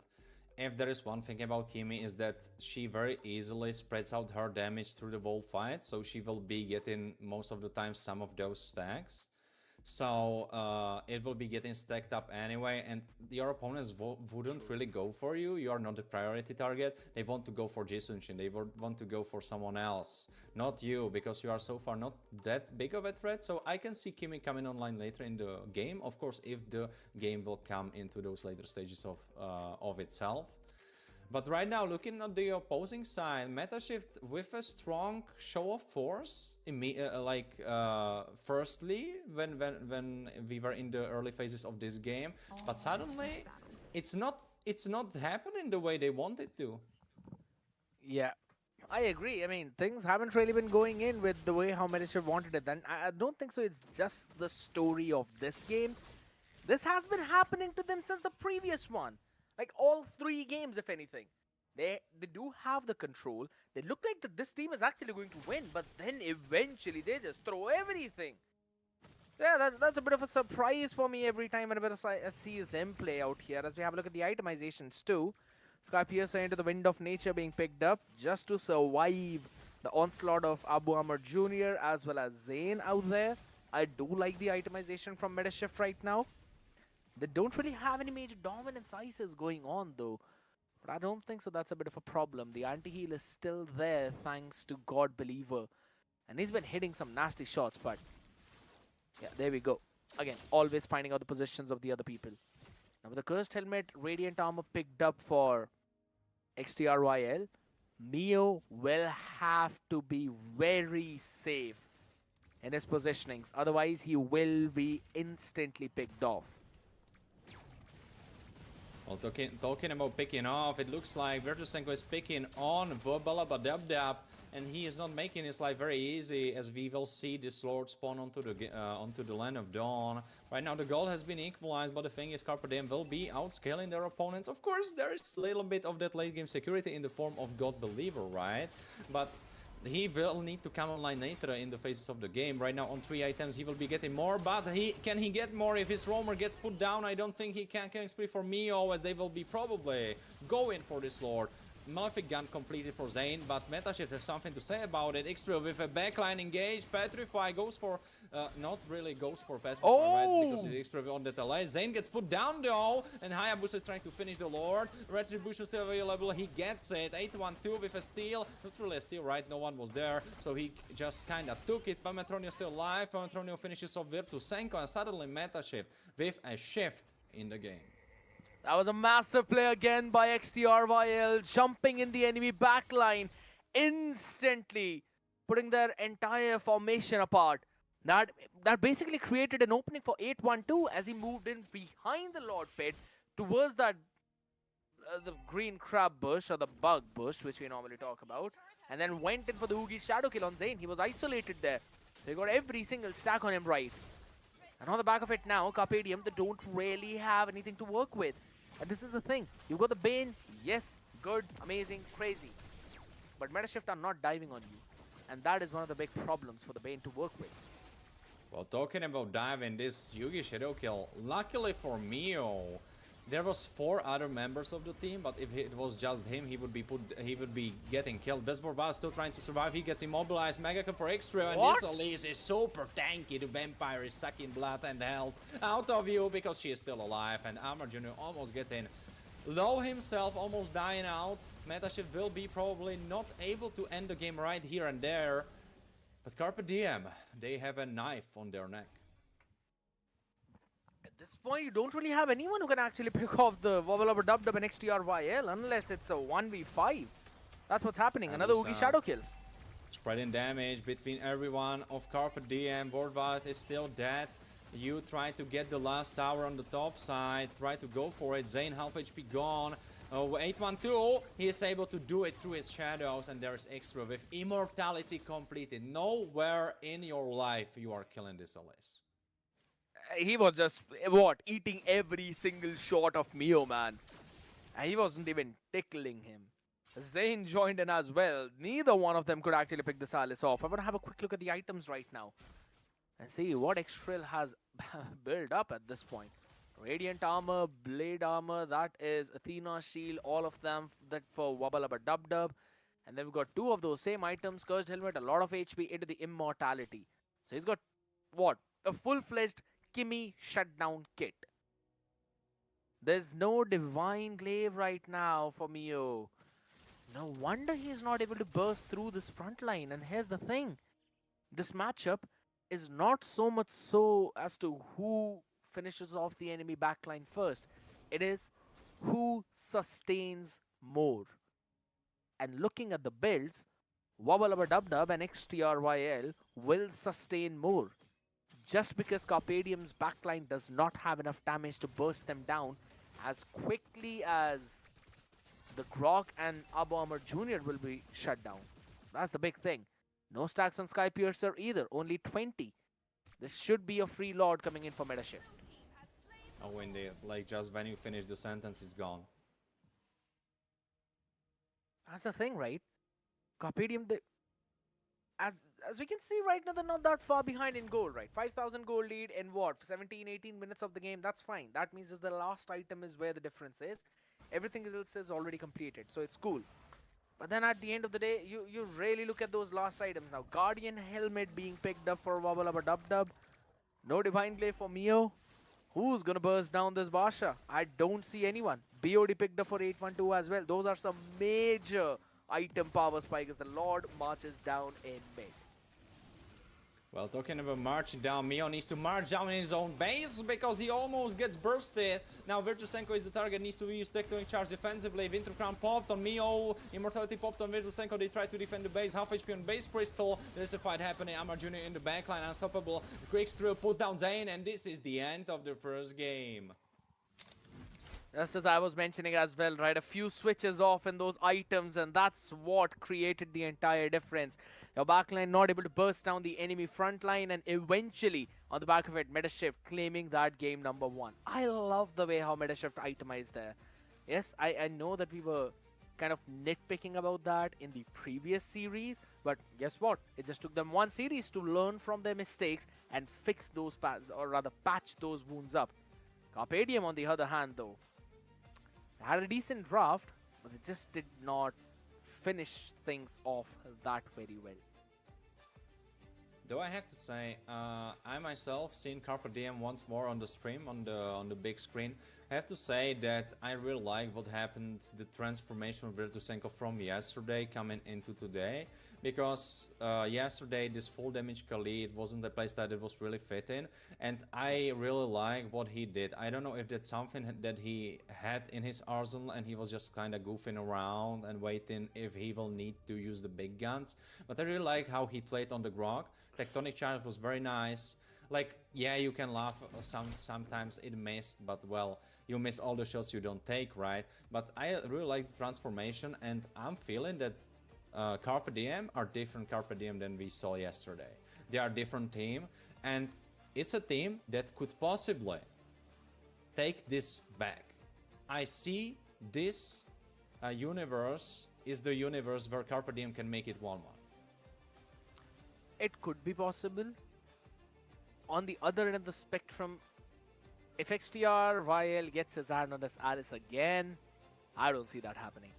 if there is one thing about Kimi is that she very easily spreads out her damage through the whole fight, so she will be getting most of the time some of those stacks. So it will be getting stacked up anyway, and your opponents wouldn't really go for you. You are not the priority target. They want to go for Jisunshin. They want to go for someone else, not you, because you are so far not that big of a threat. So I can see Kimi coming online later in the game. Of course, if the game will come into those later stages of itself. But right now, looking at the opposing side, Metashift with a strong show of force, firstly, when we were in the early phases of this game, but suddenly, it's not happening the way they wanted to. Yeah, I agree. I mean, things haven't really been going in with the way how Metashift wanted it. Then I don't think so. It's just the story of this game. This has been happening to them since the previous one. Like all 3 games, if anything. They do have the control. They look like that this team is actually going to win, but then eventually they just throw everything. Yeah, that's a bit of a surprise for me every time whenever I see them play out here. As we have a look at the itemizations too. Sky Piercer into the Wind of Nature being picked up just to survive the onslaught of Abu Amr Jr. as well as Zayn out there. I do like the itemization from Metashift right now. They don't really have any major dominance ices going on though. But I don't think so that's a bit of a problem. The anti-heal is still there thanks to God Believer. And he's been hitting some nasty shots, but yeah, there we go. Again, always finding out the positions of the other people. Now with the Cursed Helmet, Radiant Armor picked up for XTRYL, Mio will have to be very safe in his positionings. Otherwise, he will be instantly picked off. Well, talking about picking off, it looks like Virtusenko is picking on Verbalabadabdab, and he is not making his life very easy, as we will see this Lord spawn onto the Land of Dawn. Right now, the goal has been equalized, but the thing is, Carpe Diem will be outscaling their opponents. Of course, there is a little bit of that late game security in the form of God Believer, right? But he will need to come online later in the phases of the game. Right now on 3 items he will be getting more, but can he get more if his roamer gets put down? I don't think he can. Killing spree for Mio, as they will be probably going for this Lord. Malefic Gun completed for Zayn, but Metashift has something to say about it. X-Trail with a backline engage. Petrify goes for, not really goes for Petrify, right? Because it's X-Trail on that LA. Zayn gets put down though, and Hayabusa is trying to finish the Lord. Retribution still available, he gets it. 8-1-2 with a steal. Not really a steal, right? No one was there, so he just kind of took it. But Metronio still alive. Metronio finishes off Virtusenko, and suddenly Metashift with a shift in the game. That was a massive play again by XTRYL, jumping in the enemy backline, instantly putting their entire formation apart. That basically created an opening for 8-1-2 as he moved in behind the Lord Pit towards that the green crab bush or the bug bush, which we normally talk about, and then went in for the Oogie Shadow kill on Zayn. He was isolated there. So he got every single stack on him right. And on the back of it now, Carpe Diem, they don't really have anything to work with. And this is the thing. You've got the Bane. Yes, good, amazing, crazy. But Metashift are not diving on you. And that is one of the big problems for the Bane to work with. Well, talking about diving, this Yugi Shadow kill, luckily for Mio, there was 4 other members of the team, but if it was just him, he would be getting killed. Besvorba still trying to survive. He gets immobilized. Mega kill for Extra, and this Elise is super tanky. The vampire is sucking blood and health out of you because she is still alive. And Armor Jr. almost getting Low himself, almost dying out. Metashift will be probably not able to end the game right here and there. But Carpe Diem, they have a knife on their neck. At this point, you don't really have anyone who can actually pick off the Wobble Upper Dub Dub and XTRYL unless it's a 1v5. That's what's happening. And Another Oogie Shadow kill. Spreading damage between everyone of Carpe Diem. Boardvat is still dead. You try to get the last tower on the top side. Try to go for it. Zane half HP gone. 812, he is able to do it through his shadows, and there's extra with immortality completed. Nowhere in your life you are killing this Alice. He was just, what, eating every single shot of Mio, man. And he wasn't even tickling him. Zane joined in as well. Neither one of them could actually pick this Alice off. I want to have a quick look at the items right now and see what Extrail has built up at this point. Radiant armor, blade armor, that is Athena shield, all of them that for Wobble Upper Dub Dub. And then we've got two of those same items, Cursed Helmet, a lot of HP into the immortality. So he's got, what, a full-fledged Kimmy shutdown kit. There's no Divine Glaive right now for Mio. No wonder he's not able to burst through this front line. And here's the thing. This matchup is not so much so as to who finishes off the enemy backline first. It is who sustains more. And looking at the builds, Wobble Upper Dub Dub and XTRYL will sustain more. Just because Carpe Diem's backline does not have enough damage to burst them down as quickly as the Grog and Abo Armor Jr. will be shut down. That's the big thing. No stacks on Sky Piercer either, only 20. This should be a free lord coming in for Metashift. Oh, indeed. Like, just when you finish the sentence, it's gone. That's the thing, right? Carpe Diem, as we can see right now, they're not that far behind in gold, right? 5,000 gold lead in what? 17, 18 minutes of the game, that's fine. That means the last item is where the difference is. Everything else is already completed, so it's cool. But then at the end of the day, you really look at those last items. Now, Guardian Helmet being picked up for Wobble Upper Dub Dub. No Divine Glaive for Mio. Who's gonna burst down this Basha? I don't see anyone. BOD picked up for 812 as well. Those are some major item power spikes as the Lord marches down in mid. Well, talking about marching down, Mio needs to march down in his own base because he almost gets bursted. Now Virtusenko is the target, needs to use Tectonic Charge defensively. Winter Crown popped on Mio, Immortality popped on Virtusenko. They try to defend the base, half HP on base Crystal. There's a fight happening, Amar Jr. in the backline, unstoppable. The Quick Thrill pulls down Zane, and this is the end of the first game. Just as I was mentioning as well, right? A few switches off in those items, and that's what created the entire difference. Your backline not able to burst down the enemy front line, and eventually, on the back of it, Metashift claiming that game number 1. I love the way how Metashift itemized there. Yes, I know that we were kind of nitpicking about that in the previous series, but guess what? It just took them one series to learn from their mistakes and fix those, or rather patch those wounds up. Carpe Diem, on the other hand, though, had a decent draft, but it just did not finish things off that very well. Though I have to say, I myself seen Carpe Diem once more on the stream, on the big screen. I have to say that I really like what happened, the transformation of Virtusenko from yesterday coming into today. Because yesterday this full damage Khalid wasn't the place that it was really fit in. And I really like what he did. I don't know if that's something that he had in his arsenal and he was just kind of goofing around and waiting if he will need to use the big guns. But I really like how he played on the Grog. Tectonic Charge was very nice. Like, yeah, you can laugh sometimes it missed, but well, you miss all the shots you don't take, right? But I really like the transformation, and I'm feeling that Carpe Diem are different Carpe Diem than we saw yesterday. They are a different team, and it's a team that could possibly take this back. I see this universe is the universe where Carpe Diem can make it 1-1. It could be possible. On the other end of the spectrum, if XTRYL gets his hand on this Alice again, I don't see that happening.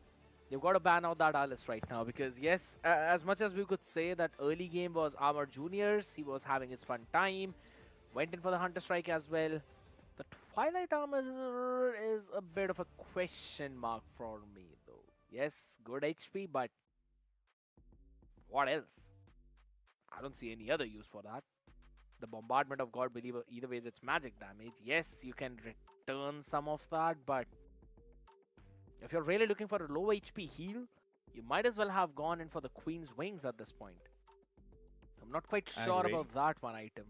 They've got to ban out that Alice right now because, yes, as much as we could say that early game was Armor Junior's, he was having his fun time, went in for the Hunter Strike as well, but Twilight Armor is a bit of a question mark for me, though. Yes, good HP, but what else? I don't see any other use for that. The Bombardment of God Believer, either ways, it's magic damage. Yes, you can return some of that, but if you're really looking for a low HP heal, you might as well have gone in for the Queen's Wings at this point. I'm not quite I sure agree. about that one item.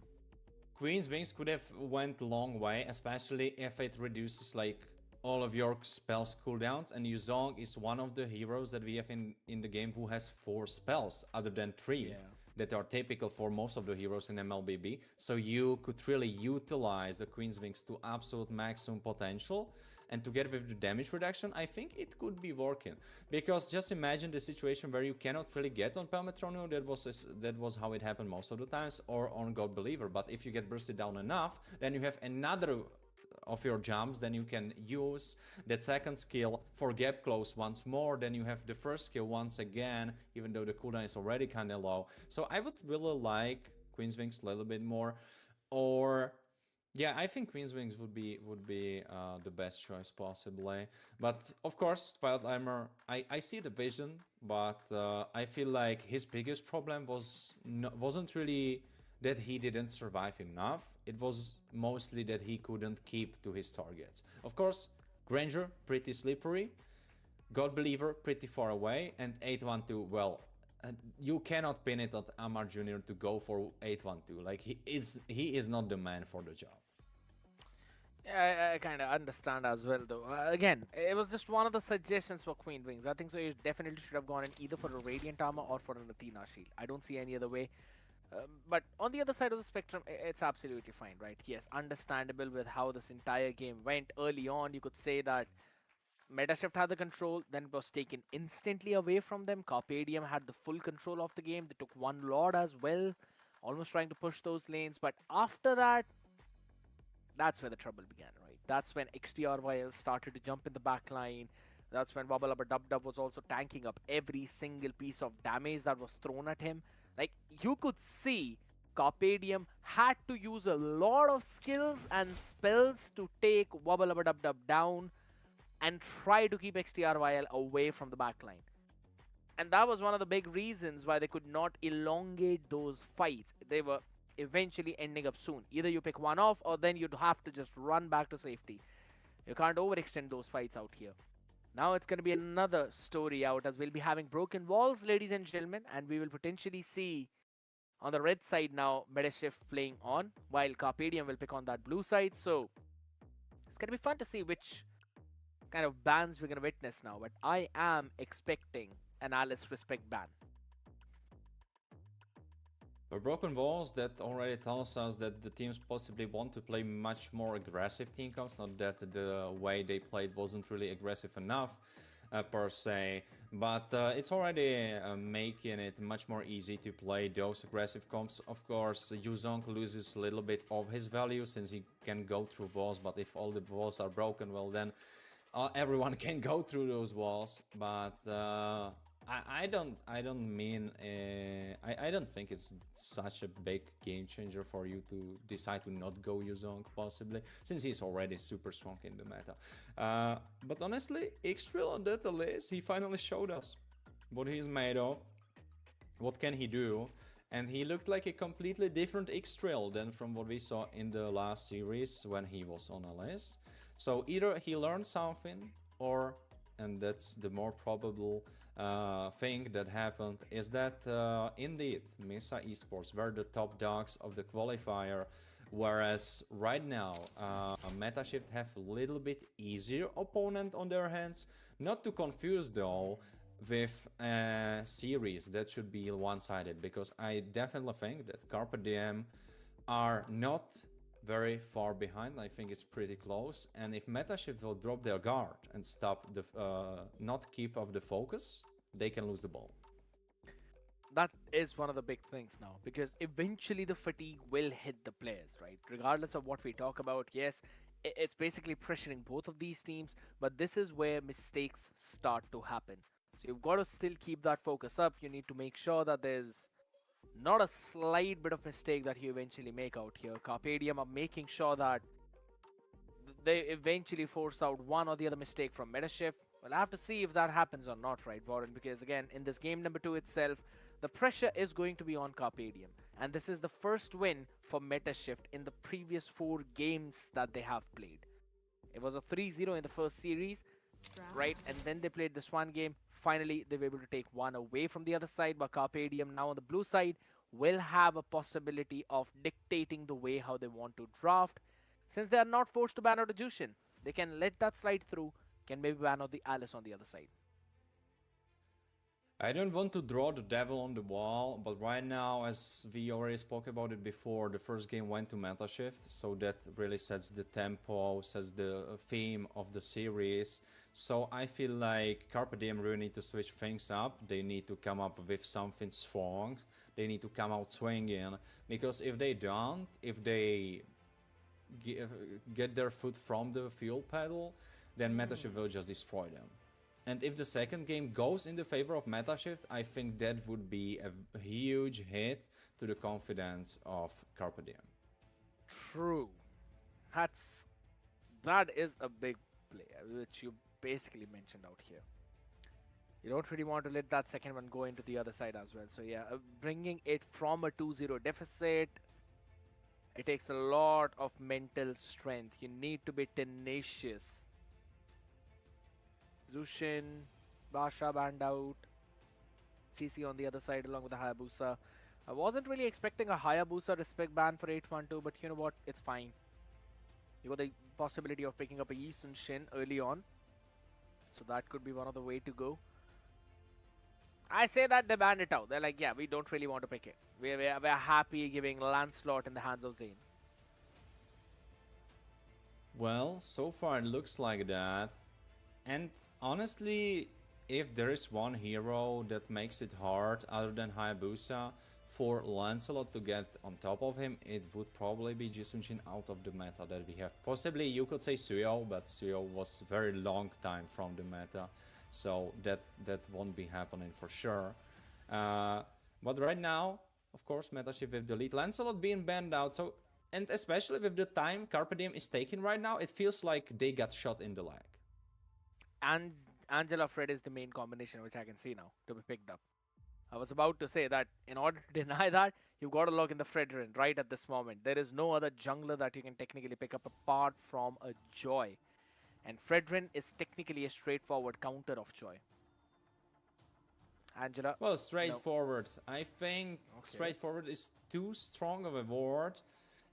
Queen's Wings could have went a long way, especially if it reduces like all of your spells cooldowns, and Yuzong is one of the heroes that we have in the game who has 4 spells other than 3 Yeah. that are typical for most of the heroes in MLBB. So you could really utilize the Queen's Wings to absolute maximum potential, and together with the damage reduction, I think it could be working. Because just imagine the situation where you cannot really get on Palmetronio, that was how it happened most of the times, or on God Believer. But if you get bursted down enough, then you have another of your jumps, then you can use that second skill for gap close once more, then you have the first skill once again, even though the cooldown is already kind of low. So I would really like Queen's Wings a little bit more, or yeah, I think Queen's Wings would be the best choice possibly. But of course, Twilight Armor, I see the vision, but I feel like his biggest problem wasn't really that he didn't survive enough. It was mostly that he couldn't keep to his targets. Of course, Granger, pretty slippery. God Believer, pretty far away. And 812, well, you cannot pin it at Amar Jr. to go for 812. Like, he is not the man for the job. Yeah, I kind of understand as well, though. Again, it was just one of the suggestions for Queen Wings. I think so. You definitely should have gone in either for a Radiant Armor or for an Athena Shield. I don't see any other way. But on the other side of the spectrum, it's absolutely fine, right? Yes, understandable with how this entire game went. Early on, you could say that Metashift had the control, then it was taken instantly away from them. Carpe Diem had the full control of the game. They took one Lord as well, almost trying to push those lanes. But after that, that's where the trouble began, right? That's when XTRYL started to jump in the back line. That's when Wubba Lubba Dub Dub was also tanking up every single piece of damage that was thrown at him. Like, you could see Carpe Diem had to use a lot of skills and spells to take Wubba Lubba Dub Dub down and try to keep XTRYL away from the backline. And that was one of the big reasons why they could not elongate those fights. They were eventually ending up soon. Either you pick one off, or then you'd have to just run back to safety. You can't overextend those fights out here. Now it's going to be another story out, as we'll be having broken walls, ladies and gentlemen, and we will potentially see on the red side now Medishift playing on, while Carpe Diem will pick on that blue side. So it's going to be fun to see which kind of bans we're going to witness now. But I am expecting an Alice Respect ban. For Broken Walls, that already tells us that the teams possibly want to play much more aggressive team comps, not that the way they played wasn't really aggressive enough per se, but it's already making it much more easy to play those aggressive comps. Of course, Yuzong loses a little bit of his value since he can go through walls, but if all the walls are broken, well then everyone can go through those walls. But I don't mean I don't think it's such a big game changer for you to decide to not go Yuzong possibly, since he's already super strong in the meta. But honestly, Xtrill on that list, he finally showed us what he's made of, what can he do, and he looked like a completely different Xtrill than from what we saw in the last series when he was on LS. So either he learned something, or, and that's the more probable thing that happened, is that indeed Mesa Esports were the top dogs of the qualifier, whereas right now Metashift have a little bit easier opponent on their hands. Not to confuse though with a series that should be one-sided, because I definitely think that Carpe Diem are not very far behind. I think it's pretty close, and if Metashift will drop their guard and stop the not keep up the focus, they can lose the ball. That is one of the big things now, because eventually the fatigue will hit the players, right? Regardless of what we talk about, yes, it's basically pressuring both of these teams, but this is where mistakes start to happen. So you've got to still keep that focus up. You need to make sure that there's not a slight bit of mistake that you eventually make out here. Carpe Diem are making sure that they eventually force out one or the other mistake from Metashift. We'll have to see if that happens or not, right, Warren? Because again, in this game number 2 itself, the pressure is going to be on Carpedium. And this is the first win for Metashift in the previous 4 games that they have played. It was a 3-0 in the first series, right? And then they played this one game. Finally, they were able to take one away from the other side. But Carpedium now on the blue side will have a possibility of dictating the way how they want to draft. Since they are not forced to ban out a Jushin, they can let that slide through, can maybe ban out the Alice on the other side. I don't want to draw the devil on the wall, but right now, as we already spoke about it before, the first game went to meta shift, so that really sets the tempo, sets the theme of the series. So I feel like Carpe Diem really need to switch things up. They need to come up with something strong. They need to come out swinging, because if they don't, if they get their foot from the fuel pedal, then Metashift will just destroy them. And if the second game goes in the favor of Metashift, I think that would be a huge hit to the confidence of Carpe Diem. True. That is a big play, which you basically mentioned out here. You don't really want to let that second one go into the other side as well. So yeah, bringing it from a 2-0 deficit, it takes a lot of mental strength. You need to be tenacious. Zushin, Basha banned out, CC on the other side along with the Hayabusa. I wasn't really expecting a Hayabusa respect ban for 812, but you know what? It's fine. You got the possibility of picking up a Yi Sun Shin early on, so that could be one of the way to go. I say that they banned it out. They're like, yeah, we don't really want to pick it. We're happy giving Lancelot in the hands of Zane. Well, so far it looks like that. And honestly, if there is one hero that makes it hard other than Hayabusa for Lancelot to get on top of him, it would probably be Jisunshin out of the meta that we have. Possibly you could say Suyo, but Suyo was very long time from the meta, so that won't be happening for sure. But right now, of course, Metashift with the lead. Lancelot being banned out, so, and especially with the time Carpe Diem is taking right now, it feels like they got shot in the leg. And Angela Fred is the main combination which I can see now to be picked up. I was about to say that in order to deny that, you've got to log in the Fredrin right at this moment. There is no other jungler that you can technically pick up apart from a Joy. And Fredrin is technically a straightforward counter of Joy. Angela? Well, straightforward. No. I think straightforward is too strong of a word.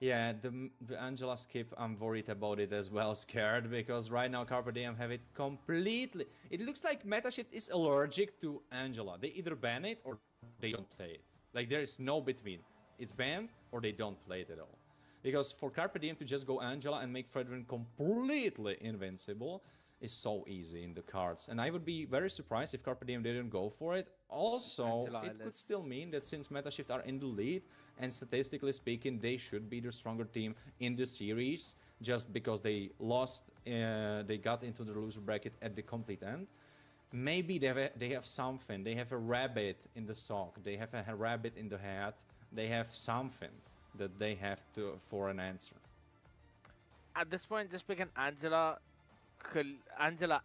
Yeah, the Angela skip, I'm worried about it as well, scared, because right now Carpe Diem have it completely. It looks like Metashift is allergic to Angela. They either ban it or they don't play it. Like, there is no between. It's banned or they don't play it at all. Because for Carpe Diem to just go Angela and make Fredrin completely invincible is so easy in the cards. And I would be very surprised if Carpe Diem didn't go for it. Also, Angela, it could still mean that since Metashift are in the lead, and statistically speaking, they should be the stronger team in the series, just because they lost, they got into the loser bracket at the complete end. Maybe they have something. They have a rabbit in the sock. They have a rabbit in the hat. They have something that they have to for an answer. At this point, just pick an Angela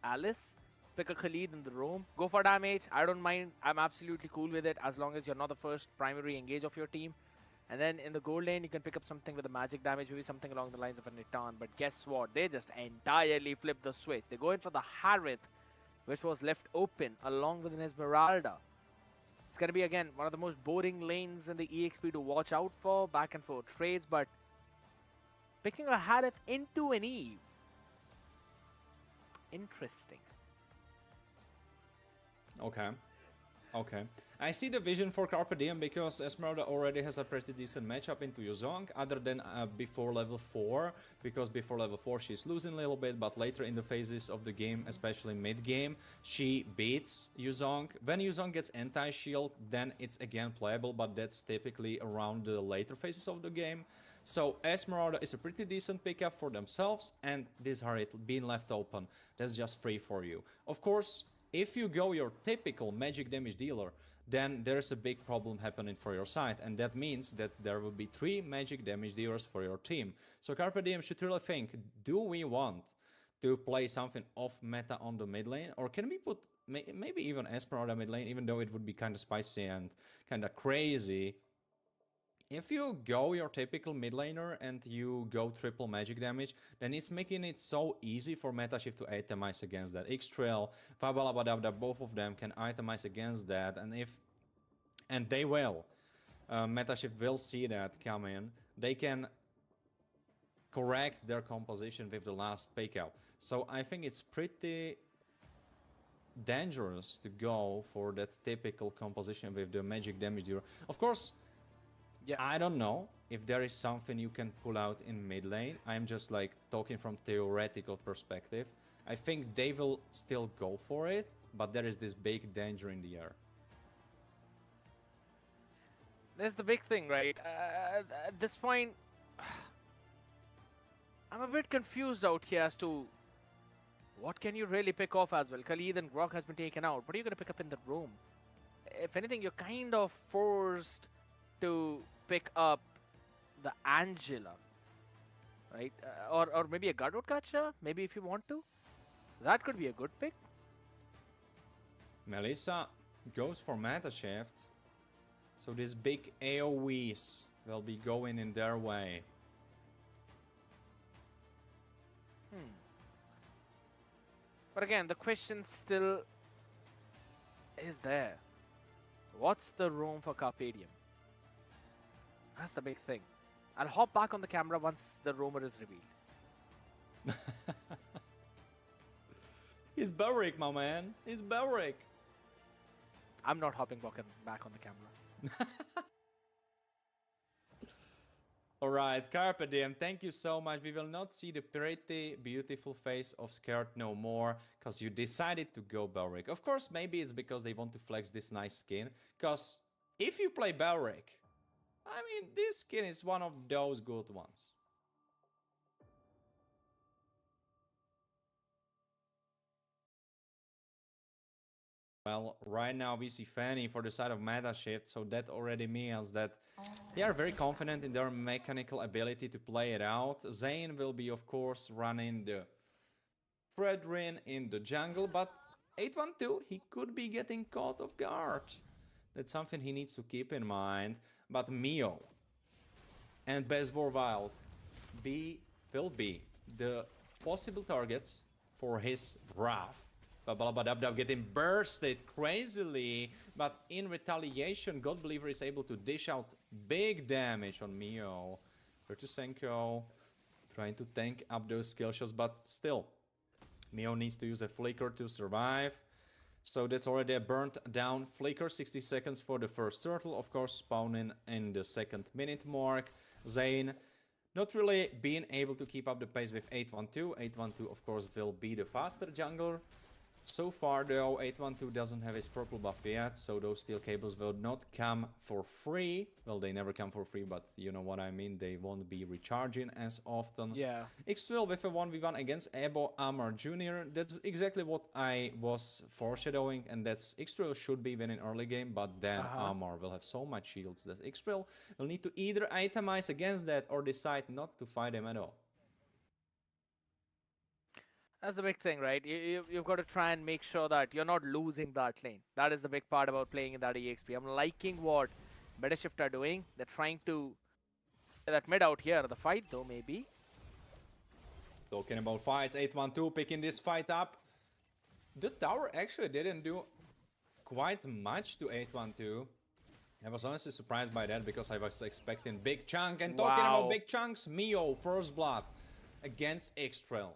Alice, pick a Khalid in the roam, go for damage. I don't mind. I'm absolutely cool with it as long as you're not the first primary engage of your team. And then in the gold lane, you can pick up something with the magic damage, maybe something along the lines of a Nitan. But guess what? They just entirely flip the switch. They go in for the Harith, which was left open along with an Esmeralda. It's going to be, again, one of the most boring lanes in the EXP to watch out for, back and forth trades. But picking a Harith into an Eve, interesting. Okay. I see the vision for Carpe Diem because Esmeralda already has a pretty decent matchup into Yuzong, other than before level 4, because before level 4 she's losing a little bit, but later in the phases of the game, especially mid-game, she beats Yuzong. When Yuzong gets anti-shield, then it's again playable, but that's typically around the later phases of the game. So Esmeralda is a pretty decent pickup for themselves, and this Harith being left open, that's just free for you. Of course, If you go your typical magic damage dealer, then there's a big problem happening for your side, and that means that there will be 3 magic damage dealers for your team. So Carpe Diem should really think, do we want to play something off meta on the mid lane, or can we put maybe even Esper on the mid lane, even though it would be kind of spicy and kind of crazy. If you go your typical mid laner and you go triple magic damage, then it's making it so easy for Metashift to itemize against that. Xtrail, Fabalabadabda, both of them can itemize against that, and they will. Metashift will see that come in. They can correct their composition with the last pick out. So I think it's pretty dangerous to go for that typical composition with the magic damage dealer. Of course, Yeah. I don't know if there is something you can pull out in mid lane. I'm just like talking from theoretical perspective. I think they will still go for it, but there is this big danger in the air. There's the big thing, right? At this point, I'm a bit confused out here as to what can you really pick off as well. Khalid and Grok has been taken out. What are you going to pick up in the room? If anything, you're kind of forced to pick up the Angela, right? Or maybe a Godot Gacha, maybe if you want to. That could be a good pick. Melissa goes for meta shift. So these big AoEs will be going in their way. But again, the question still is there. What's the room for Carpe Diem? That's the big thing. I'll hop back on the camera once the rumor is revealed. He's Belric, my man. He's Belric. I'm not hopping back on the camera. Alright, Carpe Diem, thank you so much. We will not see the pretty beautiful face of Scared no more, because you decided to go Belric. Of course, maybe it's because they want to flex this nice skin, because if you play Belric, I mean, this skin is one of those good ones. Well, right now we see Fanny for the side of meta shift, so that already means that they are very confident in their mechanical ability to play it out. Zane will be, of course, running the Fredrin in the jungle, but 812, he could be getting caught off guard. That's something he needs to keep in mind. But Mio and Bezbor Wild will be the possible targets for his wrath. Babalabadabdab getting bursted crazily, but in retaliation, God Believer is able to dish out big damage on Mio. Virtusenko trying to tank up those skill shots, but still, Mio needs to use a flicker to survive. So that's already a burnt down flicker, 60 seconds for the first turtle, of course spawning in the second minute mark. Zane not really being able to keep up the pace with 812. 812 of course will be the faster jungler. So far though, 812 doesn't have his purple buff yet, so those steel cables will not come for free. Well, they never come for free, but you know what I mean, they won't be recharging as often. Yeah. X12 with a 1v1 against Ebo Amar Jr. That's exactly what I was foreshadowing, and that's X12 should be winning early game, but then Amar will have so much shields that X12 will need to either itemize against that or decide not to fight him at all. That's the big thing, right? You've got to try and make sure that you're not losing that lane. That is the big part about playing in that EXP. I'm liking what Metashift are doing. They're trying to get that mid out here. The fight, though, maybe. Talking about fights, 812 picking this fight up. The tower actually didn't do quite much to 812. I was honestly surprised by that because I was expecting big chunk. And talking about big chunks, Mio, first blood against Xtrail.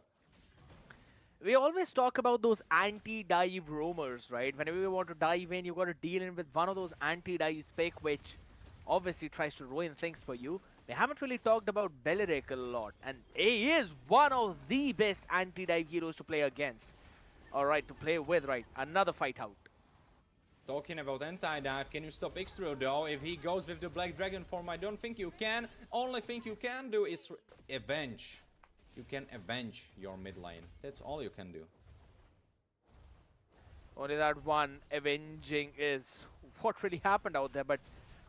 We always talk about those anti-dive roamers, right? Whenever you want to dive in, you got to deal in with one of those anti-dive spec, which obviously tries to ruin things for you. We haven't really talked about Beleric a lot, and he is one of the best anti-dive heroes to play against. Alright, to play with, right? Another fight out. Talking about anti-dive, can you stop Xtrail though? If he goes with the Black Dragon form, I don't think you can. Only thing you can do is avenge. You can avenge your mid lane. That's all you can do. Only that one avenging is what really happened out there. But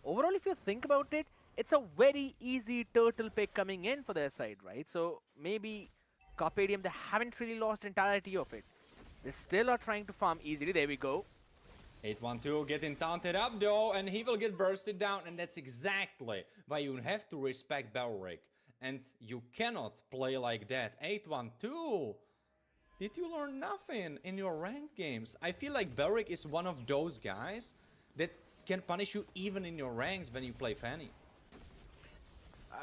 overall, if you think about it, it's a very easy turtle pick coming in for their side, right? So maybe Carpadium, they haven't really lost entirety of it. They still are trying to farm easily. There we go. 812 getting taunted up though, and he will get bursted down, and that's exactly why you have to respect Belric. And you cannot play like that. 812! Did you learn nothing in your ranked games? I feel like Belric is one of those guys that can punish you even in your ranks when you play Fanny.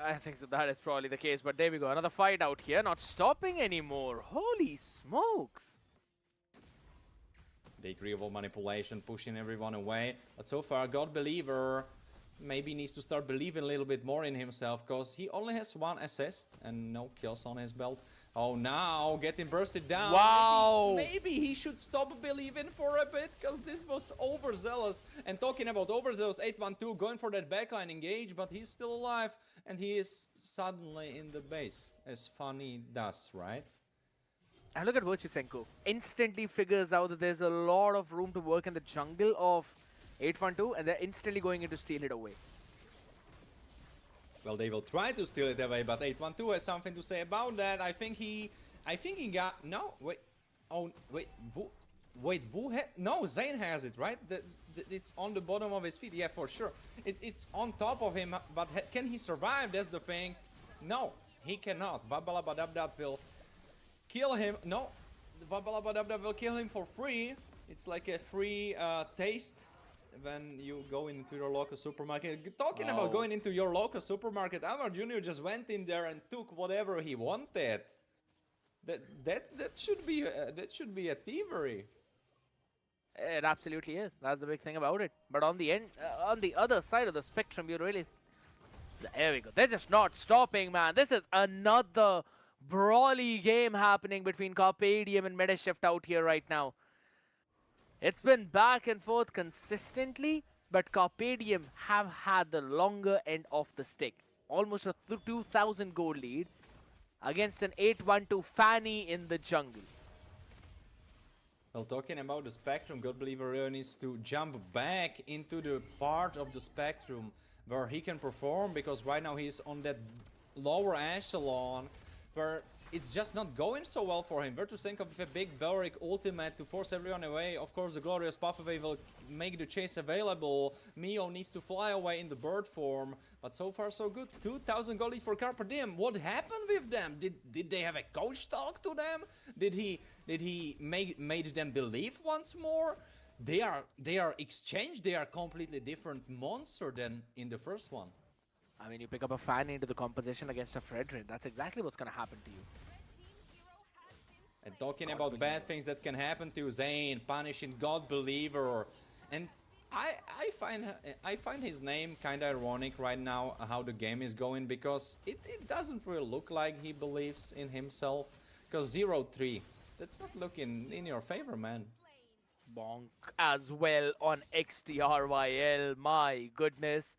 I think so. That is probably the case. But there we go. Another fight out here. Not stopping anymore. Holy smokes. Degree of manipulation, pushing everyone away. But so far, God Believer maybe needs to start believing a little bit more in himself, because he only has 1 assist and no kills on his belt. Oh, now getting bursted down. Wow. Maybe he should stop believing for a bit, because this was overzealous. And talking about overzealous, 812 going for that backline engage, but he's still alive. And he is suddenly in the base, as Funny does, right? And look at Virtusenko. Instantly figures out that there's a lot of room to work in the jungle of 812, and they're instantly going in to steal it away. Well, they will try to steal it away, but 812 has something to say about that. I think he got... No, wait. Oh, wait. No, Zane has it, right? It's on the bottom of his feet. Yeah, for sure. It's on top of him, but can he survive? That's the thing. No, he cannot. Babalabadabdab will kill him. No, Babalabadabdab will kill him for free. It's like a free taste when you go into your local supermarket. Talking about going into your local supermarket, Alvar Jr. just went in there and took whatever he wanted. That should be a thievery. It absolutely is. That's the big thing about it. But on the on the other side of the spectrum, you really... There we go. They're just not stopping, man. This is another brawly game happening between Carpadium and Medishift out here right now. It's been back and forth consistently, but Carpadium have had the longer end of the stick. Almost a 2,000 gold lead against an 8-1-2 Fanny in the jungle. Well, talking about the spectrum, God Believer really needs to jump back into the part of the spectrum where he can perform, because right now he's on that lower echelon where it's just not going so well for him. Virtusenko with a big Belric ultimate to force everyone away. Of course, the Glorious Pathway will make the chase available. Mio needs to fly away in the bird form. But so far, so good. 2,000 gold lead for Carpe Diem. What happened with them? Did they have a coach talk to them? Did he made them believe once more? They are exchanged. They are completely different monster than in the first one. I mean, you pick up a Fanny into the composition against a Fredrin. That's exactly what's going to happen to you. And talking about bad things that can happen to Zane, punishing God Believer, and I find his name kind of ironic right now, how the game is going, because it doesn't really look like he believes in himself. Because 0-3, that's not looking in your favor, man. Bonk as well on XTRYL. My goodness.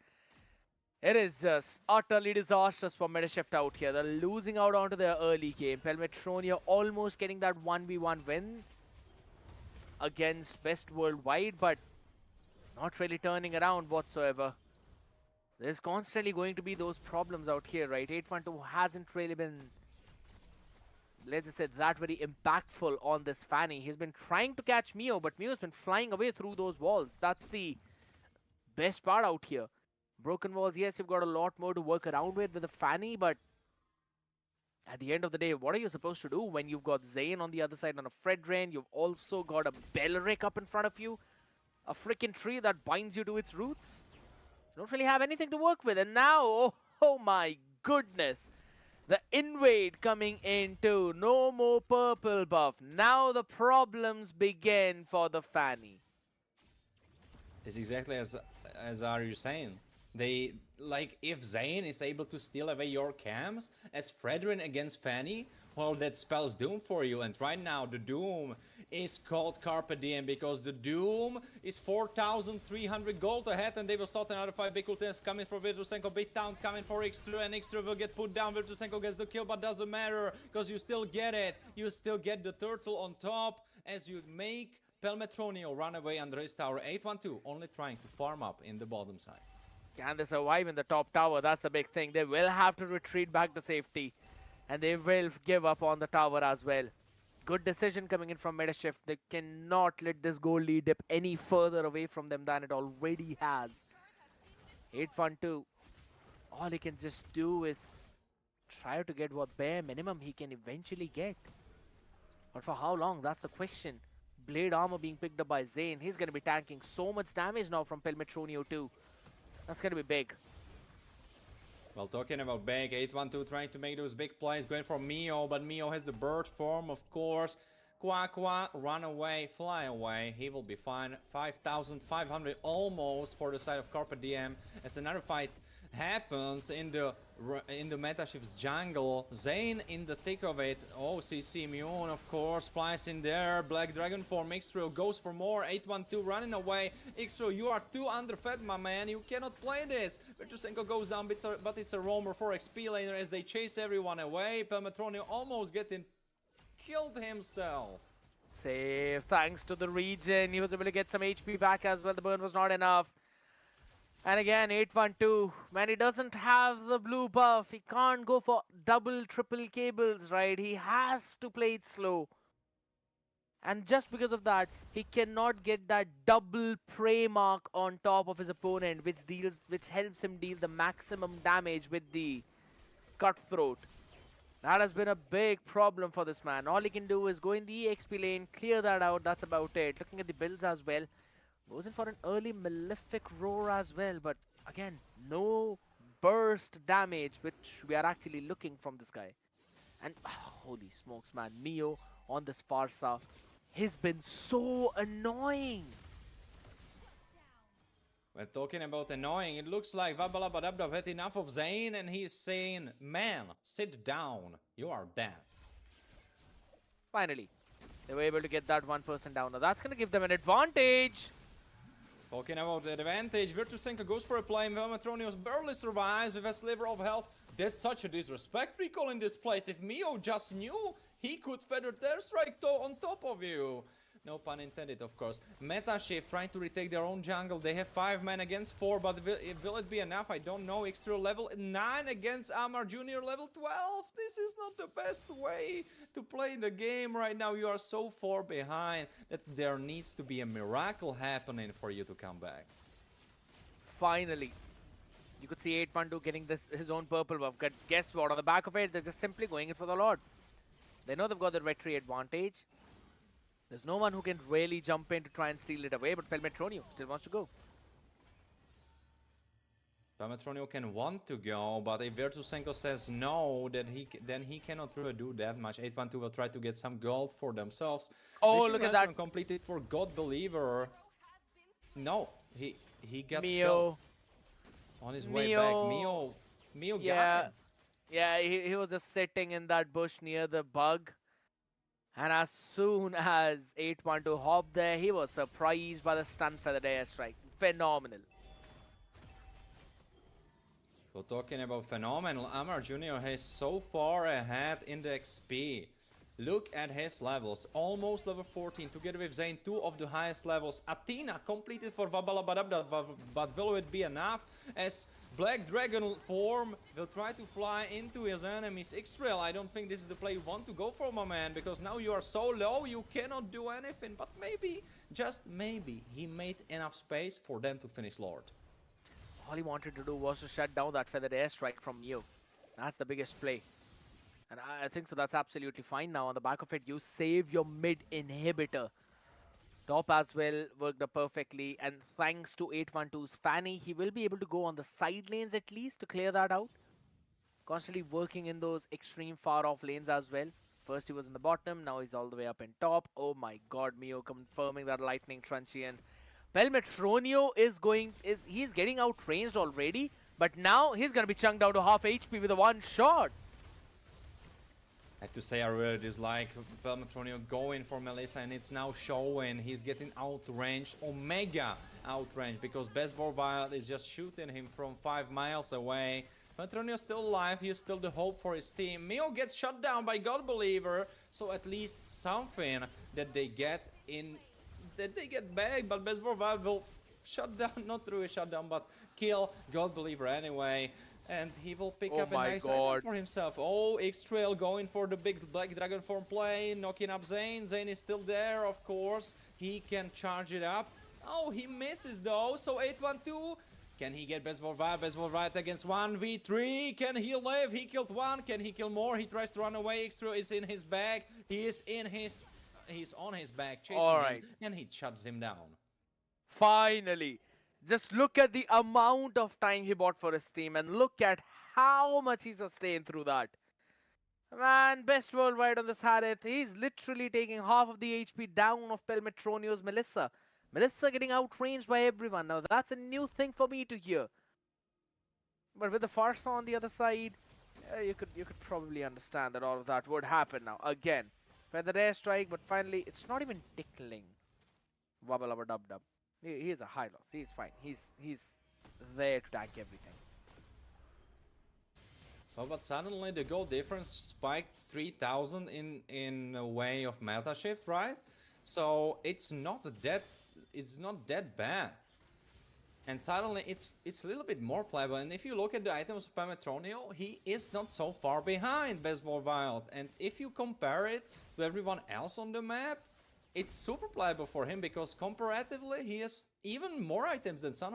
It is just utterly disastrous for Medishift out here. They're losing out onto their early game. Pelmetronia almost getting that 1v1 win against Best Worldwide, but not really turning around whatsoever. There's constantly going to be those problems out here, right? 812 hasn't really been, let's just say, that very impactful on this Fanny. He's been trying to catch Mio, but Mio's been flying away through those walls. That's the best part out here. Broken walls, yes, you've got a lot more to work around with the Fanny, but at the end of the day, what are you supposed to do when you've got Zane on the other side on a Fredrin? You've also got a Belric up in front of you. A freaking tree that binds you to its roots. You don't really have anything to work with. And now, oh my goodness. The invade coming in too. No more purple buff. Now the problems begin for the Fanny. It's exactly as are you saying. They, like, if Zane is able to steal away your camps as Fredrin against Fanny, well, that spells Doom for you. And right now, the Doom is called Carpe Diem, because the Doom is 4,300 gold ahead, and they will start another 5 big ultimates coming for Virtusenko. Big Town coming for X3, and X3 will get put down. Virtusenko gets the kill, but doesn't matter, because you still get it. You still get the turtle on top as you make Pelmetronio run away under his tower. 8-1-2, only trying to farm up in the bottom side. Can they survive in the top tower? That's the big thing. They will have to retreat back to safety. And they will give up on the tower as well. Good decision coming in from Metashift. They cannot let this goal lead dip any further away from them than it already has. 8-1-2. All he can just do is try to get what bare minimum he can eventually get. But for how long? That's the question. Blade armor being picked up by Zayn. He's going to be tanking so much damage now from Pelmetronio too. That's going to be big. Well, talking about big, 8-1-2 trying to make those big plays, going for Mio, but Mio has the bird form, of course. Qua, run away, fly away, he will be fine. 5,500 almost for the side of Carpe Diem as another fight happens in the Metashift's jungle. Zayn in the thick of it. Oh, CC Immune, of course, flies in there. Black Dragon form, Xtro goes for more. 8-1-2 running away. Xtro, you are too underfed, my man. You cannot play this. Virtusenko goes down, but it's a roamer for XP laner as they chase everyone away. Pelmetronio almost getting killed himself. Save thanks to the regen. He was able to get some HP back as well. The burn was not enough. And again, 8-1-2. Man, he doesn't have the blue buff. He can't go for double, triple cables, right? He has to play it slow. And just because of that, he cannot get that double prey mark on top of his opponent, which helps him deal the maximum damage with the cutthroat. That has been a big problem for this man. All he can do is go in the EXP lane, clear that out. That's about it. Looking at the builds as well. Goes in for an early Malefic Roar as well. But again, no burst damage, which we are actually looking from this guy. And holy smokes, man. Mio on this Farsa. He's been so annoying. We're talking about annoying. It looks like Vabalabadabda had enough of Zayn and he's saying, man, sit down. You are dead. Finally, they were able to get that one person down. Now that's going to give them an advantage. Talking about the advantage, Virtusenko goes for a play. Pelmetronios barely survives with a sliver of health. That's such a disrespect recall in this place. If Mio just knew, he could feather their strike on top of you. No pun intended, of course. Metashift trying to retake their own jungle. They have 5 men against 4, but will it be enough? I don't know. Extra level 9 against Amar Jr. level 12. This is not the best way to play the game right now. You are so far behind that there needs to be a miracle happening for you to come back. Finally. You could see 8-1-2 getting his own purple buff. But guess what? On the back of it, they're just simply going in for the Lord. They know they've got the retry advantage. There's no one who can really jump in to try and steal it away, but Pelmetronio still wants to go. Pelmetronio can want to go, but if Virtusenko says no, then he cannot really do that much. 8-1-2 will try to get some gold for themselves. Oh, look at that. Completed for God Believer. No, he got Mio. killed on his way back. Mio got him. Yeah, he was just sitting in that bush near the bug. And as soon as 8-1-2 hopped there, he was surprised by the stun feathered airstrike. Phenomenal. Well, talking about phenomenal, Amar Jr. is so far ahead in the XP. Look at his levels. Almost level 14, together with Zayn, 2 of the highest levels. Athena completed for Vabalabadabda, but will it be enough? As Black Dragon form will try to fly into his enemy's X-Trail. I don't think this is the play you want to go for, my man, because now you are so low, you cannot do anything. But maybe, just maybe, he made enough space for them to finish Lord. All he wanted to do was to shut down that feathered airstrike from Mio. That's the biggest play. And I think so that's absolutely fine now. On the back of it, you save your mid inhibitor. Top as well worked up perfectly. And thanks to 8-1-2's Fanny, he will be able to go on the side lanes at least to clear that out. Constantly working in those extreme far off lanes as well. First he was in the bottom, now he's all the way up in top. Oh my god, Mio confirming that lightning truncheon. Pelmetronio he's getting outranged already. But now he's going to be chunked down to half HP with a one shot. I have to say I really dislike Pelmetronio going for Melissa, and it's now showing he's getting outranged, Omega outranged, because Best Vorvile is just shooting him from 5 miles away. Pelmetronio still alive, he's still the hope for his team. Mio gets shut down by God Believer, so at least something that they get in Did they get back? But Bezvorval will shut down, not through a shutdown, but kill God Believer anyway. And he will pick Oh up a my nice item god. for himself. Oh, X-Trail going for the big Black Dragon form play, knocking up Zane. Zane is still there, of course. He can charge it up. Oh, he misses though, so 812. Can he get Bezvorval? Bezvorval against 1v3. Can he live? He killed one. Can he kill more? He tries to run away. X-Trail is in his bag. He's on his back, chasing him, Alright. and he shuts him down. Finally. Just look at the amount of time he bought for his team and look at how much he sustained through that. Man, best worldwide on this Harith. He's literally taking half of the HP down of Pelmetronio's Melissa. Melissa getting outranged by everyone. Now that's a new thing for me to hear. But with the Farsa on the other side, you could probably understand that all of that would happen now. Again, feather airstrike, but finally it's not even tickling. Wubba lubba dub dub. He is a high loss. He's fine. He's there to tank everything. So, but suddenly the goal difference spiked 3,000 in a way of meta shift, right? So it's not that bad. And suddenly it's a little bit more playable. And if you look at the items of Pametronio, he is not so far behind Bezmor Wild. And if you compare it to everyone else on the map, it's super playable for him because comparatively he has even more items than some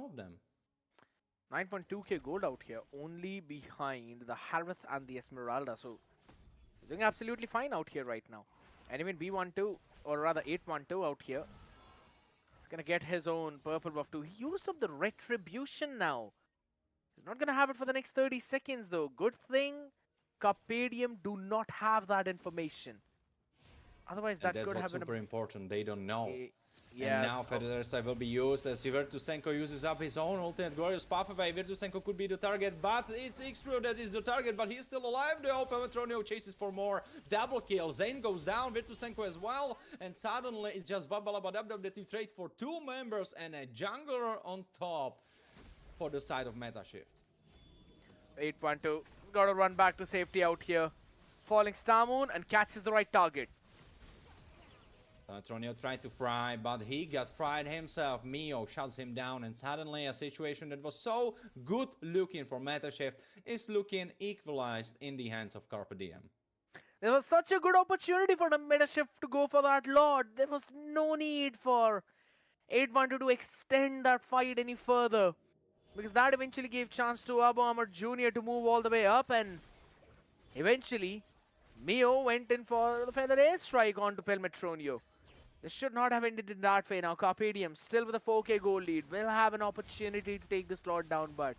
of them. 9.2k gold out here, only behind the Harith and the Esmeralda. So he's doing absolutely fine out here right now. And even B12, or rather 812 out here, he's gonna get his own purple buff too. He used up the retribution now. He's not gonna have it for the next 30 seconds though. Good thing Carpadium do not have that information. Otherwise, that that's could what's have been super important. They don't know. Yeah. And now Feather Side will be used as Virtusenko uses up his own ultimate glorious path away. Virtusenko could be the target, but it's X-Trio that is the target, but he's still alive. The Pelmetronio chases for more. Double kill. Zane goes down, Virtusenko as well, and suddenly it's just Babalabadabdab that you trade for two members and a jungler on top for the side of meta shift. 812. He's got to run back to safety out here. Falling Star Moon and catches the right target. Tronio tried to fry, but he got fried himself. Mio shuts him down, and suddenly a situation that was so good looking for MetaShift is looking equalized in the hands of Carpe Diem. There was such a good opportunity for the MetaShift to go for that Lord. There was no need for 812 to extend that fight any further, because that eventually gave chance to Abu Amr Jr. to move all the way up, and eventually Mio went in for the Feather Airstrike onto Pelmetronio. This should not have ended in that way. Now Carpadium, still with a 4k goal lead, will have an opportunity to take this Lord down, but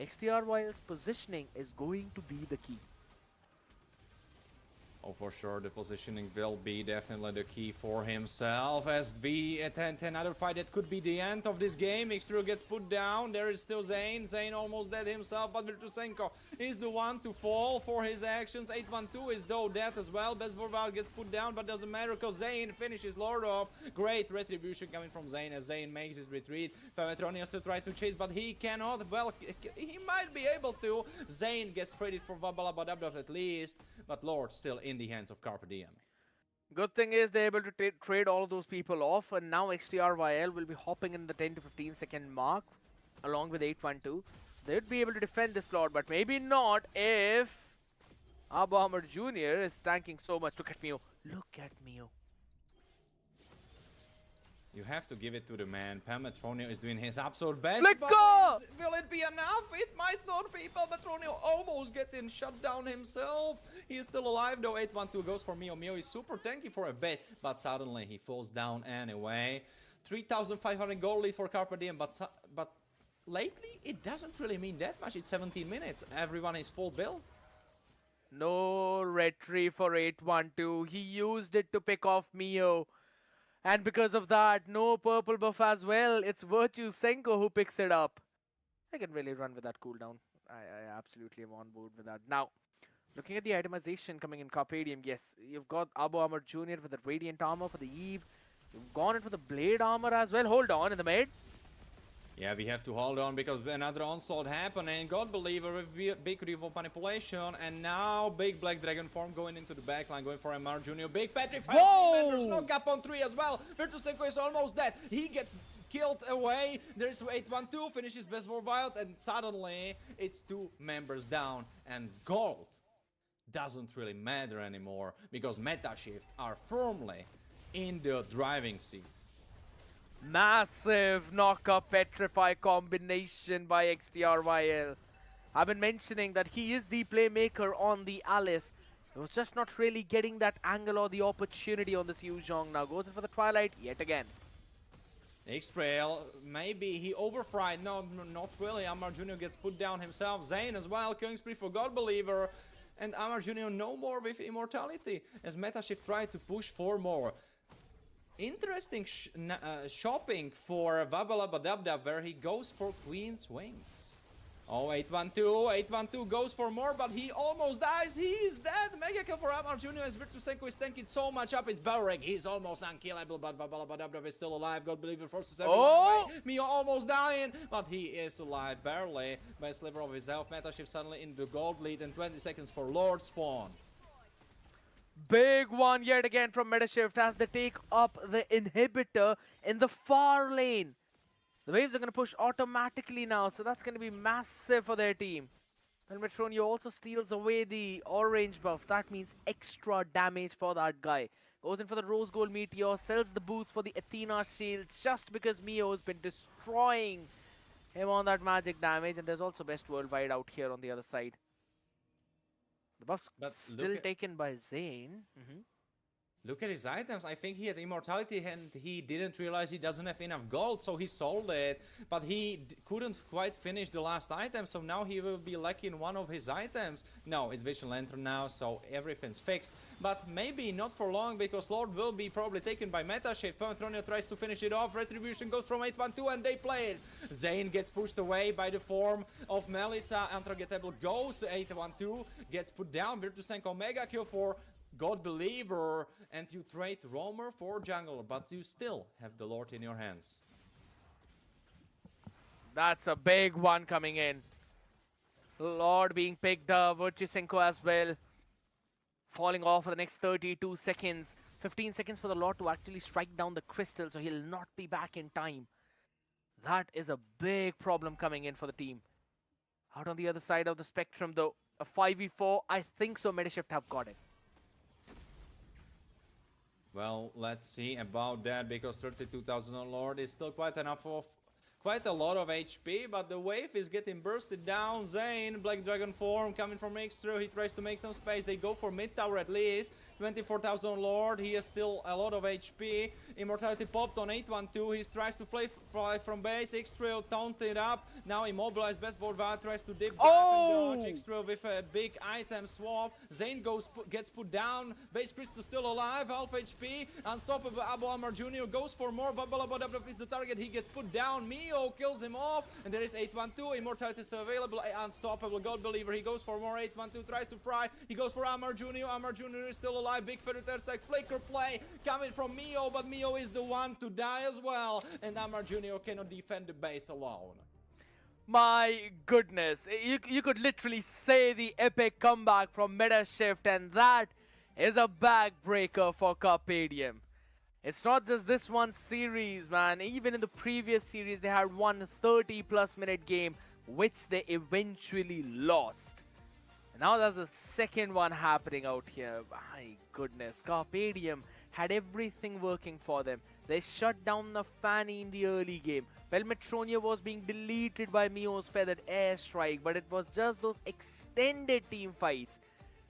XTRYL's positioning is going to be the key. Oh, for sure, the positioning will be definitely the key for himself. As we attend another fight, that could be the end of this game. X-Trio gets put down. There is still Zane. Zane almost dead himself, but Virtusenko is the one to fall for his actions. 812 is though dead as well. Bezvorval gets put down, but doesn't matter because Zane finishes Lord off. Great retribution coming from Zane as Zane makes his retreat. Pametronius still tries to chase, but he cannot. Well, he might be able to. Zane gets traded for Vabalabadabdov at least, but Lord still in the hands of Carpe Diem. Good thing is they're able to trade all of those people off, and now XTRYL will be hopping in the 10 to 15 second mark along with 812. So they'd be able to defend this Lord, but maybe not if Abu Amr Jr. is tanking so much. Look at Mio. Look at Mio. You have to give it to the man. Pametronio is doing his absolute best. Let go! Will it be enough? It might not be. Pametronio almost getting shut down himself. He is still alive though. 812 goes for Mio. Mio is super tanky for a bit, but suddenly he falls down anyway. 3,500 gold lead for Carpe Diem, but lately it doesn't really mean that much. It's 17 minutes. Everyone is full build. No retrieve for 812. He used it to pick off Mio. And because of that, no purple buff as well. It's Virtusenko who picks it up. I can really run with that cooldown. I absolutely am on board with that. Now, looking at the itemization coming in Carpadium, yes, you've got Abu Amr Jr. with the Radiant Armor for the Eve. You've gone in for the Blade Armor as well. Hold on in the mid. Yeah, we have to hold on because another onslaught happened and God Believer with big revolt manipulation and now big Black Dragon form going into the backline, going for MR Junior. Big petrified members, Whoa! knock up on 3 as well. Virtusenko is almost dead. He gets killed away. There's 812, finishes best for wild and suddenly it's 2 members down and gold doesn't really matter anymore because meta shift are firmly in the driving seat. Massive knock-up petrify combination by XTRYL. I've been mentioning that he is the playmaker on the Alice. He was just not really getting that angle or the opportunity on this Yu Zhong. Now goes in for the Twilight yet again. X-Trail, maybe he overfried. No, not really. Amar Jr. gets put down himself. Zane as well, killing spree for God Believer. And Amar Jr. no more with immortality as Metashift tried to push for more. Interesting shopping for Vabalabadabdab where he goes for Queen's Wings. Oh, 812 goes for more, but he almost dies. He is dead. Mega kill for Amar Jr. as Virtusenko is tanking so much up. It's Balrog. He's almost unkillable, but Vabalabadabdab is still alive. God Believer forces everyone away. Mio almost dying, but he is alive barely by a sliver of his health. Metashift suddenly in the gold lead and 20 seconds for Lord Spawn. Big one yet again from Metashift as they take up the inhibitor in the far lane. The waves are going to push automatically now, so that's going to be massive for their team. And Metronio also steals away the orange buff. That means extra damage for that guy. Goes in for the Rose Gold Meteor, sells the boots for the Athena shield just because Mio has been destroying him on that magic damage. And there's also Best Worldwide out here on the other side. The buff's still taken by Zane. Look at his items. I think he had immortality and he didn't realize he doesn't have enough gold, so he sold it. But he couldn't quite finish the last item, so now he will be lacking one of his items. No, it's Vision Lantern now, so everything's fixed. But maybe not for long, because Lord will be probably taken by Metashift. Pometronio tries to finish it off. Retribution goes from 812 and they play it. Zane gets pushed away by the form of Melissa. Untargetable goes. 812 gets put down. Virtusenko mega kill for God Believer, and you trade Roamer for Jungle, but you still have the Lord in your hands. That's a big one coming in. Lord being picked up, Virtusenko as well. Falling off for the next 32 seconds. 15 seconds for the Lord to actually strike down the crystal, so he'll not be back in time. That is a big problem coming in for the team. Out on the other side of the spectrum though, a 5v4, I think so Metashift have got it. Well, let's see about that, because 32,000 on Lord is still quite enough of quite a lot of HP, but the wave is getting bursted down. Zane, Black Dragon form coming from X-Through. He tries to make some space. They go for mid tower at least. 24,000 Lord. He has still a lot of HP. Immortality popped on 812. He tries to fly from base. X-Through taunted up. Now immobilized. Best Worldwide tries to dip back and dodge. X-Through with a big item swap. Zane gets put down. Base Crystal still alive. Half HP. Unstoppable Abu Amar Jr. goes for more. Babalabadabdab is the target. He gets put down. Mio kills him off, and there is 812. Immortality is available. Unstoppable God Believer. He goes for more. 812 tries to fry. He goes for Amar Jr. Amar Jr. is still alive. Big feather attack. Flicker play coming from Mio, but Mio is the one to die as well, and Amar Jr. cannot defend the base alone. My goodness, you could literally say the epic comeback from Metashift, and that is a backbreaker for Carpadium. It's not just this one series, man. Even in the previous series, they had one 30+ minute game, which they eventually lost. And now there's the second one happening out here. My goodness, Carpadium had everything working for them. They shut down the Fanny in the early game. Pelmetronia was being deleted by Mio's feathered airstrike, but it was just those extended team fights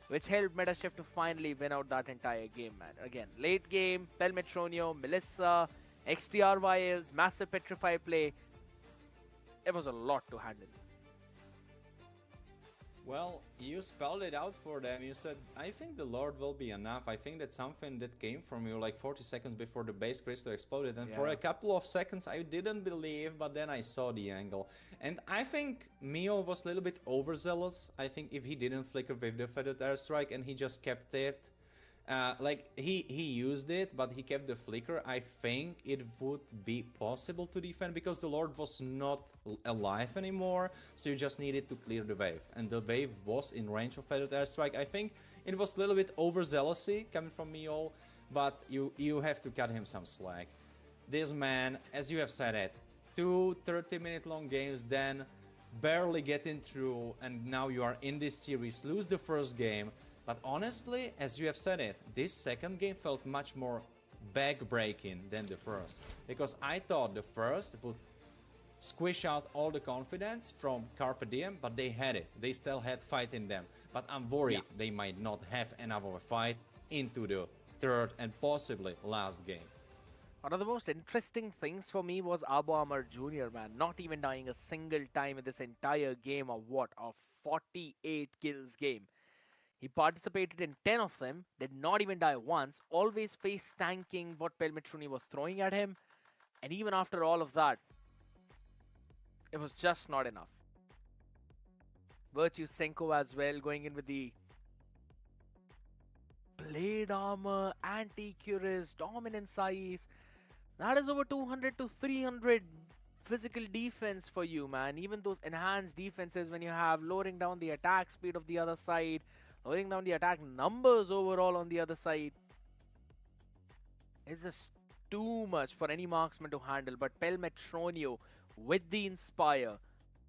which helped Metashift to finally win out that entire game, man. Again, late game, Pelmetronio, Melissa, XTRYL's massive Petrify play. It was a lot to handle. Well, you spelled it out for them. You said, I think the Lord will be enough. I think that's something that came from you like 40 seconds before the base crystal exploded. And for a couple of seconds, I didn't believe, but then I saw the angle. And I think Mio was a little bit overzealous. I think if he didn't flicker with the feathered airstrike and he just kept it, Like he used it, but he kept the flicker. I think it would be possible to defend because the Lord was not alive anymore, so you just needed to clear the wave, and the wave was in range of feathered airstrike. I think it was a little bit overzealousy coming from Mio, but you have to cut him some slack. This man, as you have said it, two 30-minute long games, then barely getting through, and now you are in this series, lose the first game. But honestly, as you have said it, this second game felt much more back-breaking than the first. Because I thought the first would squish out all the confidence from Carpe Diem, but they had it. They still had fight in them. But I'm worried they might not have enough of a fight into the third and possibly last game. One of the most interesting things for me was Abu Amr Jr., man, not even dying a single time in this entire game of what? A 48 kills game. He participated in 10 of them, did not even die once, always face tanking what Pelmetroni was throwing at him, and even after all of that, it was just not enough. Virtue Senko as well, going in with the Blade Armor, Anti-Cuirass, Dominance Ice. That is over 200 to 300 physical defense for you, man. Even those enhanced defenses when you have lowering down the attack speed of the other side, lowering down the attack numbers overall on the other side. It's just too much for any marksman to handle. But Pelmetronio, with the Inspire,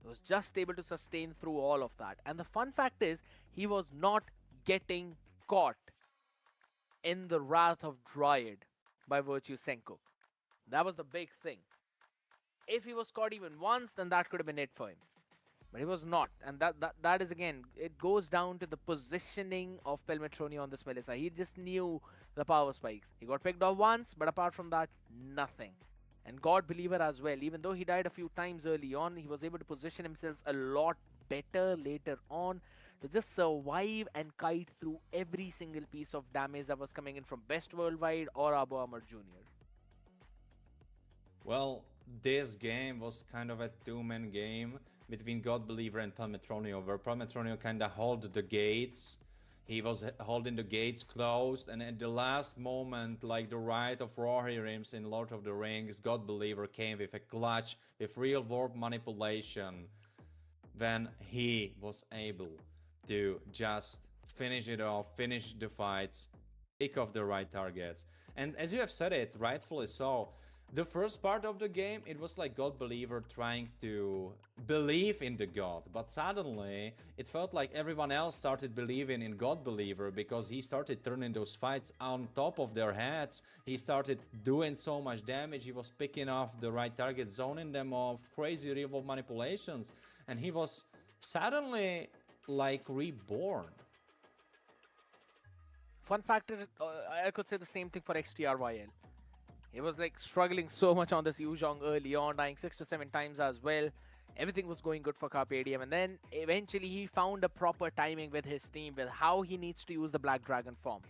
was just able to sustain through all of that. And the fun fact is, he was not getting caught in the Wrath of Dryad by Virtue Senko. That was the big thing. If he was caught even once, then that could have been it for him. But he was not. And that is, again, it goes down to the positioning of Pelmetronio on this Melissa. He just knew the power spikes. He got picked off once, but apart from that, nothing. And God Believer as well. Even though he died a few times early on, he was able to position himself a lot better later on to just survive and kite through every single piece of damage that was coming in from Best Worldwide or Abu Amr Jr. Well, this game was kind of a two-man game between God Believer and Palmetronio, where Palmetronio kind of held the gates. He was holding the gates closed, and at the last moment, like the Rite of Rohirrims in Lord of the Rings, God Believer came with a clutch, with real warp manipulation, when he was able to just finish it off, finish the fights, pick off the right targets. And as you have said it, rightfully so, the first part of the game, it was like God Believer trying to believe in the God, but suddenly it felt like everyone else started believing in God Believer because he started turning those fights on top of their heads. He started doing so much damage, he was picking off the right target, zoning them off, crazy revolve manipulations, and he was suddenly like reborn. Fun fact is, I could say the same thing for XTRYL. He was like struggling so much on this Yuzhong early on, dying 6 to 7 times as well. Everything was going good for Carpe Diem, and then eventually he found a proper timing with his team with how he needs to use the Black Dragon form.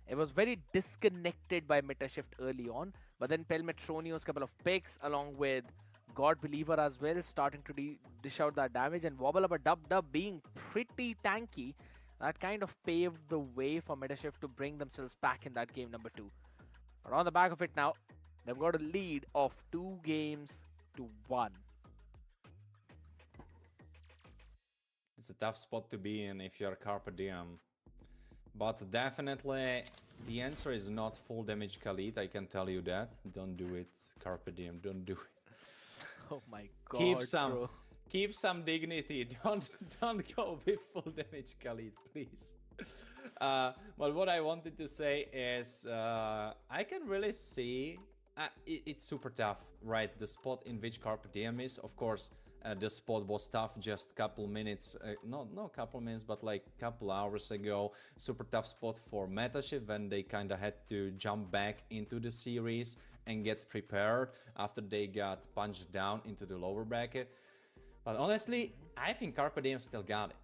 It was very disconnected by meta shift early on, but then Pelmetronio's couple of picks along with God Believer as well starting to dish out that damage, and Wobble Up a Dub Dub being pretty tanky, that kind of paved the way for meta shift to bring themselves back in that game number 2. But on the back of it now, they've got a lead of 2 games to 1. It's a tough spot to be in if you're Carpe Diem. But definitely, the answer is not full damage Khalid, I can tell you that. Don't do it, Carpe Diem, don't do it. Oh my god, bro. Keep some dignity, don't go with full damage Khalid, please. But what I wanted to say is I can really see it's super tough, right? The spot in which Carpe Diem is, of course, the spot was tough just couple minutes, no couple minutes, but like couple hours ago. Super tough spot for Metashift when they kind of had to jump back into the series and get prepared after they got punched down into the lower bracket. But honestly, I think Carpe Diem still got it.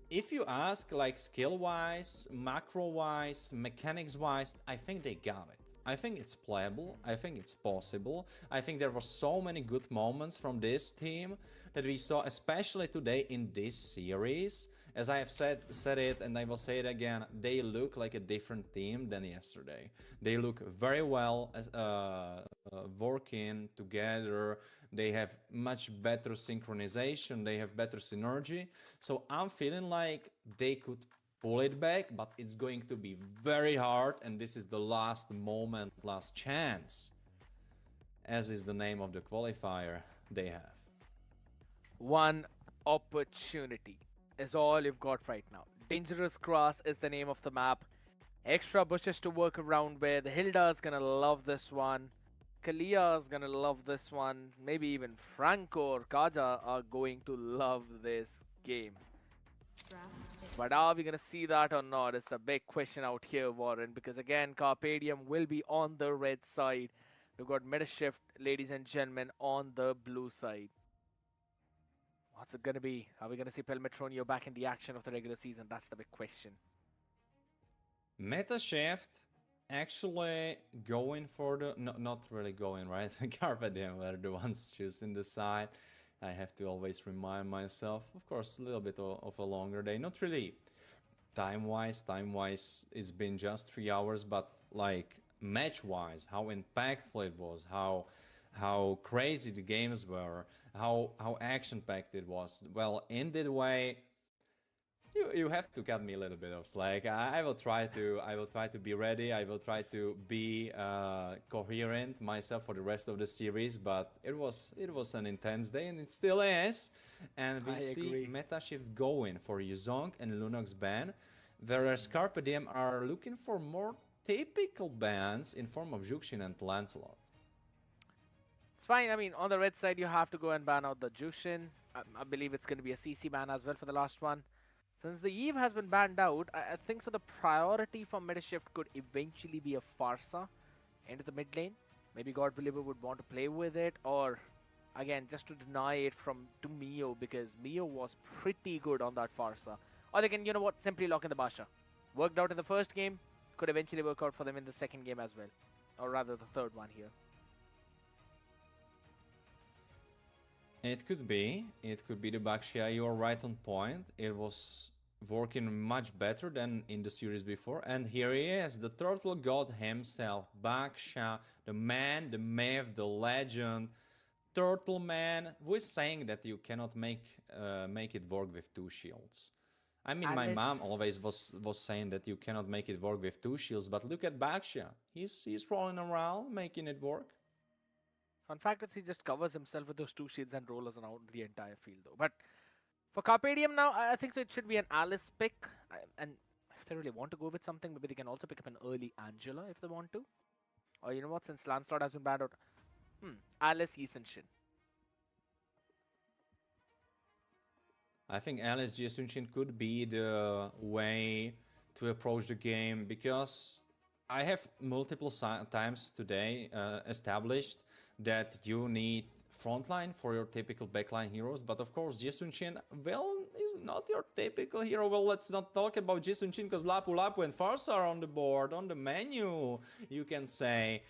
If you ask, like, skill-wise, macro-wise, mechanics-wise, I think they got it. I think it's playable. I think it's possible. I think there were so many good moments from this team that we saw, especially today in this series. As I have said it, and I will say it again, they look like a different team than yesterday. They look very well working together. They have much better synchronization. They have better synergy. So I'm feeling like they could pull it back, but it's going to be very hard. And this is the last moment, last chance, as is the name of the qualifier they have. One opportunity is all you've got right now. Dangerous Cross is the name of the map. Extra bushes to work around with. Hilda's gonna love this one. Kalia's gonna love this one. Maybe even Franco or Kaja are going to love this game. But are we gonna see that or not? It's the big question out here, Warren. Because again, Carpadium will be on the red side. We've got Metashift, ladies and gentlemen, on the blue side. What's it gonna be? Are we gonna see Pelmetronio back in the action of the regular season? That's the big question. Meta shift actually going for the no, not really going, right? Carpe Diem were the ones choosing the side. I have to always remind myself, of course, a little bit of a longer day. Not really time-wise, it's been just 3 hours, but like match-wise, how impactful it was, how crazy the games were, how action-packed it was. Well, in that way, you have to cut me a little bit of slack. I will try to be ready. I will try to be coherent myself for the rest of the series. But it was an intense day, and it still is. And we I see agree. meta shift going for Yuzong and Lunox ban, whereas Carpe Diem are looking for more typical bans in form of Juxin and Lancelot. It's fine. I mean, on the red side, you have to go and ban out the Jushin. I believe it's going to be a CC ban as well for the last one. Since the Eve has been banned out, I think so the priority for Metashift could eventually be a Farsa into the mid lane. Maybe God Believer would want to play with it, or again, just to deny it to Mio, because Mio was pretty good on that Farsa. Or they can, you know what, simply lock in the Basha. Worked out in the first game, could eventually work out for them in the second game as well. Or rather, the third one here. It could be. It could be the Bakshia. You are right on point. It was working much better than in the series before. And here he is, the turtle god himself, Baksha, the man, the myth, the legend, Turtle Man, who is saying that you cannot make it work with two shields. I mean, my mom always was saying that you cannot make it work with two shields, but look at Baksha. He's rolling around, making it work. Fun fact is he just covers himself with those two shields and rollers around the entire field though. But for Carpadium now, I think so it should be an Alice pick. And if they really want to go with something, maybe they can also pick up an early Angela if they want to. Or you know what, since Lancelot has been banned out, Alice Yisenshin. I think Alice Jesunchin could be the way to approach the game because I have multiple times today established that you need frontline for your typical backline heroes, but of course Jesunchin, well, is not your typical hero. Well, let's not talk about Jesunchin because Lapu Lapu and Farsa are on the board, on the menu, you can say.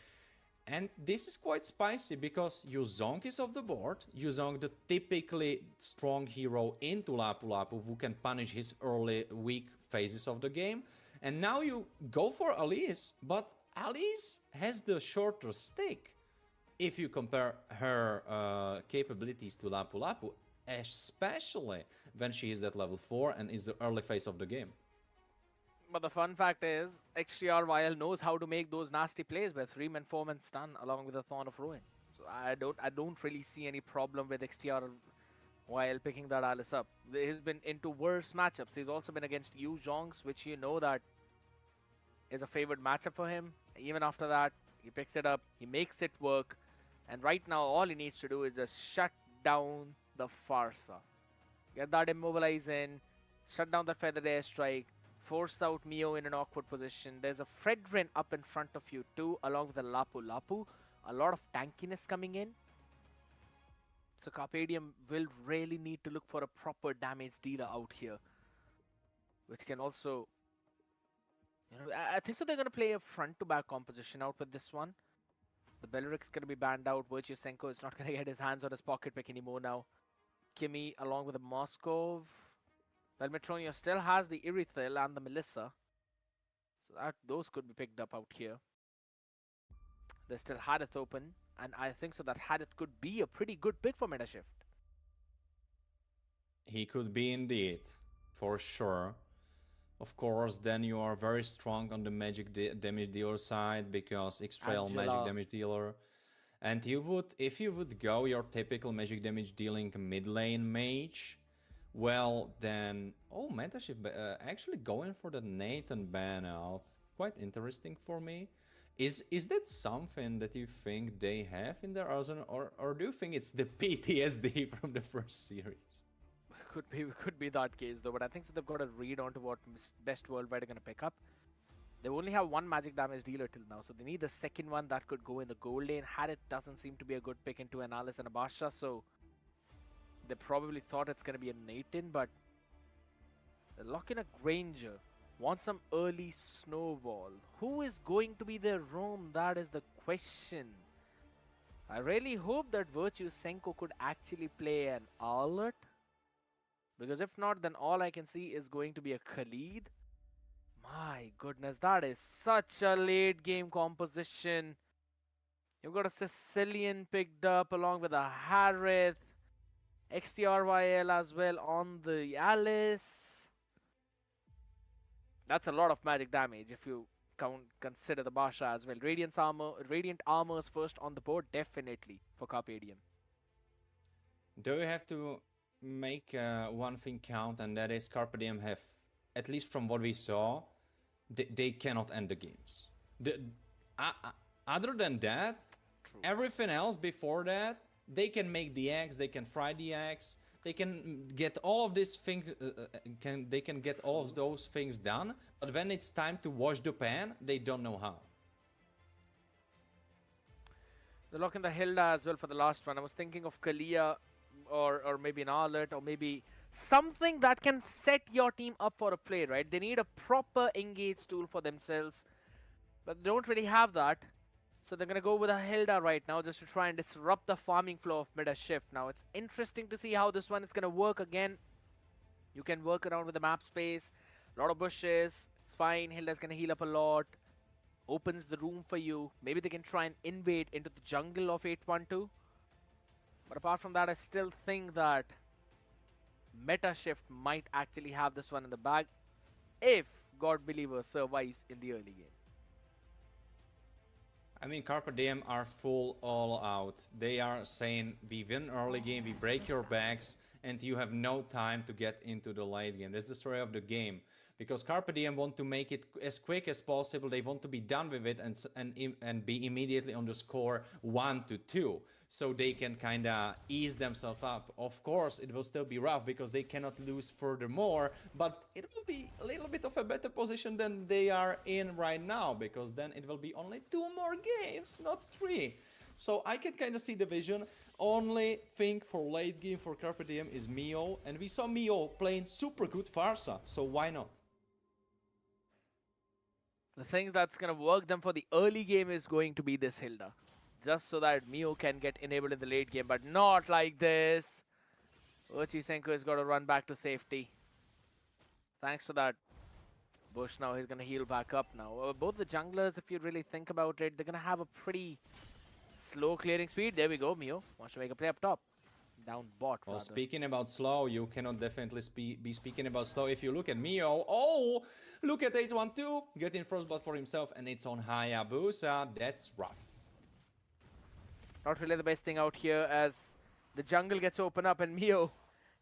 And this is quite spicy because Yuzong is off the board. Yuzong, the typically strong hero into Lapu Lapu who can punish his early weak phases of the game. And now you go for Alice, but Alice has the shorter stick if you compare her capabilities to Lapu Lapu, especially when she is at level 4 and is the early phase of the game. But the fun fact is, XTR Vial knows how to make those nasty plays with 3-man, 4-man stun along with the Thorn of Ruin. So I don't really see any problem with XTR Vial picking that Alice up. He's been into worse matchups. He's also been against Yu Zhongs, which you know that is a favored matchup for him. Even after that, he picks it up, he makes it work, and right now all he needs to do is just shut down the Farsa. Get that Immobilize in, shut down the Feathered Airstrike, force out Mio in an awkward position. There's a Fredrin up in front of you too, along with the Lapu Lapu. A lot of tankiness coming in. So Carpadium will really need to look for a proper damage dealer out here. Which can also... You know, I think so they're going to play a front-to-back composition out with this one. The Belric's going to be banned out. Virtusenko is not going to get his hands on his pocket pick anymore now. Kimmy along with the Moskov. Well, Metronio still has the Irithil and the Melissa, so that those could be picked up out here. They still had it open, and I think so that Hadith could be a pretty good pick for meta shift. He could be indeed, for sure. Of course, then you are very strong on the magic damage dealer side because X-Trail magic Angela. damage dealer. And you would, if you would go your typical magic damage dealing mid lane mage, well then, oh, Metashift actually going for the Nathan ban out. Quite interesting for me. Is that something that you think they have in their arsenal, or do you think it's the PTSD from the first series? Could be that case though, but I think so they've got to read onto what best worldwide are going to pick up. They only have one magic damage dealer till now, so they need the second one that could go in the gold lane. Hadith doesn't seem to be a good pick into an Alice and a Basha, so they probably thought it's going to be a Nathan, but they're locking a Granger. Want some early snowball. Who is going to be their roam? That is the question. I really hope that Virtue Senko could actually play an alert. Because if not, then all I can see is going to be a Khalid. My goodness, that is such a late game composition. You've got a Sicilian picked up along with a Harith. XTRYL as well on the Alice. That's a lot of magic damage if you consider the Basha as well. Radiant armors first on the board, definitely for Carpe Diem. Do you have to make one thing count, and that is Carpe Diem have, at least from what we saw, they cannot end the games. Other than that, True. everything else before that, they can make the eggs, they can fry the eggs, they can get all of these things, they can get all of those things done, but when it's time to wash the pan, they don't know how. They're locking the Hilda as well for the last one. I was thinking of Kalia or maybe an Alert or maybe something that can set your team up for a play, right? They need a proper engage tool for themselves, but they don't really have that. So they're going to go with a Hilda right now just to try and disrupt the farming flow of meta shift. Now it's interesting to see how this one is going to work again. You can work around with the map space, a lot of bushes. It's fine. Hilda's going to heal up a lot. Opens the room for you. Maybe they can try and invade into the jungle of 812. But apart from that, I still think that meta shift might actually have this one in the bag if God Believer survives in the early game. I mean, Carpe Diem are full all out. They are saying, we win early game, we break your backs, and you have no time to get into the late game. That's the story of the game. Because Carpe Diem want to make it as quick as possible. They want to be done with it and be immediately on the score 1-2. So they can kind of ease themselves up. Of course, it will still be rough because they cannot lose furthermore, but it will be a little bit of a better position than they are in right now, because then it will be only 2 more games, not 3. So I can kind of see the vision. Only thing for late game for Carpe Diem is Mio, and we saw Mio playing super good Farsa, so why not? The thing that's going to work them for the early game is going to be this Hilda. Just so that Mio can get enabled in the late game, but not like this. Uchisenko has got to run back to safety. Thanks to that bush now, he's going to heal back up now. Both the junglers, if you really think about it, they're going to have a pretty slow clearing speed. There we go, Mio wants to make a play up top. Down bot, Well, rather. speaking about slow, you cannot definitely be speaking about slow if you look at Mio. Oh, look at 812, getting first blood for himself, and it's on Hayabusa. That's rough. Not really the best thing out here as the jungle gets open up and Mio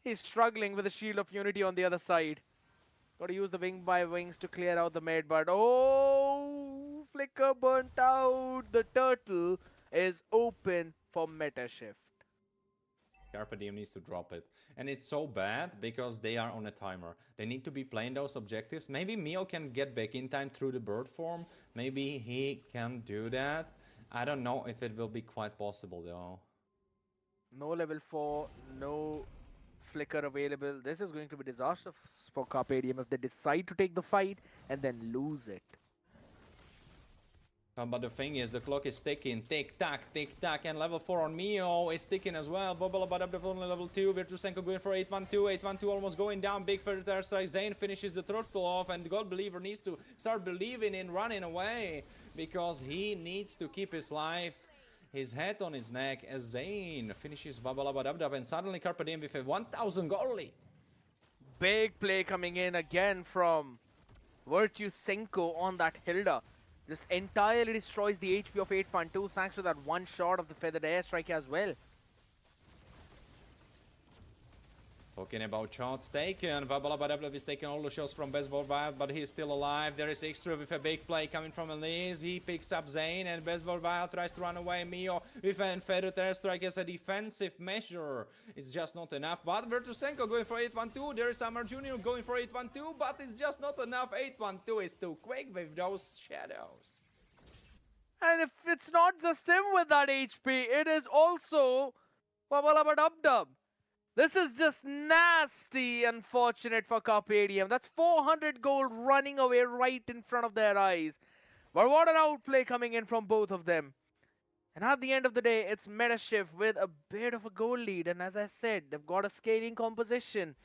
is struggling with the Shield of Unity on the other side. Got to use the wing by wings to clear out the mid, but oh, Flicker burnt out. The turtle is open for meta shift. Carpe Diem needs to drop it. And it's so bad because they are on a timer. They need to be playing those objectives. Maybe Mio can get back in time through the bird form. Maybe he can do that. I don't know if it will be quite possible though. No level 4, no flicker available. This is going to be disastrous for Carpe Diem if they decide to take the fight and then lose it. But the thing is, the clock is ticking, tick tack, and level 4 on Mio is ticking as well. Bobalabadab only level 2. Virtusenko going for 812. 812 almost going down. Big first airstrike. Zane finishes the turtle off, and God Believer needs to start believing in running away because he needs to keep his life, his head on his neck as Zane finishes Babalabadab, and suddenly Carpe Diem with a 1000 goal lead. Big play coming in again from Virtusenko on that Hilda. Just entirely destroys the HP of 812 thanks to that one shot of the feathered airstrike as well. Talking about shots taken, Vabalabadablav is taking all the shots from Baseball Wild, but he's still alive. There is Extra with a big play coming from Elise. He picks up Zane, and Baseball Wild tries to run away. Mio with an feathered airstrike as a defensive measure. It's just not enough, but Virtusenko going for 812. There is Summer Jr. going for 812, but it's just not enough. 812 is too quick with those shadows. And if it's not just him with that HP, it is also Babalabadabdub. This is just nasty, unfortunate for Carpe Diem. That's 400 gold running away right in front of their eyes. But what an outplay coming in from both of them. And at the end of the day, it's Metashift with a bit of a goal lead. And as I said, they've got a scaling composition.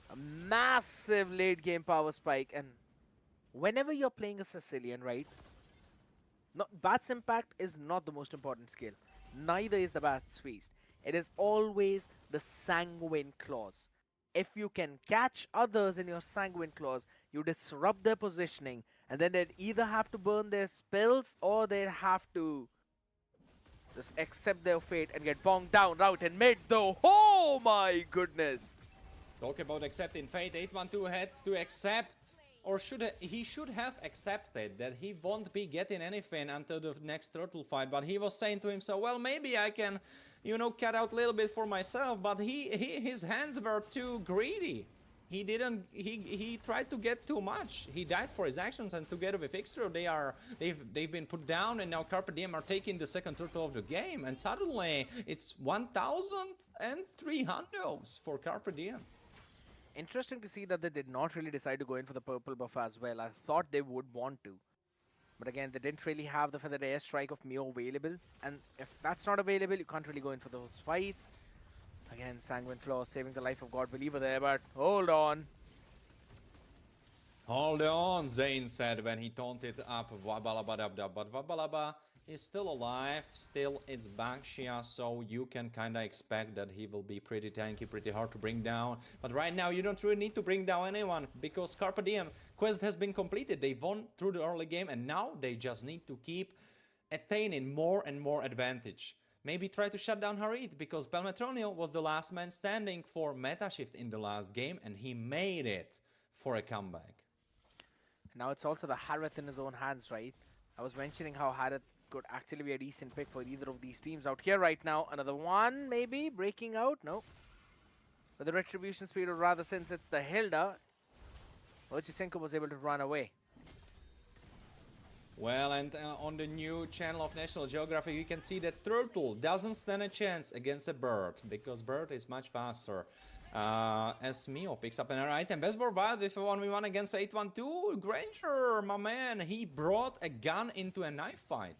A massive late game power spike. And whenever you're playing a Sicilian, right? Bat's impact is not the most important skill. Neither is the Bat's feast. It is always the Sanguine Claws. If you can catch others in your Sanguine Claws, you disrupt their positioning, and then they'd either have to burn their spells or they'd have to just accept their fate and get bonked down out in mid though. Oh my goodness! Talk about accepting fate. 812 had to accept, or he should have accepted that he won't be getting anything until the next turtle fight. But he was saying to himself, well, maybe I can, you know, cut out a little bit for myself. But his hands were too greedy. He tried to get too much. He died for his actions, and together with Extra, they've been put down, and now Carpe Diem are taking the second turtle of the game, and suddenly it's 1,300 for Carpe Diem. Interesting to see that they did not really decide to go in for the purple buff as well. I thought they would want to. But again, they didn't really have the feathered airstrike of Mio available. And if that's not available, you can't really go in for those fights. Again, Sanguine Claw saving the life of God Believer there, but hold on. Hold on, Zane said when he taunted up Vabalabadabda. But Vabalaba is still alive, still it's Baxia, so you can kinda expect that he will be pretty tanky, pretty hard to bring down. But right now you don't really need to bring down anyone, because Carpe Diem quest has been completed. They won through the early game, and now they just need to keep attaining more and more advantage. Maybe try to shut down Harit, because Pelmetronio was the last man standing for Metashift in the last game, and he made it for a comeback. Now it's also the Harith in his own hands, right? I was mentioning how Harith could actually be a decent pick for either of these teams out here right now. Another one, maybe, breaking out? No. But the Retribution Speed, or rather, since it's the Hilda, Virtusenko was able to run away. Well, and on the new channel of National Geographic, you can see that Turtle doesn't stand a chance against a bird, because bird is much faster. As Mio picks up another item. Baseball Wild with a 1v1 against 812. Granger, my man, he brought a gun into a knife fight.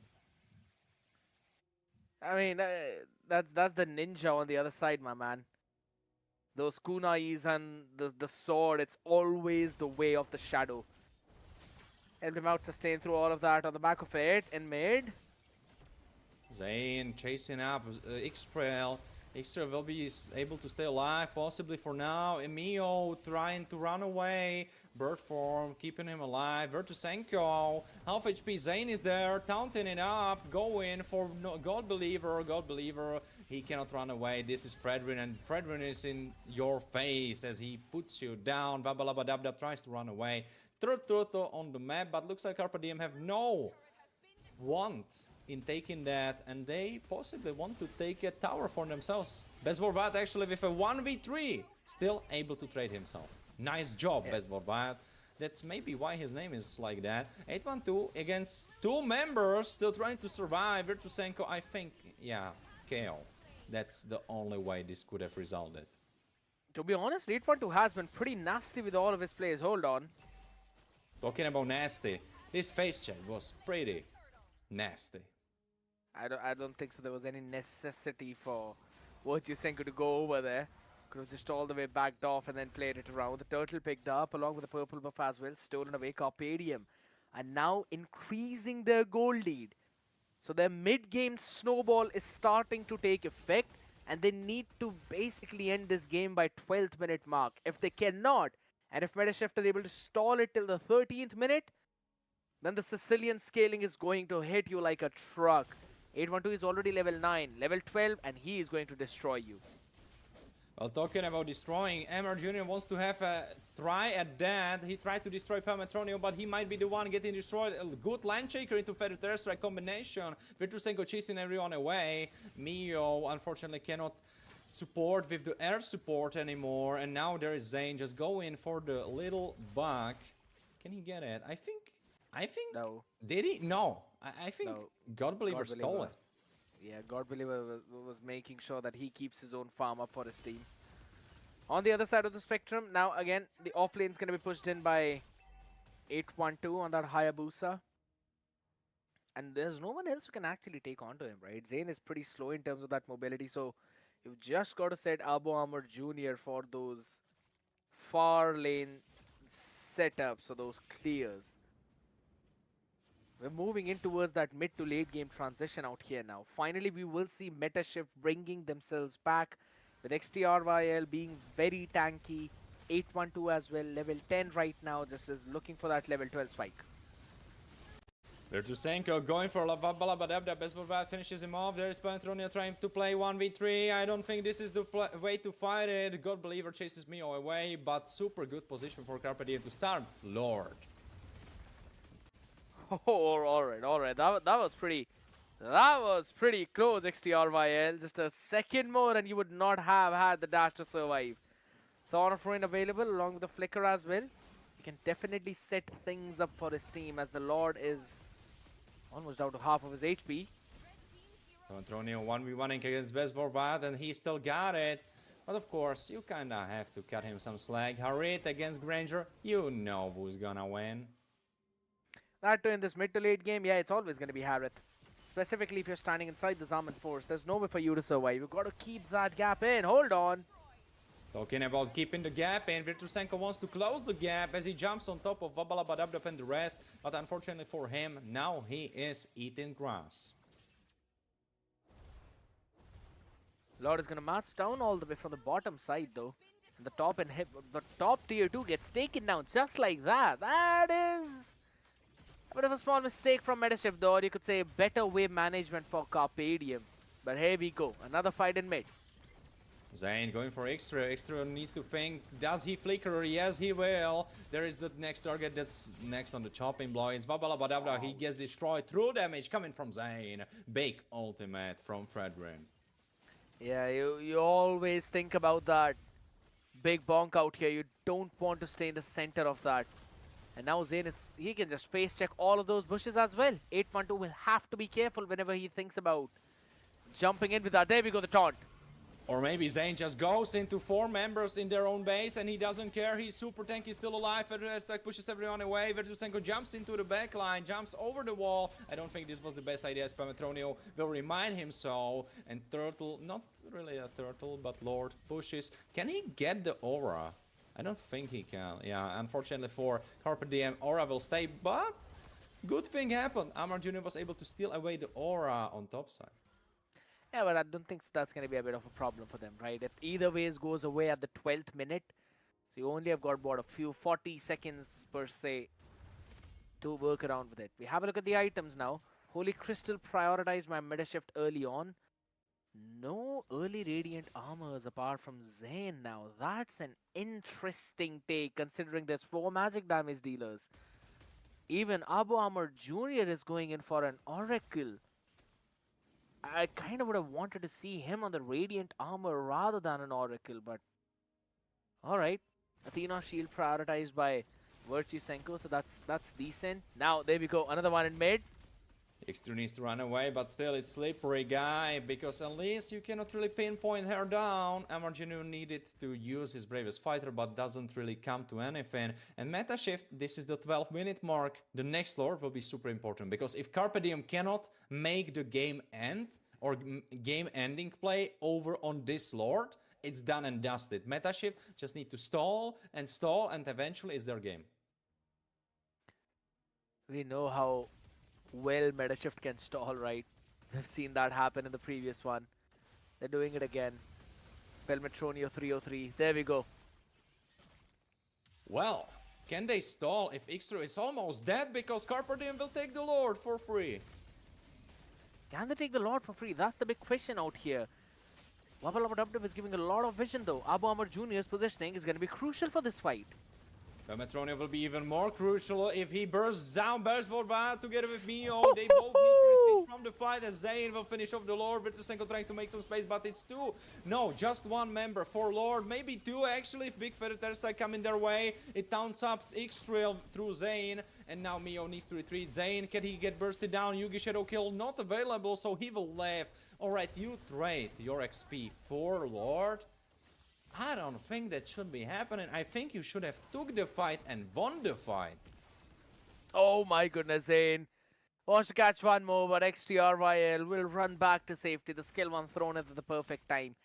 I mean, that's the ninja on the other side, my man. Those kunais and the sword, it's always the way of the shadow. Helped him out, sustain through all of that on the back of it in mid. Zane chasing up X-Trail. Extra will be able to stay alive, possibly for now. Emio trying to run away. Bird form, keeping him alive. Virtusenko, half HP. Zane is there, taunting it up, going for God Believer. God Believer, he cannot run away. This is Fredrin, and Fredrin is in your face as he puts you down. Babalabadabda tries to run away. Third turtle on the map, but looks like Carpe Diem have no want in taking that, and they possibly want to take a tower for themselves. Bezborvat actually with a 1v3 still able to trade himself. Nice job, yeah. Bezborvat. That's maybe why his name is like that. 812 against two members still trying to survive. Virtusenko, I think, yeah, KO. That's the only way this could have resulted. To be honest, 812 has been pretty nasty with all of his plays. Hold on. Talking about nasty, his face check was pretty Nasty. I don't think so. There was any necessity for Virtusenko to go over there. Could have just all the way backed off and then played it around. The turtle picked up along with the purple buff as well. Stolen away Carpadium. And now increasing their goal lead. So their mid-game snowball is starting to take effect. And they need to basically end this game by 12th minute mark. If they cannot, and if Medishift are able to stall it till the 13th minute, then the Sicilian scaling is going to hit you like a truck. 812 is already level 9, level 12, and he is going to destroy you. Well, talking about destroying, MR Jr. wants to have a try at that. He tried to destroy Palmetronio, but he might be the one getting destroyed. A good land shaker into Feather Terror Strike combination. Vitrusenko chasing everyone away. Mio, unfortunately, cannot support with the air support anymore. And now there is Zane just going for the little bug. Can he get it? I think... No. Did he? No. I think No. God Believer stole it. Yeah, God Believer was making sure that he keeps his own farm up for his team. On the other side of the spectrum, now again, the off lane is going to be pushed in by 812 on that Hayabusa. And there's no one else who can actually take on to him, right? Zane is pretty slow in terms of that mobility, so you've just got to set Abo Armor Jr. for those far lane setups, or those clears. We're moving in towards that mid to late game transition out here now. Finally, we will see Meta Shift bringing themselves back with XTRYL being very tanky. 812 as well, level 10 right now, just is looking for that level 12 spike. Virtusenko going for Lavalabadabda. Best of that finishes him off. There's Panthronia trying to play 1v3. I don't think this is the way to fight it. God Believer chases Mio away, but super good position for Carpe Diem to start. Lord. Oh, alright. That was pretty close, XTRYL. Just a second more and you would not have had the dash to survive. Thorn of Ruin available along with the Flicker as well. He can definitely set things up for his team as the Lord is almost down to half of his HP. Antonio 1v1 against Best Vorvat, and he still got it. But of course, you kinda have to cut him some slack. Harit against Granger, you know who's gonna win. That too in this mid to late game, yeah, it's always going to be Harith. Specifically if you're standing inside the Zaman Force, there's no way for you to survive. You've got to keep that gap in. Hold on. Talking about keeping the gap in, Virtusenko wants to close the gap as he jumps on top of Vabalabadabdap and the rest. But unfortunately for him, now he is eating grass. Lord is going to march down all the way from the bottom side though. And the top tier 2 gets taken down just like that. That is a bit of a small mistake from Medishift though, or you could say better wave management for Carpadium. But here we go, another fight in mid. Zane going for Extra. Extra needs to think, does he flicker? Yes, he will. There is the next target that's next on the chopping block. It's Vabalabadabda. He gets destroyed. True damage coming from Zane. Big ultimate from Fredrin. Yeah, you always think about that big bonk out here. You don't want to stay in the center of that. And now Zane he can just face check all of those bushes as well. 812 will have to be careful whenever he thinks about jumping in with that. There we go, the taunt. Or maybe Zane just goes into 4 members in their own base and he doesn't care. He's super tanky, still alive. Stack pushes everyone away. Virtusenko jumps into the backline, jumps over the wall. I don't think this was the best idea. Spamatronio will remind him so. And Turtle, not really a turtle, but Lord pushes. Can he get the aura? I don't think he can. Yeah, unfortunately for Carpe Diem, aura will stay, but good thing happened. Amar Jr. was able to steal away the aura on top side. Yeah, but I don't think that's going to be a bit of a problem for them, right? It either ways goes away at the 12th minute. So you only have got about a few 40 seconds per se to work around with it. We have a look at the items now. Holy Crystal prioritized my meta shift early on. No early Radiant armors apart from Zane now. That's an interesting take considering there's 4 magic damage dealers. Even Abo Armor Jr. is going in for an Oracle. I kind of would have wanted to see him on the Radiant armor rather than an Oracle, but alright. Athena shield prioritized by Virtusenko, so that's decent. Now, there we go, another one in mid. X2 needs to run away, but still it's slippery guy, because at least you cannot really pinpoint her down. Amarjinu needed to use his bravest fighter, but doesn't really come to anything. And meta shift, this is the 12-minute mark. The next lord will be super important, because if Carpe Diem cannot make the game end, or game ending play over on this lord, it's done and dusted. Meta shift just need to stall, and eventually it's their game. We know how well Metashift can stall, right? We've seen that happen in the previous one. They're doing it again. Pelmetronio 303. There we go. Well, can they stall if Xtro is almost dead, because Carpe Diem will take the Lord for free? Can they take the Lord for free? That's the big question out here. Wabba is giving a lot of vision though. Abu Amr Jr.'s positioning is going to be crucial for this fight. Pelmetronio will be even more crucial if he bursts down, bursts for bad together with Mio. They both need to retreat from the fight, as Zayn will finish off the Lord. Virtusenko trying to make some space, but it's two. No, just one member for Lord. Maybe two actually if Big Feather Terstai come in their way. It taunts up X-Trail through Zayn. And now Mio needs to retreat. Zayn, can he get bursted down? Yugi Shadow Kill not available, so he will leave. Alright, you trade your XP for Lord. I don't think that should be happening. I think you should have took the fight and won the fight. Oh my goodness, Zayn. Wants to catch one more, but XTRYL will run back to safety. The skill one thrown at the perfect time.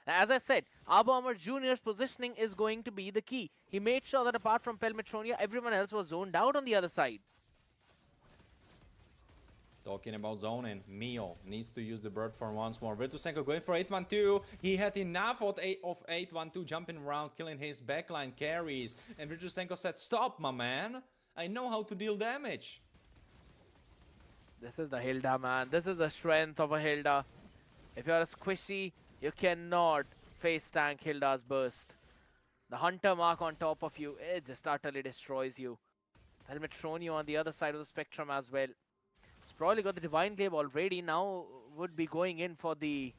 As I said, Abu Amr Jr.'s positioning is going to be the key. He made sure that apart from Pelmetronia, everyone else was zoned out on the other side. Talking about zoning, Mio needs to use the bird form once more. Virtusenko going for 8-1-2. He had enough of 8-1-2, jumping around, killing his backline carries. And Virtusenko said, stop, my man. I know how to deal damage. This is the Hilda, man. This is the strength of a Hilda. If you're a squishy, you cannot face tank Hilda's burst. The Hunter mark on top of you, it just utterly destroys you. Pelmetronio on the other side of the spectrum as well. He's probably got the Divine Glaive already. Now would be going in for the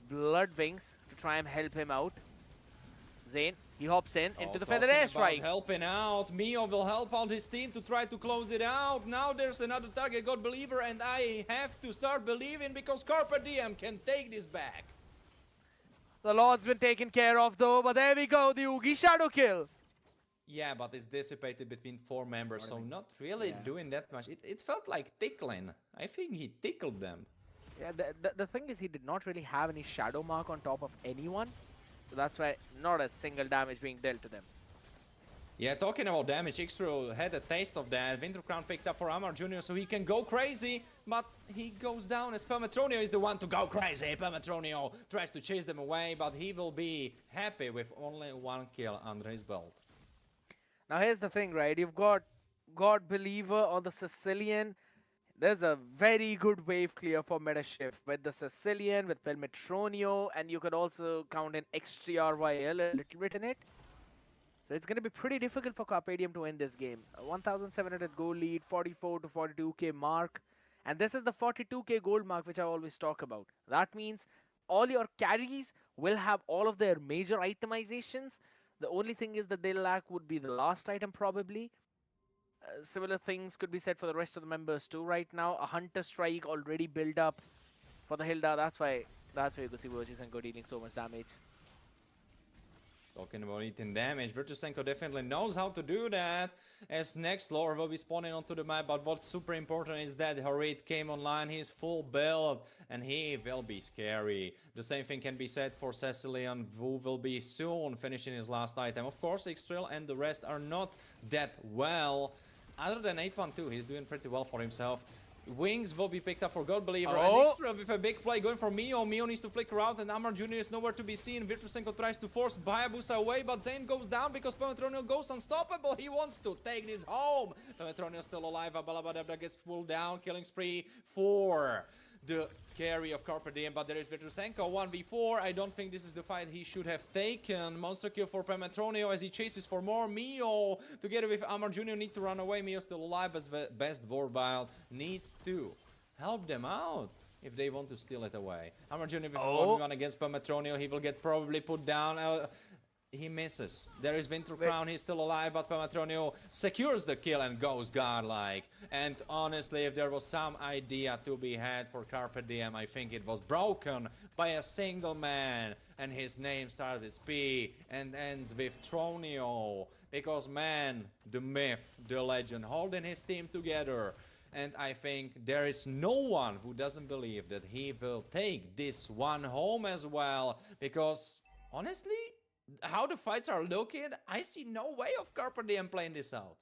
Blood Wings to try and help him out. Zayn, he hops in into the Feather Airstrike. Helping out. Mio will help out his team to try to close it out. Now there's another target, God Believer, and I have to start believing, because Carpe Diem can take this back. The Lord's been taken care of though, but there we go, the Oogie Shadow Kill. Yeah, but it's dissipated between 4 members, so not really doing that much. It felt like tickling. I think he tickled them. Yeah, the thing is, he did not really have any shadow mark on top of anyone. So that's why not a single damage being dealt to them. Yeah, talking about damage, Xtro had a taste of that. Winter Crown picked up for Amar Jr., so he can go crazy, but he goes down as Pelmetronio is the one to go crazy. Pelmetronio tries to chase them away, but he will be happy with only 1 kill under his belt. Now here's the thing, right? You've got God Believer on the Sicilian. There's a very good wave clear for Metashift with the Sicilian, with Pelmetronio, and you could also count in XTRYL a little bit in it. So it's going to be pretty difficult for Carpe Diem to win this game. A 1,700 gold lead, 44 to 42k mark. And this is the 42k gold mark which I always talk about. That means all your carries will have all of their major itemizations. The only thing is that they'll lack would be the last item probably. Similar things could be said for the rest of the members too. Right now, a Hunter Strike already built up for the Hilda. That's why you could see Virtusenko dealing so much damage. Talking about eating damage, Virtusenko definitely knows how to do that, as next lore will be spawning onto the map, but what's super important is that Harit came online, he's full build, and he will be scary. The same thing can be said for Cecilian, who will be soon finishing his last item. Of course, Xtril and the rest are not that well. Other than 8-1-2, he's doing pretty well for himself. Wings will be picked up for God Believer, and Xtra with a big play going for Mio. Mio needs to flicker out, and Amar Jr. is nowhere to be seen. Virtusenko tries to force Hayabusa away, but Zayn goes down because Pelmetronio goes unstoppable. He wants to take this home. Pelmetronio still alive. Abalabadabda gets pulled down. Killing spree for the carry of Carpe Diem, but there is Virtusenko 1v4. I don't think this is the fight he should have taken. Monster kill for Pelmetronio as he chases for more. Mio together with Amar Jr. need to run away. Mio still alive, but best Vorbild needs to help them out if they want to steal it away. Amar Jr. with 1v1 against Pelmetronio. He will get probably put down. he misses. There is Winter Wait, Crown, he's still alive, but Pamatronio secures the kill and goes godlike. And honestly, if there was some idea to be had for Carpe Diem, I think it was broken by a single man. And his name starts with P and ends with Tronio. Because man, the myth, the legend, holding his team together. And I think there is no one who doesn't believe that he will take this one home as well. Because honestly, how the fights are looking, I see no way of Carpe Diem playing this out.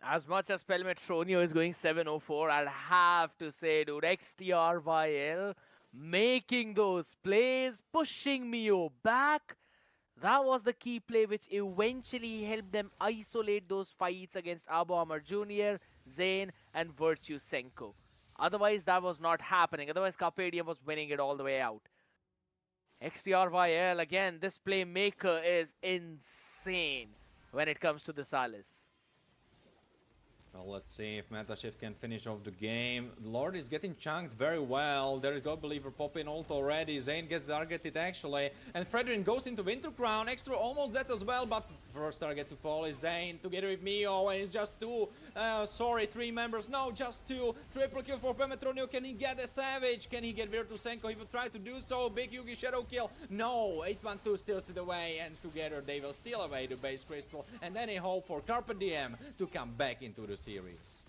as much as Pelmetronio is going 704, I'd have to say, dude, XTRYL making those plays, pushing Mio back. That was the key play which eventually helped them isolate those fights against Abu Amr Jr., Zayn, and Virtue Senko. Otherwise, that was not happening. Otherwise, Carpadium was winning it all the way out. XTRYL, again, this playmaker is insane when it comes to this Alice. Well, let's see if Metashift can finish off the game. Lord is getting chunked very well. There is God Believer popping ult already. Zayn gets targeted actually. And Fredrin goes into Winter Crown. Extra almost dead as well, but first target to fall is Zayn together with Mio. And it's just two, three members. No, just two. Triple kill for Pemetronio. Can he get a Savage? Can he get Virtu Senko? He will try to do so. Big Yugi Shadow kill. No, 812 steals it away. And together they will steal away the base crystal. And then a hope for Carpe Diem to come back into the series.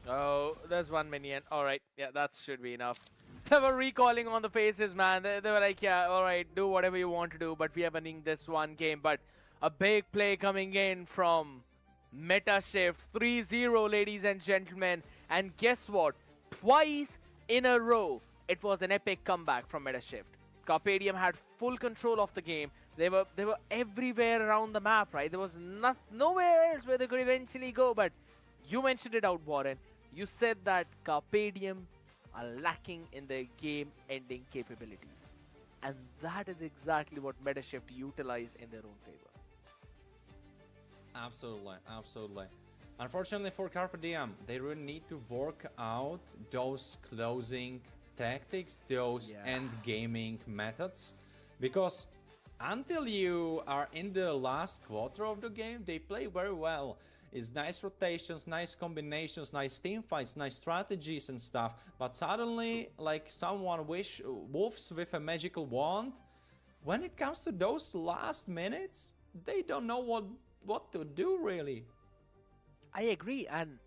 Oh, there's one minion. Alright, yeah, that should be enough. They were recalling on the faces, man. They were like, yeah, alright, do whatever you want to do, but we are winning this one game. But a big play coming in from Metashift. 3-0, ladies and gentlemen. And guess what? Twice in a row, it was an epic comeback from Metashift. Carpadium had full control of the game. They were everywhere around the map, right? There was nowhere else where they could eventually go, but you mentioned it out, Warren. You said that Carpadium are lacking in their game-ending capabilities. And that is exactly what Metashift utilized in their own favor. Absolutely, absolutely. Unfortunately for Carpe Diem, they really need to work out those closing tactics, those end gaming methods. Because until you are in the last quarter of the game, they play very well. It's nice rotations, nice combinations, nice team fights, nice strategies and stuff. But suddenly, like someone wolves with a magical wand, when it comes to those last minutes, they don't know what to do really. I agree, and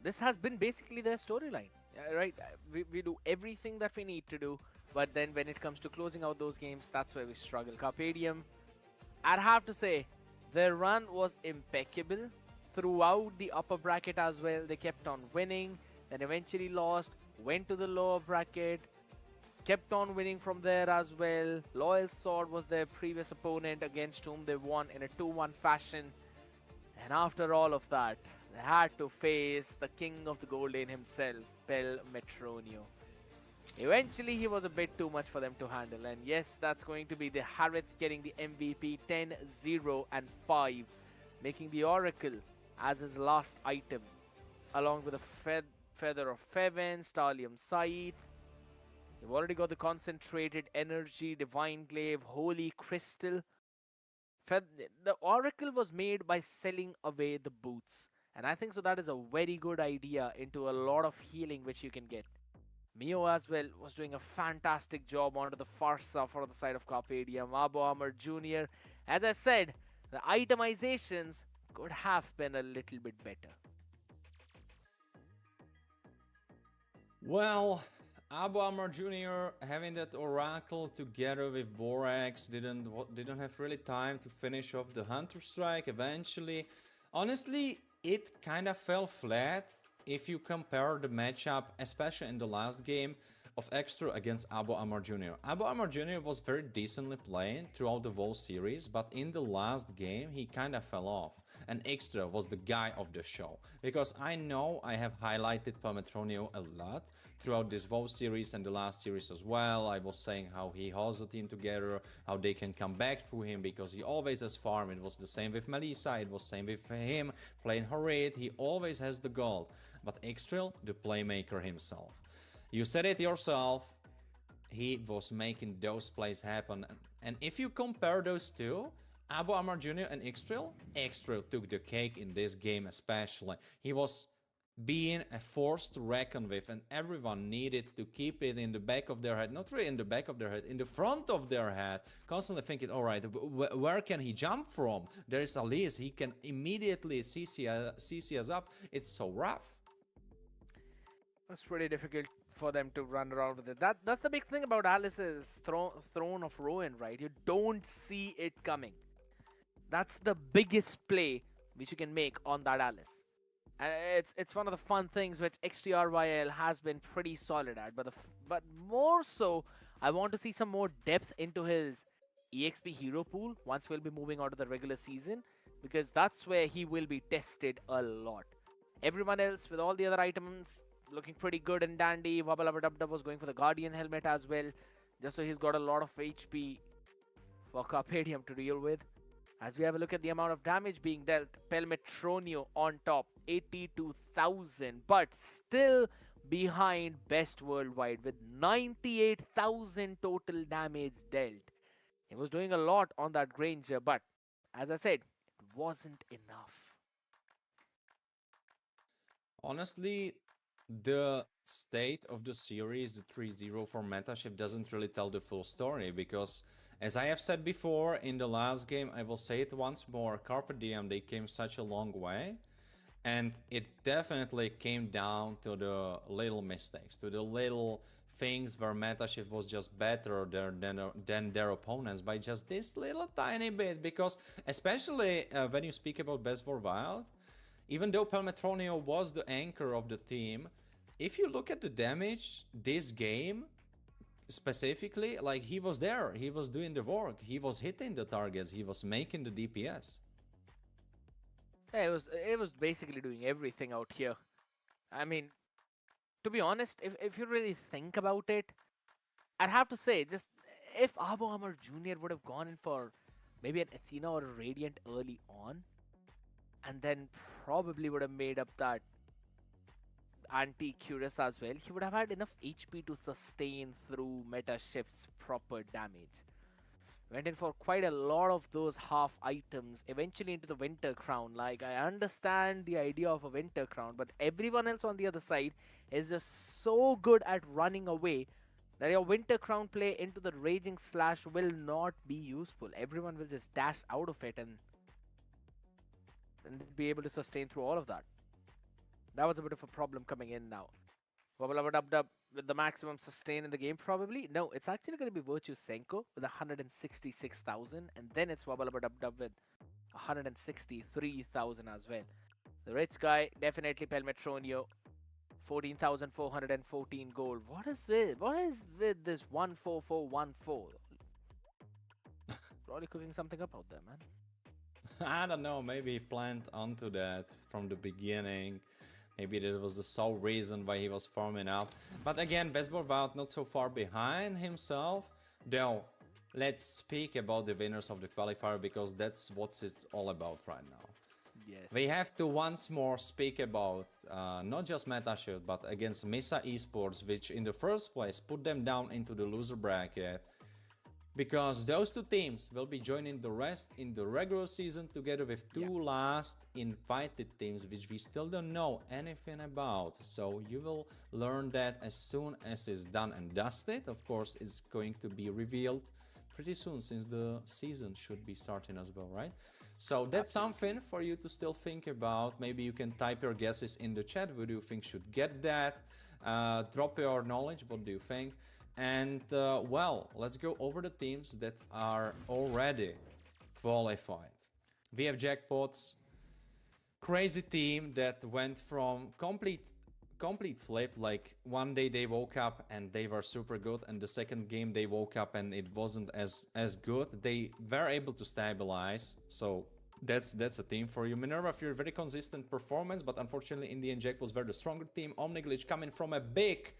this has been basically their storyline, right? We do everything that we need to do, but then when it comes to closing out those games, that's where we struggle. Carpadium, I'd have to say, their run was impeccable throughout the upper bracket as well. They kept on winning, then eventually lost, went to the lower bracket, kept on winning from there as well. Loyal Sword was their previous opponent against whom they won in a 2-1 fashion. And after all of that, they had to face the king of the gold lane himself, Pelmetronio. Eventually, he was a bit too much for them to handle. And yes, that's going to be the Harith getting the MVP 10-0 and 5, making the Oracle as his last item, along with a Feather of Feven, Stallium Scythe. You've already got the Concentrated Energy, Divine Glaive, Holy Crystal. The Oracle was made by selling away the boots. And I think so that is a very good idea into a lot of healing which you can get. Mio as well was doing a fantastic job onto the Farsa for the side of Carpadium. Abu Amr Jr. As I said, the itemizations could have been a little bit better. Well, Abu Amr Jr. having that Oracle together with Vorax didn't have really time to finish off the Hunter Strike eventually. Honestly, it kind of fell flat if you compare the matchup, especially in the last game, of Extra against Abu Amr Jr. Abu Amr Jr. was very decently playing throughout the whole series, but in the last game he kind of fell off. And Extra was the guy of the show. Because I know I have highlighted Pametronio a lot throughout this whole series and the last series as well. I was saying how he holds the team together, how they can come back through him because he always has farm. It was the same with Melissa, it was the same with him playing Harid. He always has the gold. But Extra, the playmaker himself. You said it yourself, he was making those plays happen. And if you compare those two, Abu Amar Jr. and Xtril took the cake in this game especially. He was being a force to reckon with, and everyone needed to keep it in the back of their head, not really in the back of their head, in the front of their head, constantly thinking, all right, where can he jump from? There is Alice, he can immediately CC us up. It's so rough. It's pretty difficult for them to run around with it. That's the big thing about Alice's throne of ruin, right? You don't see it coming. That's the biggest play which you can make on that Alice. And it's one of the fun things which XTRYL has been pretty solid at. But more so, I want to see some more depth into his EXP hero pool once we'll be moving on to the regular season, because that's where he will be tested a lot. Everyone else with all the other items looking pretty good and dandy. Wabba was going for the Guardian helmet as well, just so he's got a lot of HP for Carpedium to deal with. As we have a look at the amount of damage being dealt, Pelmetronio on top, 82,000, but still behind best worldwide with 98,000 total damage dealt. He was doing a lot on that Granger, but as I said, it wasn't enough. Honestly, the state of the series, the 3-0 for Metashift, doesn't really tell the full story because, as I have said before in the last game, I will say it once more, Carpe Diem, they came such a long way. And it definitely came down to the little mistakes, to the little things where Metashift was just better than their opponents by just this little tiny bit. Because especially when you speak about Best for Wild, even though Pelmetronio was the anchor of the team, if you look at the damage this game, specifically, like he was there, he was doing the work, he was hitting the targets, he was making the DPS. Yeah, it was basically doing everything out here. I mean, to be honest, if you really think about it, I'd have to say, just if Abu Amar Jr. would have gone in for maybe an Athena or a Radiant early on, and then probably would have made up that anti-Curious as well, he would have had enough HP to sustain through Meta Shift's proper damage. Went in for quite a lot of those half items, eventually into the Winter Crown. Like, I understand the idea of a Winter Crown, but everyone else on the other side is just so good at running away that your Winter Crown play into the Raging Slash will not be useful. Everyone will just dash out of it and be able to sustain through all of that. That was a bit of a problem coming in now. Wabba with the maximum sustain in the game, probably. No, it's actually going to be Virtue Senko with 166,000, and then it's Wabba with 163,000 as well. The rich guy, definitely Pelmetronio, 14,414 gold. What is with this 14414? Probably cooking something up out there, man. I don't know, maybe he planned onto that from the beginning. Maybe that was the sole reason why he was farming up. But again, Baseball Wild not so far behind himself. Though, let's speak about the winners of the qualifier because that's what it's all about right now. Yes. We have to once more speak about not just Metashield, but against Mesa Esports, which in the first place put them down into the loser bracket. Because those two teams will be joining the rest in the regular season together with two last invited teams, which we still don't know anything about. So you will learn that as soon as it's done and dusted. Of course, it's going to be revealed pretty soon since the season should be starting as well, right? So that's something for you to still think about. Maybe you can type your guesses in the chat. Who do you think should get that? Drop your knowledge. What do you think? And well, let's go over the teams that are already qualified. We have Jackpots, crazy team that went from complete flip. Like one day they woke up and they were super good, and the second game they woke up and it wasn't as good. They were able to stabilize, so that's a team for you. Minerva Fury, very consistent performance, but unfortunately in the end Jack was very the stronger team. Omniglitch coming from a big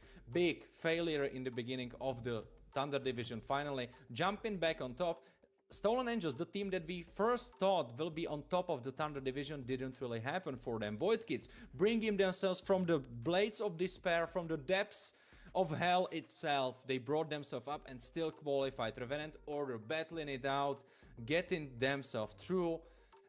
failure in the beginning of the Thunder Division, finally jumping back on top. Stolen Angels, the team that we first thought will be on top of the Thunder Division, didn't really happen for them. Void Kids bringing themselves from the blades of despair, from the depths of hell itself. They brought themselves up and still qualified. Revenant Order battling it out, getting themselves through.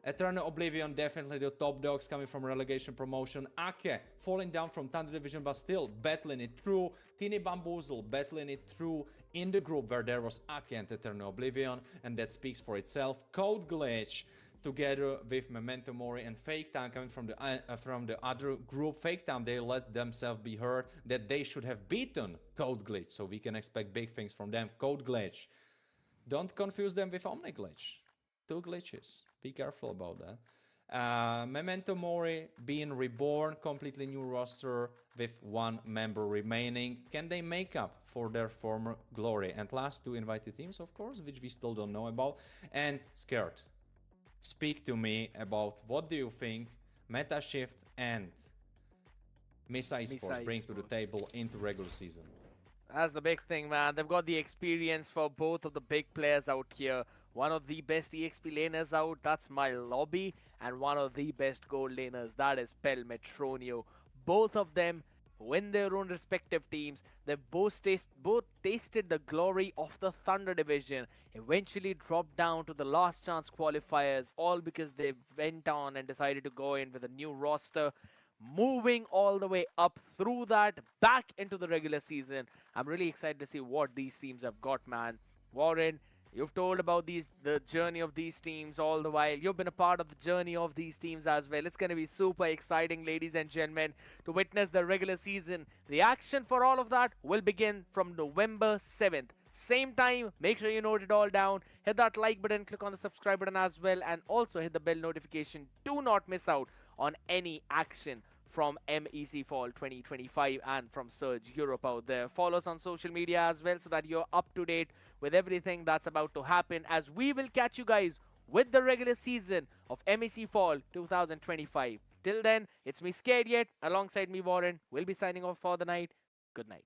Eternal Oblivion, definitely the top dogs coming from relegation promotion. Ake falling down from Thunder Division, but still battling it through. Teeny Bamboozle battling it through in the group where there was Ake and Eternal Oblivion, and that speaks for itself. Code Glitch together with Memento Mori and Fake Time coming from the other group. Fake Time, they let themselves be heard that they should have beaten Code Glitch, so we can expect big things from them. Code Glitch. Don't confuse them with Omni Glitch. Two glitches. Be careful about that. Memento Mori being reborn, completely new roster with one member remaining. Can they make up for their former glory? And last two invited teams, of course, which we still don't know about. And Scared. Speak to me about what do you think Meta Shift and Mesa Esports bring to the table into regular season? That's the big thing, man. They've got the experience for both of the big players out here. One of the best EXP laners out, that's my lobby. And one of the best gold laners, that is Pel Metronio. Both of them win their own respective teams. They've both tasted the glory of the Thunder Division. Eventually dropped down to the last chance qualifiers, all because they went on and decided to go in with a new roster. Moving all the way up through that, back into the regular season. I'm really excited to see what these teams have got, man. Warren, you've told about the journey of these teams all the while. You've been a part of the journey of these teams as well. It's going to be super exciting, ladies and gentlemen, to witness the regular season. The action for all of that will begin from November 7th. Same time, make sure you note it all down. Hit that like button, click on the subscribe button as well, and also hit the bell notification. Do not miss out on any action from MEC Fall 2025 and from Surge Europe out there. Follow us on social media as well so that you're up to date with everything that's about to happen, as we will catch you guys with the regular season of MEC Fall 2025. Till then, it's me Scared Yet, alongside me Warren. We'll be signing off for the night. Good night.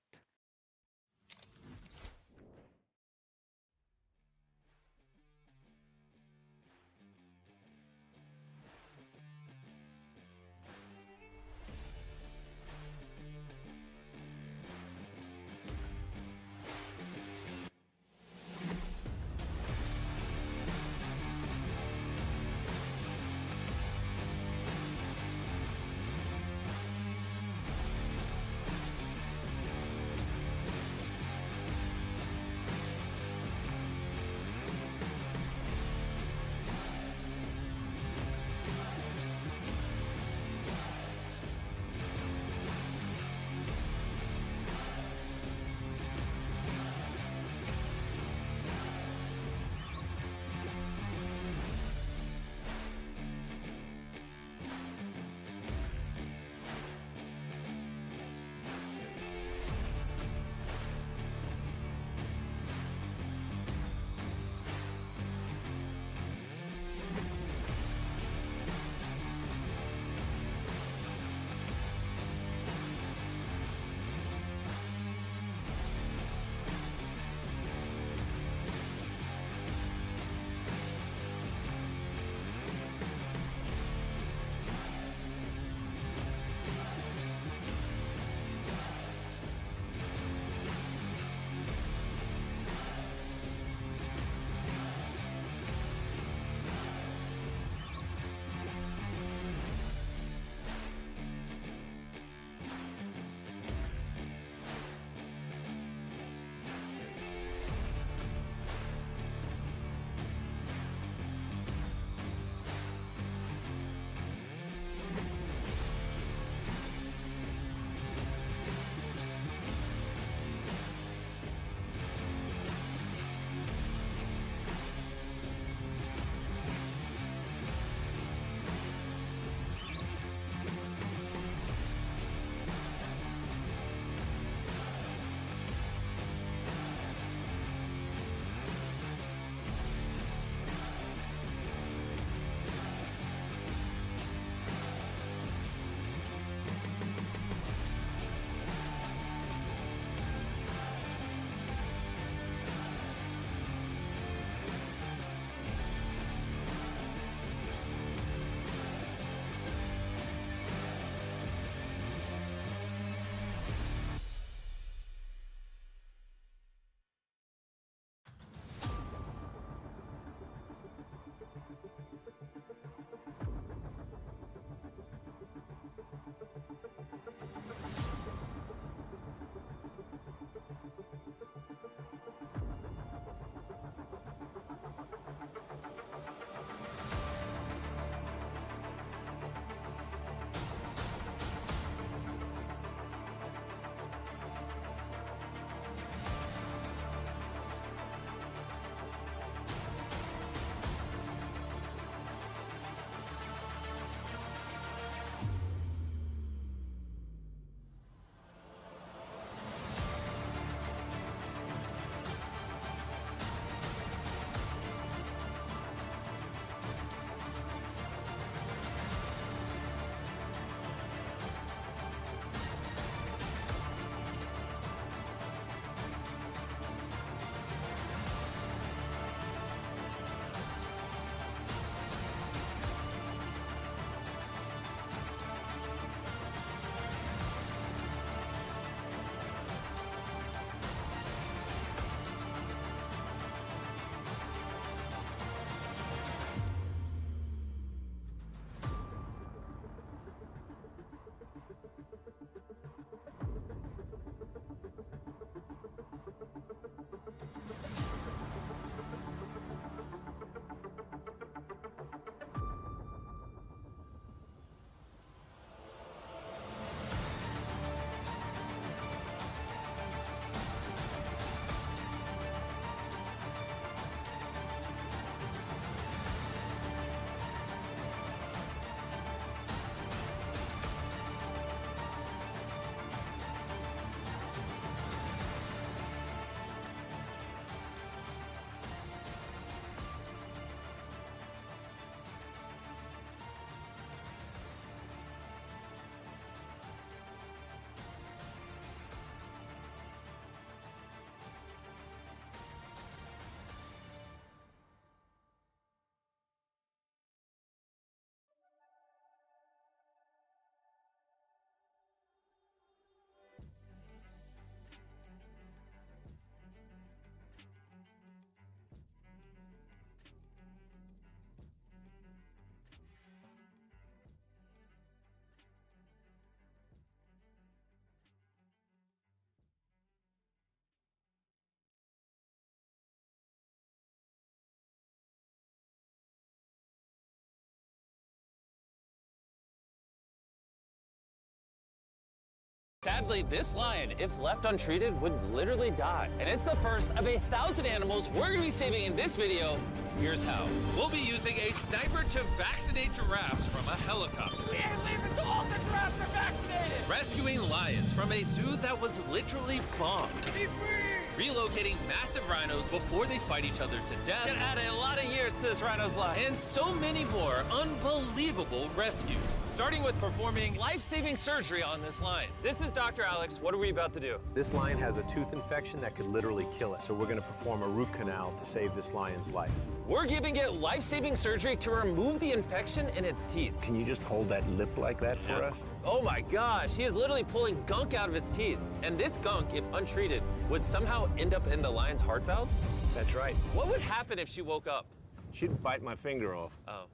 Sadly, this lion, if left untreated, would literally die. And it's the first of 1,000 animals we're gonna be saving in this video. Here's how. We'll be using a sniper to vaccinate giraffes from a helicopter. We ain't leaving until all the giraffes are vaccinated! Rescuing lions from a zoo that was literally bombed. Be free! Relocating massive rhinos before they fight each other to death. Gonna add a lot of years to this rhino's life. And so many more unbelievable rescues. Starting with performing Life-saving surgery on this lion. This is Dr. Alex. What are we about to do? This lion has a tooth infection that could literally kill it. So we're going to perform a root canal to save this lion's life. We're giving it life-saving surgery to remove the infection in its teeth. Can you just hold that lip like that for us? Oh my gosh, he is literally pulling gunk out of its teeth. And this gunk, if untreated, would somehow end up in the lion's heart valves? That's right. What would happen if she woke up? She'd bite my finger off. Oh.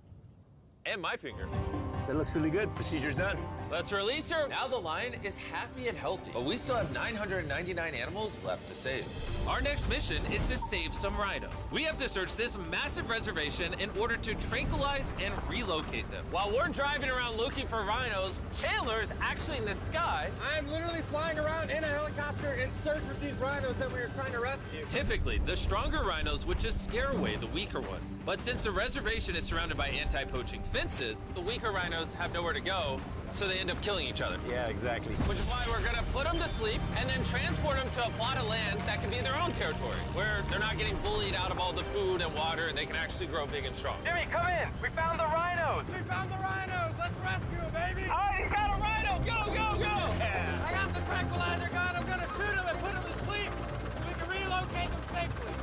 And my finger. That looks really good. Procedure's done. Let's release her. Now the lion is happy and healthy, but we still have 999 animals left to save. Our next mission is to save some rhinos. We have to search this massive reservation in order to tranquilize and relocate them. While we're driving around looking for rhinos, Chandler is actually in the sky. I'm literally flying around in a helicopter in search of these rhinos that we were trying to rescue. Typically, the stronger rhinos would just scare away the weaker ones. But since the reservation is surrounded by anti-poaching fences, The weaker rhinos have nowhere to go, so they end up killing each other. Yeah, exactly. Which is why we're gonna put them to sleep and then transport them to a plot of land that can be their own territory, where they're not getting bullied out of all the food and water, and they can actually grow big and strong. Jimmy, come in. We found the rhinos. We found the rhinos. Let's rescue them, baby. All right, he's got a rhino. Go, go, go. I got the tranquilizer gun. I'm gonna shoot them and put them to sleep so we can relocate them safely.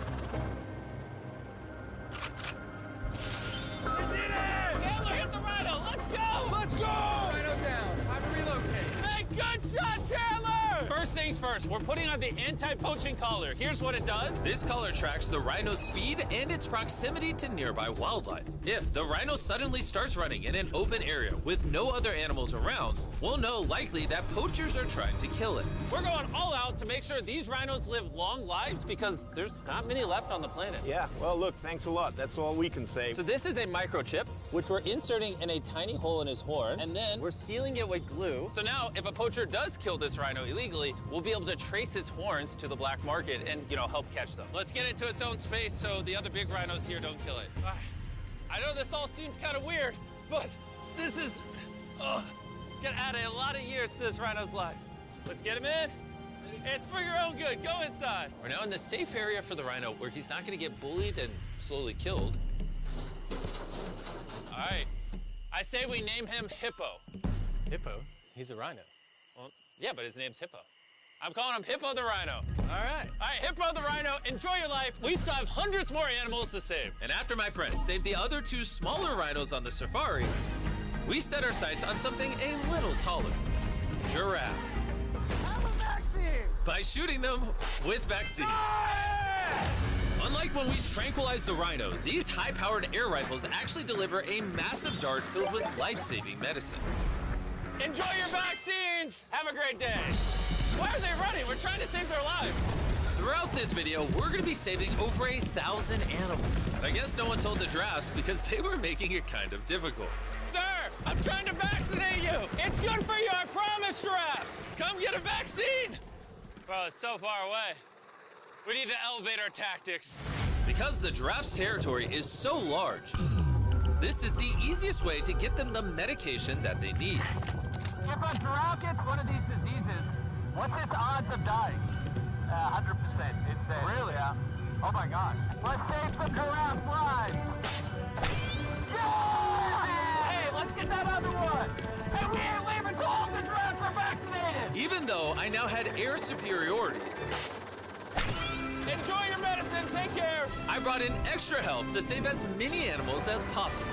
We did it! Chandler, hit the rhino. Let's go. Let's go! Rhino down. Time to relocate. Hey, good shot, Chandler! First things first, we're putting on the anti-poaching collar. Here's what it does. this collar tracks the rhino's speed and its proximity to nearby wildlife. If the rhino suddenly starts running in an open area with no other animals around, we'll know likely that poachers are trying to kill it. We're going all out to make sure these rhinos live long lives because there's not many left on the planet. Yeah, well, look, thanks a lot. That's all we can say. So this is a microchip, which we're inserting in a tiny hole in his horn, and then we're sealing it with glue. So now, if a poacher does kill this rhino illegally, we'll be able to trace its horns to the black market and, help catch them. Let's get it to its own space so the other big rhinos here don't kill it. I know this all seems kind of weird, but this is gonna add a lot of years to this rhino's life. Let's get him in. It's for your own good. Go inside. We're now in the safe area for the rhino where he's not going to get bullied and slowly killed. All right. I say we name him Hippo. Hippo? He's a rhino. Well, yeah, but his name's Hippo. I'm calling him Hippo the Rhino. All right. All right, Hippo the Rhino, enjoy your life. We still have hundreds more animals to save. And after my friends saved the other two smaller rhinos on the safari, we set our sights on something a little taller. Giraffes. Have a vaccine! By shooting them with vaccines. Unlike when we tranquilize the rhinos, these high-powered air rifles actually deliver a massive dart filled with life-saving medicine. Enjoy your vaccines. Have a great day. Why are they running? We're trying to save their lives. Throughout this video, we're going to be saving over 1,000 animals. I guess no one told the giraffes because they were making it kind of difficult. Sir, I'm trying to vaccinate you. It's good for you, I promise, giraffes. Come get a vaccine. Bro, it's so far away. We need to elevate our tactics. Because the giraffe's territory is so large, this is the easiest way to get them the medication that they need. If a giraffe gets one of these diseases, what's its odds of dying? 100%. It's really? Yeah. Oh my gosh. Let's save some giraffe lives. Yeah! Hey, let's get that other one. Hey, we ain't leaving till all the giraffes are vaccinated. Even though I now had air superiority, Enjoy your medicine. Take care. I brought in extra help to save as many animals as possible.